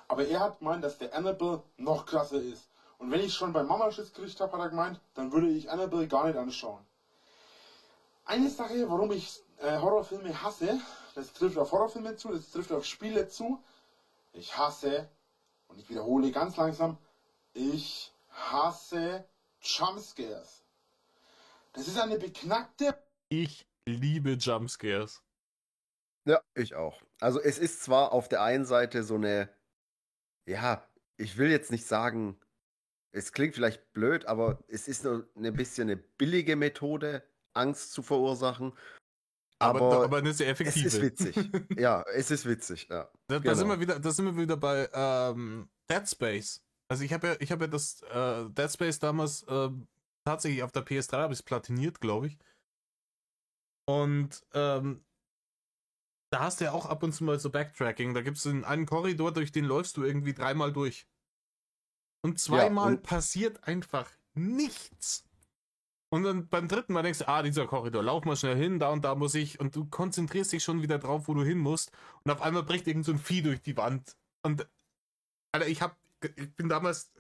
Aber er hat gemeint, dass der Annabelle noch krasser ist. Und wenn ich schon bei Mama Schiss gekriegt habe, hat er gemeint, dann würde ich Annabelle gar nicht anschauen. Eine Sache, warum ich Horrorfilme hasse, das trifft auf Horrorfilme zu, das trifft auf Spiele zu. Ich hasse, und ich wiederhole ganz langsam, ich hasse Jumpscares. Das ist eine beknackte... Ich liebe Jumpscares. Ja, ich auch. Also es ist zwar auf der einen Seite so eine, ja, ich will jetzt nicht sagen, es klingt vielleicht blöd, aber es ist nur ein bisschen eine billige Methode, Angst zu verursachen. Aber eine sehr effektive. Es ist witzig. Ja, es ist witzig, ja. Da sind wir wieder bei Dead Space. Also ich habe ja das Dead Space damals tatsächlich auf der PS3 habe ich es platiniert, glaube ich. Und da hast du ja auch ab und zu mal so Backtracking. Da gibt es einen Korridor, durch den läufst du irgendwie 3-mal durch. Und 2-mal passiert einfach nichts. Und dann beim 3. Mal denkst du, dieser Korridor, lauf mal schnell hin, da und da muss ich. Und du konzentrierst dich schon wieder drauf, wo du hin musst. Und auf einmal bricht irgend so ein Vieh durch die Wand. Und Alter, ich bin damals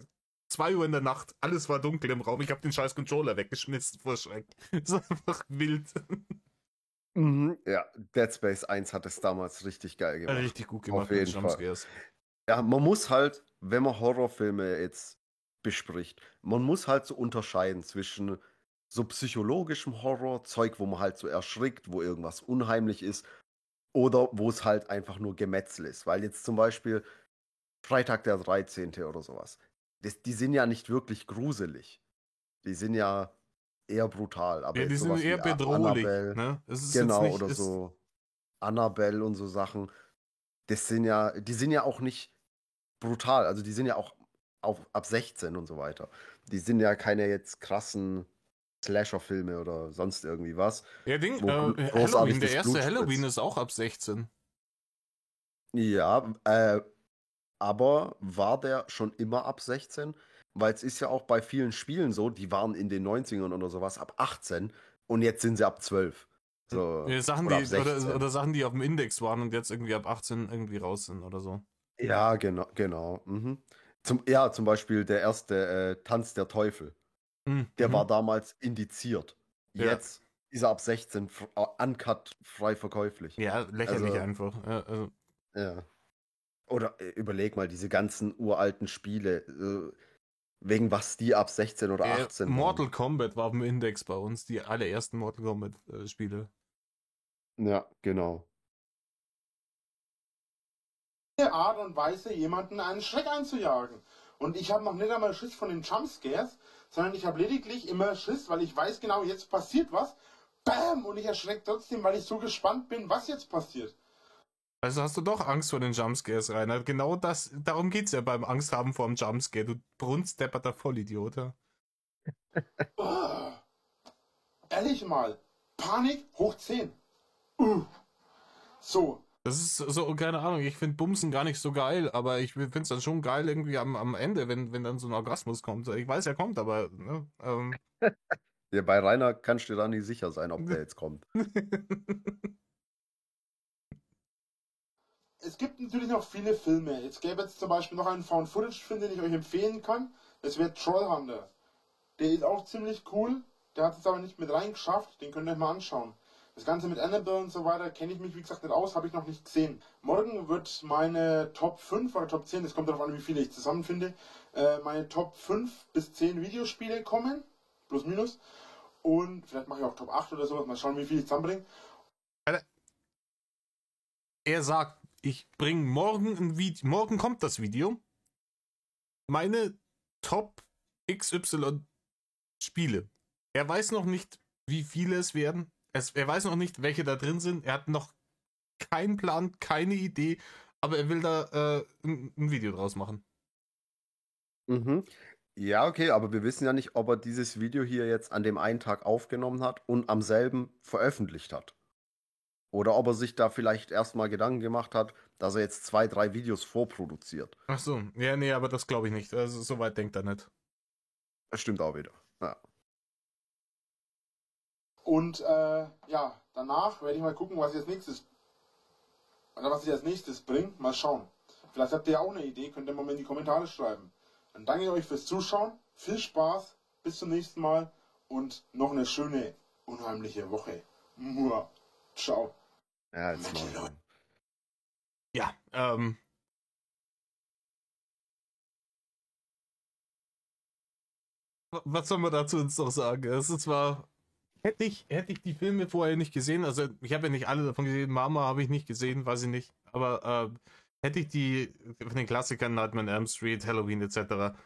2 Uhr in der Nacht, alles war dunkel im Raum, ich habe den scheiß Controller weggeschmissen vor Schreck. Das ist einfach wild. Ja, Dead Space 1 hat es damals richtig geil gemacht. Richtig gut gemacht. Auf jeden Fall. Ja, man muss halt, wenn man Horrorfilme jetzt bespricht, man muss halt so unterscheiden zwischen so psychologischem Horror, Zeug, wo man halt so erschrickt, wo irgendwas unheimlich ist, oder wo es halt einfach nur Gemetzel ist. Weil jetzt zum Beispiel Freitag der 13. oder sowas, die sind ja nicht wirklich gruselig. Die sind ja eher brutal. Aber ja, die sind eher bedrohlich. Annabelle, ne? Das genau, nicht, oder so Annabelle und so Sachen. Die sind ja auch nicht brutal. Also die sind ja auch ab 16 und so weiter. Die sind ja keine jetzt krassen Slasher-Filme oder sonst irgendwie was. Ja, Halloween, der erste Halloween ist auch ab 16. Ja, aber war der schon immer ab 16? Weil es ist ja auch bei vielen Spielen so, die waren in den 90ern oder sowas ab 18 und jetzt sind sie ab 12. So, ja, oder Sachen, die auf dem Index waren und jetzt irgendwie ab 18 irgendwie raus sind oder so. Ja, genau. Zum Beispiel der erste Tanz der Teufel. Der war damals indiziert. Jetzt Diese ab 16 uncut frei verkäuflich. Ja, lächerlich Also, einfach. Also. Ja. Oder überleg mal, diese ganzen uralten Spiele, wegen was die ab 16 oder 18 Mortal Kombat war auf dem Index bei uns, die allerersten Mortal Kombat Spiele. Ja, genau. Art und Weise, jemanden einen Schreck einzujagen. Und ich habe noch nicht einmal Schiss von den Jumpscares, sondern ich habe lediglich immer Schiss, weil ich weiß genau, jetzt passiert was. Bam! Und ich erschrecke trotzdem, weil ich so gespannt bin, was jetzt passiert. Also hast du doch Angst vor den Jumpscares, Rainer. Genau das, darum geht's ja beim Angst haben vor dem Jumpscare. Du brunstdepperter Vollidiot. Ja. Oh, ehrlich mal, Panik hoch 10. So. Das ist so, keine Ahnung, ich finde Bumsen gar nicht so geil, aber ich finde es dann schon geil irgendwie am Ende, wenn dann so ein Orgasmus kommt. Ich weiß, er kommt, aber... Ne, Ja, bei Rainer kannst du da nicht sicher sein, ob der jetzt kommt. Es gibt natürlich noch viele Filme. Jetzt gäbe es zum Beispiel noch einen Found-Footage-Film, den ich euch empfehlen kann. Das wäre Trollhunter. Der ist auch ziemlich cool. Der hat es aber nicht mit reingeschafft. Den könnt ihr euch mal anschauen. Das Ganze mit Annabelle und so weiter kenne ich mich, wie gesagt, nicht aus. Habe ich noch nicht gesehen. Morgen wird meine Top 5 oder Top 10, es kommt darauf an, wie viele ich zusammenfinde, meine Top 5 bis 10 Videospiele kommen. Plus, minus. Und vielleicht mache ich auch Top 8 oder sowas. Mal schauen, wie viel ich zusammenbringe. Er sagt, ich bringe morgen ein Video, morgen kommt das Video. Meine Top XY Spiele. Er weiß noch nicht, wie viele es werden. Er weiß noch nicht, welche da drin sind. Er hat noch keinen Plan, keine Idee, aber er will da ein Video draus machen. Mhm. Ja, okay, aber wir wissen ja nicht, ob er dieses Video hier jetzt an dem einen Tag aufgenommen hat und am selben veröffentlicht hat. Oder ob er sich da vielleicht erstmal Gedanken gemacht hat, dass er jetzt 2, 3 Videos vorproduziert. Ach so, ja, nee, aber das glaube ich nicht. Also, so weit denkt er nicht. Das stimmt auch wieder. Ja. Und ja, danach werde ich mal gucken, was ich als nächstes bringe. Mal schauen. Vielleicht habt ihr ja auch eine Idee, könnt ihr mal in die Kommentare schreiben. Dann danke ich euch fürs Zuschauen. Viel Spaß, bis zum nächsten Mal und noch eine schöne, unheimliche Woche. Mua. Ciao. Ja, jetzt mal. Ja, was soll man dazu uns noch sagen? Es ist zwar, hätte ich die Filme vorher nicht gesehen, also ich habe ja nicht alle davon gesehen, Mama habe ich nicht gesehen, weiß ich nicht, aber hätte ich die von den Klassikern Nightmare on Elm Street, Halloween etc.,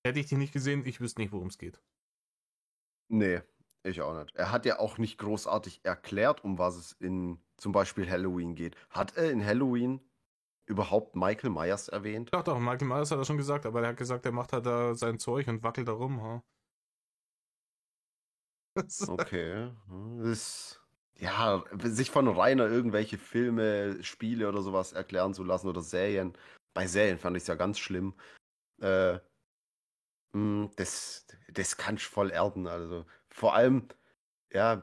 hätte ich die nicht gesehen, ich wüsste nicht, worum es geht. Nee, ich auch nicht. Er hat ja auch nicht großartig erklärt, um was es in zum Beispiel Halloween geht. Hat er in Halloween überhaupt Michael Myers erwähnt? Doch, Michael Myers hat er schon gesagt, aber er hat gesagt, er macht halt da sein Zeug und wackelt da rum. Ha? Okay. Ja, sich von Rainer irgendwelche Filme, Spiele oder sowas erklären zu lassen oder Serien. Bei Serien fand ich es ja ganz schlimm. Das kannst du voll erden. Also vor allem, ja,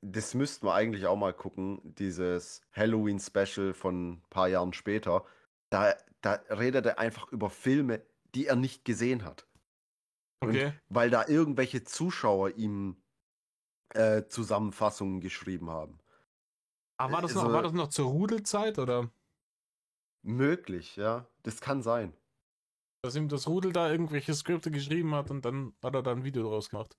das müssten wir eigentlich auch mal gucken, dieses Halloween-Special von ein paar Jahren später. Da redet er einfach über Filme, die er nicht gesehen hat. Okay. Und weil da irgendwelche Zuschauer ihm Zusammenfassungen geschrieben haben. Ah, war das noch zur Rudelzeit, oder? Möglich, ja. Das kann sein. Dass ihm das Rudel da irgendwelche Skripte geschrieben hat und dann hat er da ein Video draus gemacht.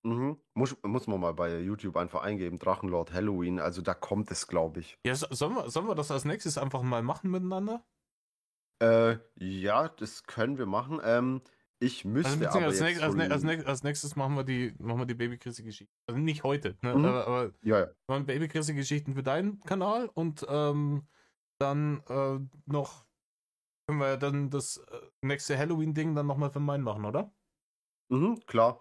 Mhm. Muss man mal bei YouTube einfach eingeben, Drachenlord Halloween, also da kommt es, glaube ich. Ja, sollen wir das als nächstes einfach mal machen miteinander? Ja, das können wir machen. Ich müsste aber als nächstes machen wir die Baby Chrissy Geschichten. Also nicht heute, ne? Aber ja. machen Baby Chrissy Geschichten für deinen Kanal und dann noch können wir dann das nächste Halloween-Ding dann nochmal für meinen machen, oder? Mhm, klar.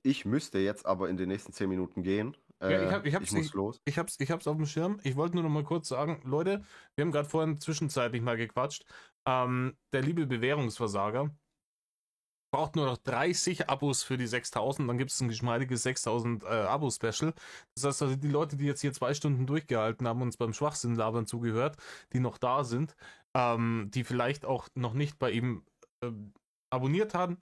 Ich müsste jetzt aber in den nächsten 10 Minuten gehen. Ich muss los. Ich hab's auf dem Schirm. Ich wollte nur noch mal kurz sagen, Leute, wir haben gerade vorhin zwischenzeitlich mal gequatscht. Der liebe Bewährungsversager braucht nur noch 30 Abos für die 6000, dann gibt es ein geschmeidiges 6000 Abo-Special. Das heißt also, die Leute, die jetzt hier 2 Stunden durchgehalten haben, uns beim Schwachsinn labern zugehört, die noch da sind, die vielleicht auch noch nicht bei ihm abonniert haben,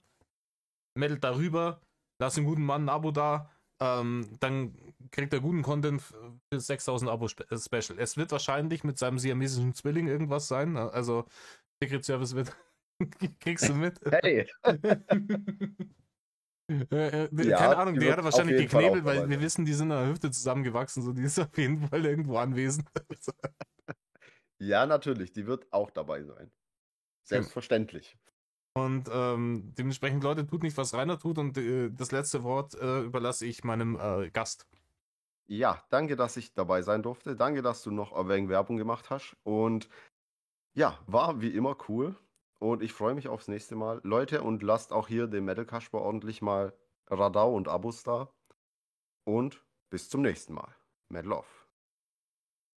meldet darüber, lass den guten Mann ein Abo da. dann kriegt er guten Content für 6000 Abo-Special. Es wird wahrscheinlich mit seinem siamesischen Zwilling irgendwas sein. Ne? Also, Secret Service wird. Kriegst du mit? Hey! Keine Ahnung, die hat er wahrscheinlich geknebelt, weil wir sein. wissen, die sind an der Hüfte zusammengewachsen. So, die ist auf jeden Fall irgendwo anwesend. Ja, natürlich, die wird auch dabei sein. Selbstverständlich. Und dementsprechend, Leute, tut nicht, was Rainer tut. Und das letzte Wort überlasse ich meinem Gast. Ja, danke, dass ich dabei sein durfte. Danke, dass du noch ein wenig Werbung gemacht hast. Und ja, war wie immer cool. Und ich freue mich aufs nächste Mal. Leute, und lasst auch hier dem Metal Kasper ordentlich mal Radau und Abos da. Und bis zum nächsten Mal. Metal off.